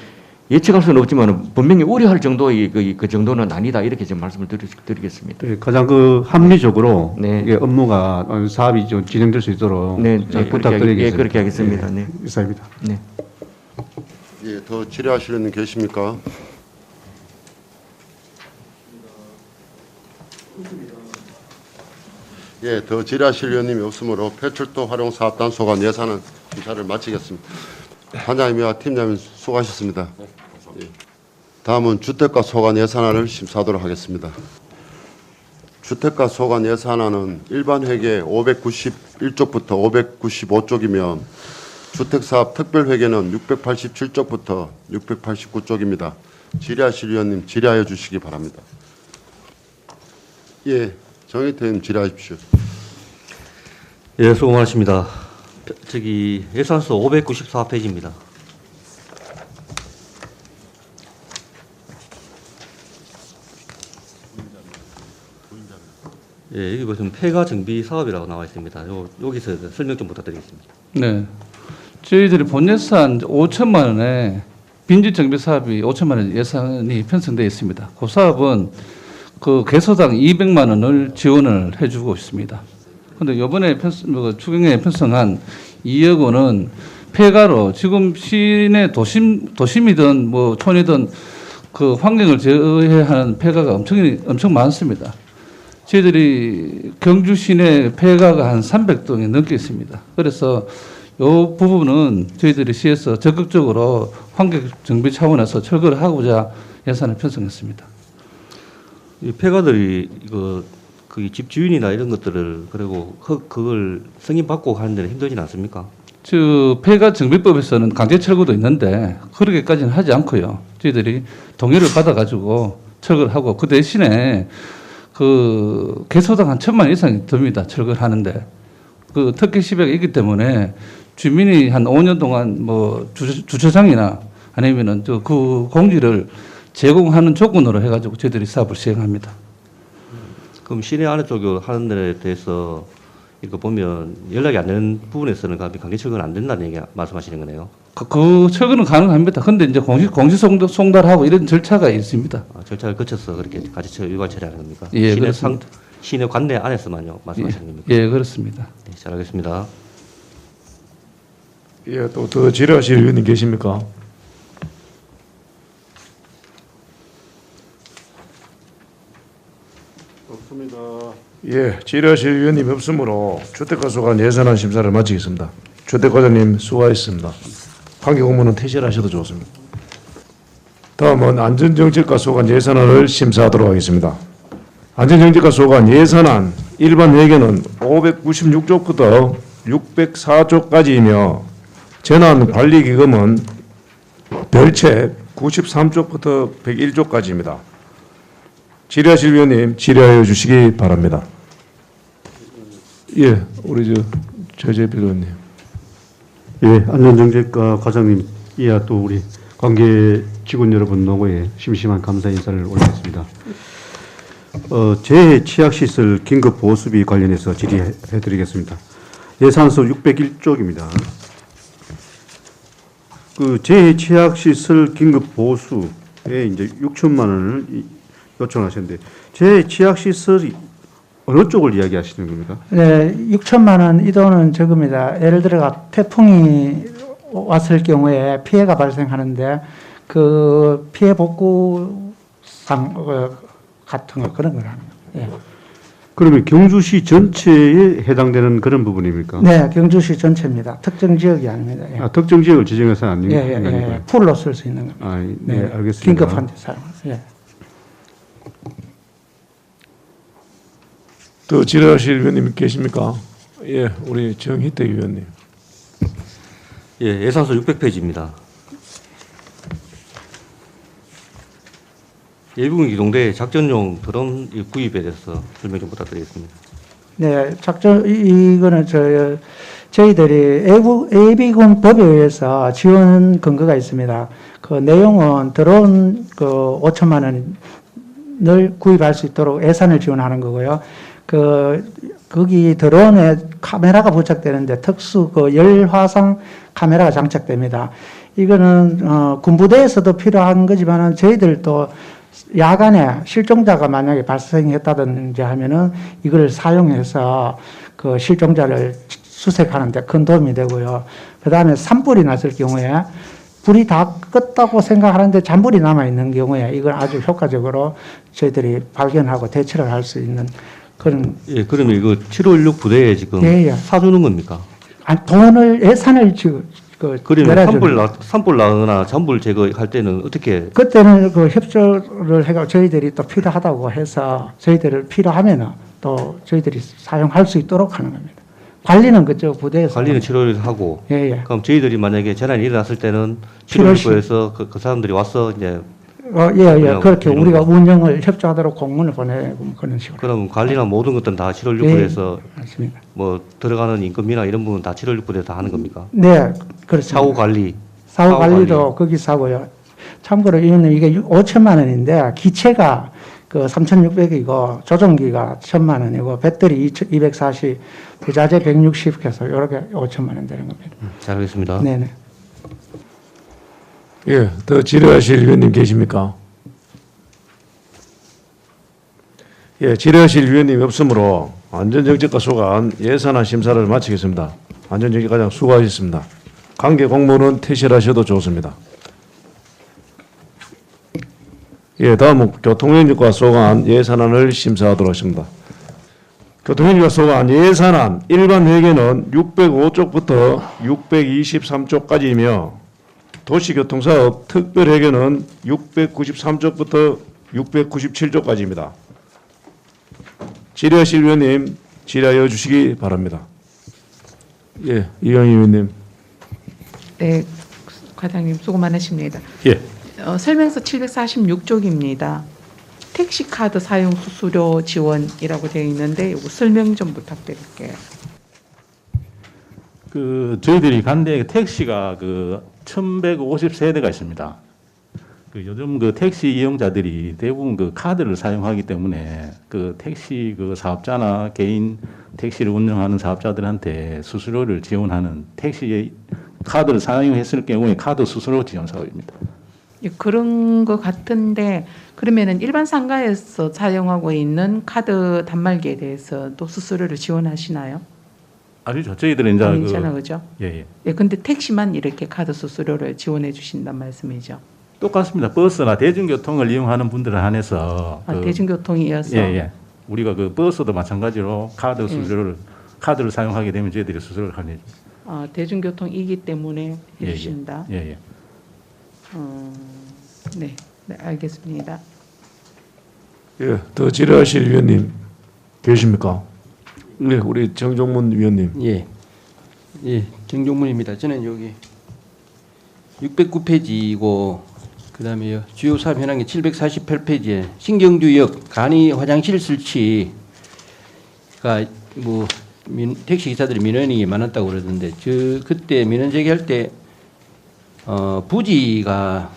예측할 수는 없지만 분명히 우려할 정도의 그 정도는 아니다 이렇게 좀 말씀을 드리겠습니다. 네, 가장 그 합리적으로 네. 이게 업무가 사업이 좀 진행될 수 있도록 네, 부탁드리겠습니다. 예, 그렇게 하겠습니다. 네. 이사입니다. 네. 예, 더 질의하시는 분 계십니까? 예, 더 질의하실 의원님이 없으므로 폐출도 활용 사업단 소관 예산은 심사를 마치겠습니다. 단장님과 팀장님 수고하셨습니다. 예. 다음은 주택가 소관 예산안을 심사하도록 하겠습니다. 주택가 소관 예산안은 일반 회계 591쪽부터 595쪽이며 주택사업 특별회계는 687쪽부터 689쪽입니다. 질의하실 위원님 질의하여 주시기 바랍니다. 예, 정의태 의원님 질의하십시오. 예, 수고 많으십니다. 저기 예산서 594페이지입니다. 예, 여기 보시면 폐가 정비 사업이라고 나와 있습니다. 여기서 설명 좀 부탁드리겠습니다. 네. 저희들이 본 예산 5천만 원에 빈집 정비 사업이 5천만 원 예산이 편성되어 있습니다. 그 사업은 그 개소당 200만 원을 지원을 해주고 있습니다. 그런데 이번에 추경에 편성한 2억 원은 폐가로 지금 시내 도심이든 뭐 촌이든 그 환경을 제어하는 폐가가 엄청 많습니다. 저희들이 경주 시내 폐가가 한 300동이 넘게 있습니다. 그래서 이 부분은 저희들이 시에서 적극적으로 환경 정비 차원에서 철거를 하고자 예산을 편성했습니다. 이 폐가들이 그 집 주인이나 이런 것들을 그리고 그걸 승인받고 하는 데는 힘들진 않습니까? 저 폐가 정비법에서는 강제 철거도 있는데 그렇게까지는 하지 않고요. 저희들이 동의를 받아가지고 철거를 하고 그 대신에 그 개소당 한 1,000만 원 이상이 듭니다. 철거를 하는데 그 특혜 시백이 있기 때문에 주민이 한 5년 동안 뭐 주차장이나 아니면은 그 공지를 제공하는 조건으로 해가지고 저희들이 사업을 시행합니다. 그럼 시내 안에 쪽으로 하는 데에 대해서 이거 보면 연락이 안 되는 부분에서는 강제 철거는 안 된다는 얘기 말씀하시는 거네요. 그 철거는 가능합니다. 근데 이제 공시 송달하고 이런 절차가 있습니다. 절차를 거쳐서 그렇게 일괄 처리하는 겁니까? 예, 시내 관내 안에서만요 말씀하시는 겁니까? 예, 그렇습니다. 네, 잘 알겠습니다. 예, 또 더 질의하실 의원님 계십니까? 없습니다. 예, 질의하실 의원님 없으므로 주택가 소관 예산안 심사를 마치겠습니다. 주택과장님 수고하셨습니다. 관계 공무는 퇴실하셔도 좋습니다. 다음은 안전정책과 소관 예산안을 심사하도록 하겠습니다. 안전정책과 소관 예산안 일반 회계는 596쪽부터 604쪽까지이며 재난관리기금은 별책 93쪽부터 101쪽까지입니다. 질의하실 위원님 질의하여 주시기 바랍니다. 예, 우리 최재필 의원님. 예, 안전정책과 과장님 이하 또 우리 관계 직원 여러분 노고에 심심한 감사 인사를 올리겠습니다. 재해 취약시설 긴급 보수비 관련해서 질의해드리겠습니다. 예산서 601쪽입니다. 그 재해 취약시설 긴급 보수에 이제 6천만 원을 요청하셨는데 재해 취약시설이 어느 쪽을 이야기하시는 겁니까? 네, 6천만 원 이 돈은 적습니다. 예를 들어가 태풍이 왔을 경우에 피해가 발생하는데 그 피해 복구상 같은 거 그런 걸 합니다. 예. 그러면 경주시 전체에 해당되는 그런 부분입니까? 네, 경주시 전체입니다. 특정 지역이 아닙니다. 예. 아, 특정 지역을 지정해서는 안 됩니까? 예. 풀로 쓸 수 있는 겁니다. 아, 네, 알겠습니다. 긴급한 데 사용. 예. 또 질의하실 위원님 계십니까? 예, 우리 정희택 위원님. 예, 예산서 600페이지입니다. 예비군 기동대 작전용 드론 구입에 대해서 설명 좀 부탁드리겠습니다. 네, 작전 이거는 저희들이 AB군 법에 의해서 지원 근거가 있습니다. 그 내용은 들어온 그 5천만 원을 구입할 수 있도록 예산을 지원하는 거고요. 거기 드론에 카메라가 부착되는데 특수 열화상 카메라가 장착됩니다. 이거는 군부대에서도 필요한 거지만은 저희들도 야간에 실종자가 만약에 발생했다든지 하면은 이걸 사용해서 그 실종자를 수색하는데 큰 도움이 되고요. 그 다음에 산불이 났을 경우에 불이 다 껐다고 생각하는데 잔불이 남아 있는 경우에 이걸 아주 효과적으로 저희들이 발견하고 대처를 할 수 있는 그런. 예, 그러면 이거 7.16 부대에 지금 예. 사주는 겁니까? 아니, 예산을 지금 그러면 산불 나거나 잔불 제거할 때는 어떻게? 그때는 그 협조를 해가 저희들이 또 필요하다고 해서 저희들을 필요하면은 또 저희들이 사용할 수 있도록 하는 겁니다. 관리는 그쪽 부대에서. 관리는 7월에 하고. 예. 그럼 저희들이 만약에 재난이 일어났을 때는 7월에서 그 사람들이 와서 이제. 예. 그렇게 우리가 운영을 협조하도록 공문을 보내고 그런 식으로. 그럼 관리나 모든 것들은 다 7월 6일에서 맞습니다. 뭐 들어가는 인건비나 이런 부분 다 7월 6일에 다 하는 겁니까? 네, 그렇습니다. 사후 관리. 사후 관리도 거기서 하고요. 참고로 이거는 이게 5천만 원인데 기체가 그 3,600이고 조종기가 1,000만 원이고 배터리 240, 부자재 160 해서 이렇게 5천만 원 되는 겁니다. 잘 알겠습니다. 네네. 예, 더 질의하실 위원님 계십니까? 예, 질의하실 위원님 없으므로 안전정책과 소관 예산안 심사를 마치겠습니다. 안전정책과장 수고하셨습니다. 관계 공무원은 퇴실하셔도 좋습니다. 예, 다음은 교통행정과 소관 예산안을 심사하도록 하십니다. 교통행정과 소관 예산안 일반 회계는 605쪽부터 623쪽까지이며 도시교통사업 특별회계는 693쪽부터 697쪽까지입니다. 질의하실 위원님 질의하여 주시기 바랍니다. 예, 이영희 위원님. 네, 과장님 수고 많으십니다. 예. 설명서 746쪽입니다. 택시카드 사용 수수료 지원이라고 되어 있는데 이거 설명 좀 부탁드릴게요. 저희들이 간데 택시가 1,150세대가 있습니다. 요즘 택시 이용자들이 대부분 카드를 사용하기 때문에 택시 사업자나 개인 택시를 운영하는 사업자들한테 수수료를 지원하는 택시 카드를 사용했을 경우에 카드 수수료 지원 사업입니다. 예, 그런 것 같은데 그러면은 일반 상가에서 사용하고 있는 카드 단말기에 대해서 또 수수료를 지원하시나요? 아니죠. 저희들은 이제 아니잖아요, 그죠? 예. 예, 근데 택시만 이렇게 카드 수수료를 지원해 주신단 말씀이죠. 똑같습니다. 버스나 대중교통을 이용하는 분들을 한해서 대중교통이어서 예. 우리가 버스도 마찬가지로 카드 수수료를 카드를 사용하게 되면 저희들이 수수료를 하는. 대중교통이기 때문에 해주신다. 예. 네, 알겠습니다. 예, 더 질의하실 위원님 계십니까? 네, 우리 정종문 위원님. 예, 정종문입니다. 저는 여기 609페이지이고 그다음에 주요 사업 현황이 748페이지에 신경주역 간이 화장실 설치가 뭐 택시 기사들이 민원이 많았다고 그러던데 그때 민원 제기할 때 부지가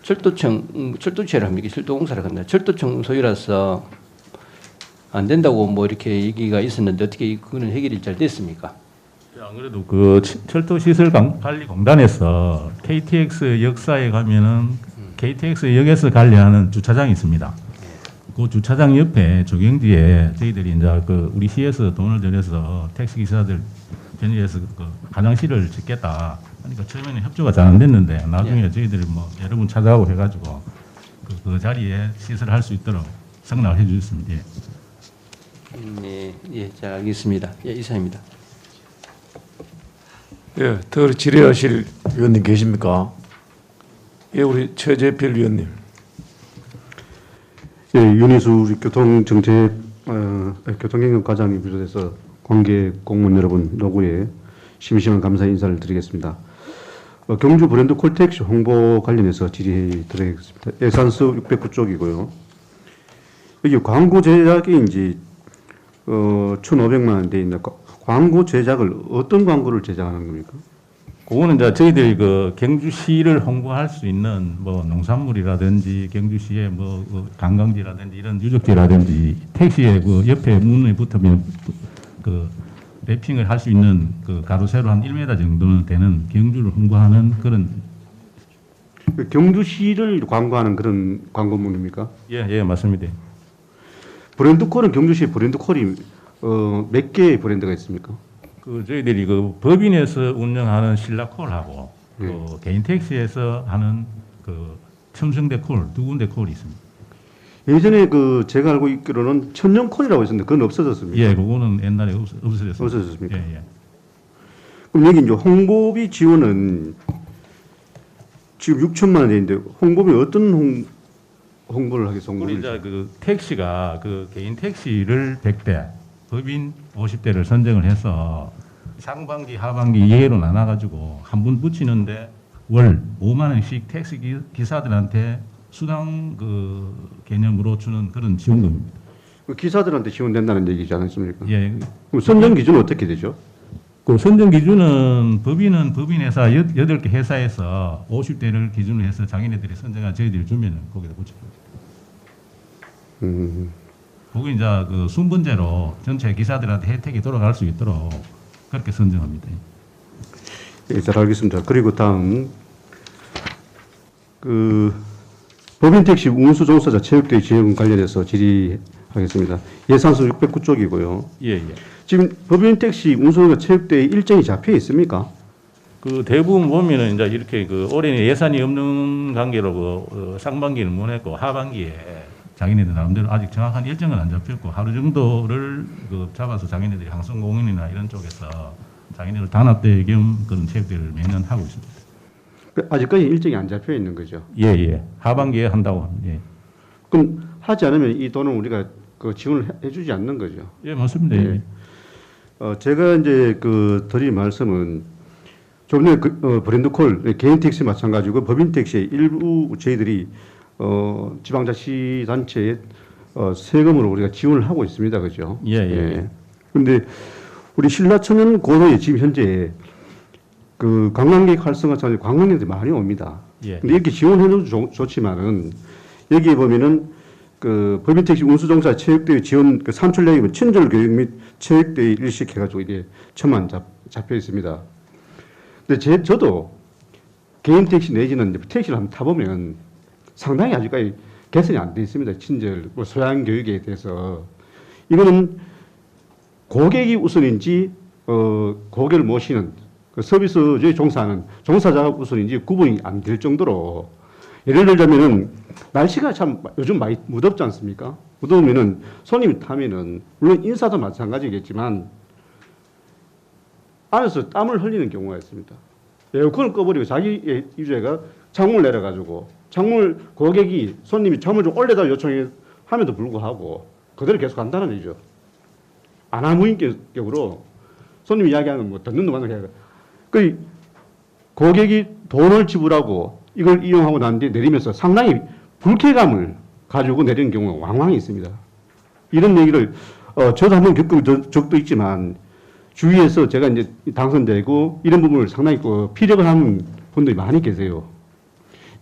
철도체를 합니까? 철도공사를 한다. 철도청 소유라서 안 된다고 뭐 이렇게 얘기가 있었는데 어떻게 그거는 해결이 잘 됐습니까? 안 그래도 시설관리공단에서 KTX 역사에 가면은 KTX 역에서 관리하는 주차장이 있습니다. 그 주차장 옆에 조경지에 저희들이 이제 우리 시에서 돈을 들여서 택시 기사들 편의해서 화장실을 짓겠다. 그러니까 처음에는 협조가 잘 안 됐는데 나중에 저희들이 뭐 여러 분 찾아오고 해가지고 그 자리에 시설을 할 수 있도록 승낙을 해주셨습니다. 잘 알겠습니다. 이상입니다. 예, 더 질의하실 위원님 계십니까? 예, 우리 최재필 위원님. 예, 윤희수 우리 교통행정과장님 비롯해서 관계 공무원 여러분 노구에 심심한 감사 인사를 드리겠습니다. 경주 브랜드 콜택시 홍보 관련해서 질의 드리겠습니다. 예산서 609쪽이고요. 여기 광고 제작이 이제 1,500만 원 돼 있는데 광고 제작을 어떤 광고를 제작하는 겁니까? 그거는 이제 저희들이 그 경주시를 홍보할 수 있는 뭐 농산물이라든지 경주시의 뭐 관광지라든지 이런 유적지라든지 택시에 그 옆에 문에 붙으면 그 랩핑을 할 수 있는 그 가로세로 한 1m 정도는 되는 경주를 홍보하는 그런. 경주시를 광고하는 그런 광고물입니까? 예, 맞습니다. 브랜드 콜은 경주시 브랜드 콜이 몇 개의 브랜드가 있습니까? 그 저희들이 그 법인에서 운영하는 신라콜하고 그 개인 택시에서 하는 그 첨성대 콜 두 군데 콜이 있습니다. 예전에 그 제가 알고 있기로는 천년콜이라고 있었는데 그건 없어졌습니까? 예, 그거는 옛날에 없어졌습니다. 없어졌습니까? 예. 그럼 여기 이제 홍보비 지원은 지금 6천만 원 되는데 홍보비 어떤 홍보를 하겠어? 우리 이제 그 택시가 그 개인 택시를 100대, 법인 50대를 선정을 해서 상반기, 하반기 2회로 나눠가지고 한 분 붙이는데 월 5만 원씩 택시 기사들한테 수당 그 개념으로 주는 그런 지원금입니다. 기사들한테 지원된다는 얘기지 않습니까? 예. 그럼 선정 기준은 어떻게 되죠? 그 선정 기준은 법인은 법인회사 8개 회사에서 50대를 기준으로 해서 자기네들이 선정한 저희들이 주면은 거기다 붙여줍니다. 거기 이제 그 순번제로 전체 기사들한테 혜택이 돌아갈 수 있도록 그렇게 선정합니다. 예, 잘 알겠습니다. 그리고 다음 그 법인 택시 운수 종사자 체육대회 지원 관련해서 질의하겠습니다. 예산서 609쪽이고요. 예. 지금 법인 택시 운수종사 체육대회 일정이 잡혀 있습니까? 그 대부분 보면은 이제 이렇게 그 올해는 예산이 없는 관계로 그 상반기는 못 했고 하반기에 자기네들 나름대로 아직 정확한 일정은 안 잡혔고 하루 정도를 그 잡아서 자기네들이 항성공연이나 이런 쪽에서 자기네들 단합대회 겸 그런 체육대회를 매년 하고 있습니다. 아직까지 일정이 안 잡혀 있는 거죠? 예. 하반기에 한다고 합니다. 예. 그럼 하지 않으면 이 돈은 우리가 그 지원을 해주지 않는 거죠? 예, 맞습니다. 예. 제가 이제 그 드릴 말씀은 좀 전에 브랜드 콜 개인 택시 마찬가지고 법인 택시 일부 저희들이 지방자치단체에 세금으로 우리가 지원을 하고 있습니다, 그죠? 예. 그런데 우리 신라천연 고도에 지금 현재 그 관광객 활성화 차원에서 관광객들이 많이 옵니다. 예. 근데 이렇게 지원해도 좋지만은 여기에 보면은 그 법인택시 운수종사 체육대회 지원 그 산출내역은 친절교육 및 체육대회 일식해가지고 이게 1,000만 잡혀 있습니다. 근데 저도 개인 택시 내지는 택시를 한번 타보면 상당히 아직까지 개선이 안 돼 있습니다. 친절, 뭐 소양 교육에 대해서 이거는 고객이 우선인지 고객을 모시는 그 서비스에 종사하는 종사자가 우선인지 구분이 안 될 정도로 예를 들자면은 날씨가 참 요즘 많이 무덥지 않습니까? 무더우면은 손님이 타면은 물론 인사도 마찬가지겠지만 안에서 땀을 흘리는 경우가 있습니다. 에어컨을 꺼버리고 자기 유저가 창문을 내려가지고 창문을 고객이 손님이 창문을 좀 올려다 요청함에도 불구하고 그대로 계속 간다는 얘기죠. 아나무인격으로 손님이 이야기하는 뭐 듣는 놈만 해야 그 고객이 돈을 지불하고 이걸 이용하고 난 뒤에 내리면서 상당히 불쾌감을 가지고 내리는 경우가 왕왕 있습니다. 이런 얘기를 저도 한번 겪은 적도 있지만 주위에서 제가 이제 당선되고 이런 부분을 상당히 피력을 하는 분들이 많이 계세요.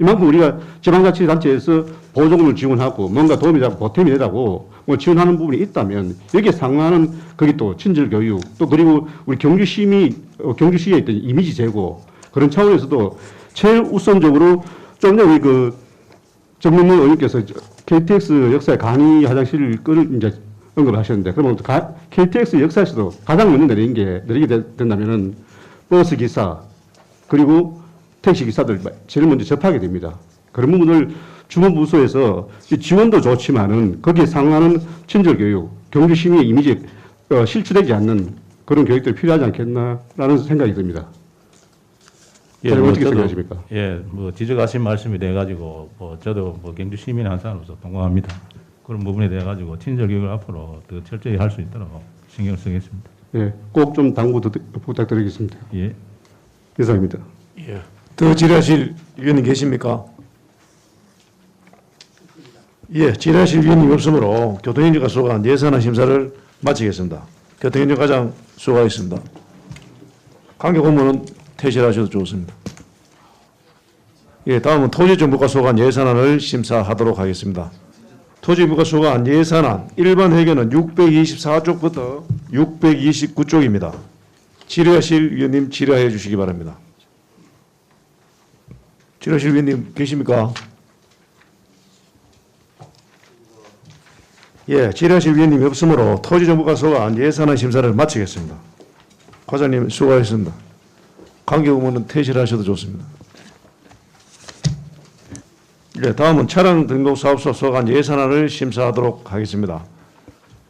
이만큼 우리가 지방자치단체에서 보조금을 지원하고 뭔가 도움이 되고 보탬이 되라고 뭐 지원하는 부분이 있다면 여기에 상응하는 거기 또 친절교육 또 그리고 우리 경주시에 있던 이미지 제고 그런 차원에서도 제일 우선적으로 좀 전에 우리 그 정문문 의원님께서 KTX 역사의 간이 화장실을 이제 언급하셨는데 그러면 KTX 역사에서도 가장 먼저 내리게 된다면은 버스 기사 그리고 택시 기사들 제일 먼저 접하게 됩니다. 그런 부분을 주무부서에서 지원도 좋지만은 거기에 상응하는 친절 교육, 경주 시민의 이미지에 실추되지 않는 그런 교육들이 필요하지 않겠나라는 생각이 듭니다. 예, 어떻게 생각하십니까? 예, 뭐 지적하신 말씀이 돼가지고 저도 뭐 경주 시민 한 사람으로서 동감합니다. 그런 부분에 대해 가지고 친절 교육을 앞으로 더 철저히 할 수 있도록 신경을 쓰겠습니다. 예, 꼭 좀 당부 부탁드리겠습니다. 예, 이상입니다. 예. 더 질의하실 위원님 계십니까? 예, 질의하실 위원님 없으므로 교통행정과 소관 예산안 심사를 마치겠습니다. 교통행정과장 수고하셨습니다. 관계 공무원은 퇴실하셔도 좋습니다. 예, 다음은 토지정보과 소관 예산안을 심사하도록 하겠습니다. 토지정보과 소관 예산안 일반 회계는 624쪽부터 629쪽입니다. 질의하실 위원님 질의해 주시기 바랍니다. 질의하실 위원님 계십니까? 예, 질의하실 위원님이 없으므로 토지정보과 소관 예산안 심사를 마치겠습니다. 과장님 수고하셨습니다. 관계부문은 퇴실하셔도 좋습니다. 예, 다음은 차량 등록사업소 소관 예산안을 심사하도록 하겠습니다.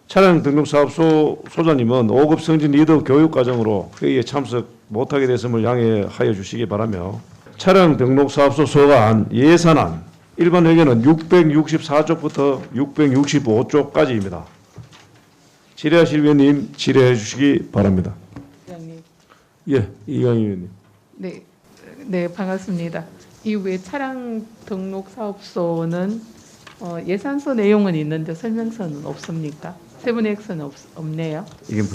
차량 등록사업소 소장님은 5급 승진 리더 교육 과정으로 회의에 참석 못하게 됐음을 양해하여 주시기 바라며 차량 등록사업소 소관 예산안 일반 회계는 664쪽부터 665쪽까지입니다. 질의하실 위원님 질의해 주시기 바랍니다. 예, 이강희 의원님. 네, 네 반갑습니다. 이후에 차량 등록 사업소는 예산서 내용은 있는데 설명서는 없습니까? 세분의 X는 없네요. 이게 뭐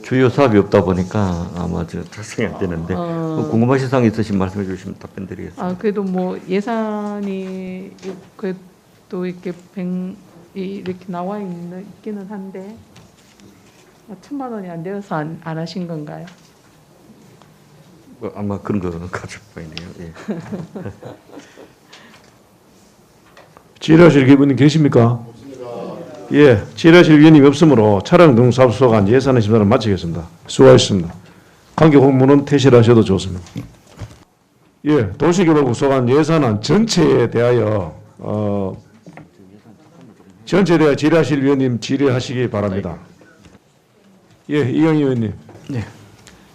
주요 사업이 없다 보니까 아마 작성이 안 되는데 궁금하신 사항 있으신 말씀해 주시면 답변드리겠습니다. 아 그래도 뭐 예산이 그래도 이렇게 이렇게 나와 있기는 한데 1,000만 원이 안 되어서 안 하신 건가요? 아마 그런 거 가지고 있네요. 예. 질의하실 위원님 계십니까? 예, 질의하실 위원님이 없으므로 차량 등록사업소 소관 예산안 심사를 마치겠습니다. 수고하셨습니다. 관계 공무원은 퇴실하셔도 좋습니다. 예, 도시개발국 소관 예산안 전체에 대하여 질의하실 위원님 질의하시기 바랍니다. 예, 이강희 의원님. 네.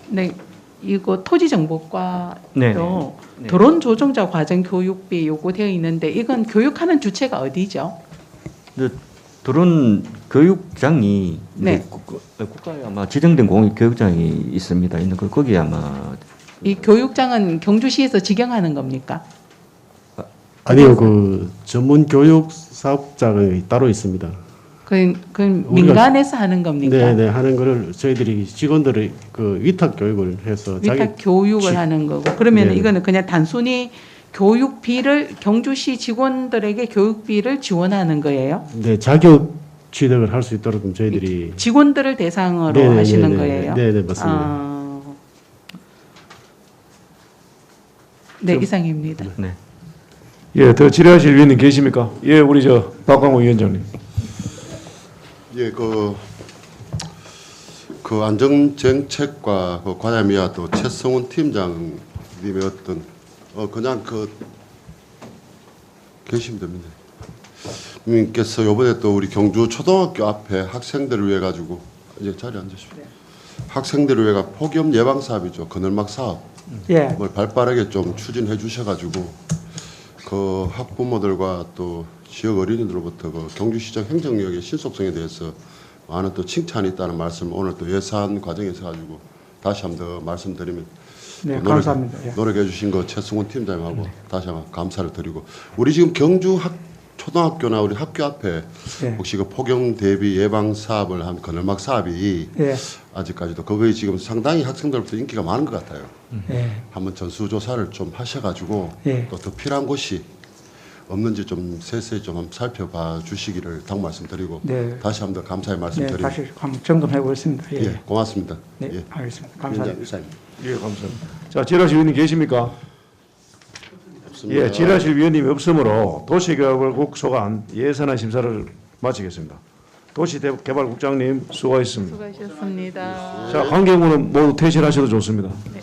네. 이거 토지정보과도 네. 드론 조종자 과정 교육비 요구되어 있는데 이건 교육하는 주체가 어디죠? 드론 교육장이 네. 국가에 아마 지정된 공익 교육장이 있습니다. 있는 거 거기 아마 이 교육장은 경주시에서 직영하는 겁니까? 아니요, 그 전문 교육 사업장이 따로 있습니다. 그건 민간에서 하는 겁니까? 네, 하는 거를 저희들이 직원들의 그 위탁 교육을 해서 위탁 교육을 하는 거고 그러면 이거는 그냥 단순히 교육비를 경주시 직원들에게 교육비를 지원하는 거예요? 네, 자격 취득을 할 수 있도록 저희들이 직원들을 대상으로 하시는 거예요? 네, 맞습니다. 네, 이상입니다. 네. 예, 더 질의하실 위원님 계십니까? 예, 우리 박광호 위원장님. 예, 그 안전정책과 그 과야미와 또 최성훈 팀장님의 어떤 그냥 계시면 됩니다. 님께서 이번에 또 우리 경주 초등학교 앞에 학생들을 위해 가지고 이제 자리에 앉으십시오. 네. 학생들을 위해 폭염 예방 사업이죠. 그늘막 사업. 예. 뭘 발빠르게 좀 추진해 주셔가지고 그 학부모들과 또 지역 어린이들로부터 그 경주시장 행정력의 신속성에 대해서 많은 또 칭찬이 있다는 말씀 오늘 또 예산 과정에서 가지고 다시 한 번 더 말씀드리면 네, 감사합니다. 예. 노력해 주신 거 최승훈 팀장님하고 다시 한번 감사를 드리고 우리 지금 경주 초등학교나 우리 학교 앞에 혹시 그 폭염 대비 예방 사업을 한 그늘막 사업이 아직까지도 거기에 지금 상당히 학생들부터 인기가 많은 것 같아요. 한번 전수조사를 좀 하셔가지고 또 더 필요한 곳이 없는지 좀 세세히 좀 한번 살펴봐 주시기를 당 말씀드리고 다시 한번 더 감사의 말씀드리고 다시 한번 점검해 보겠습니다. 예, 고맙습니다. 네, 예. 알겠습니다. 감사합니다. 예, 감사합니다. 자, 질의하실 위원님 계십니까? 없습니다. 예, 질의하실 위원님이 없으므로 도시개발국 소관 예산안 심사를 마치겠습니다. 도시개발국장님 수고하셨습니다. 수고하셨습니다. 자, 관계부는 모두 퇴실하셔도 좋습니다. 네.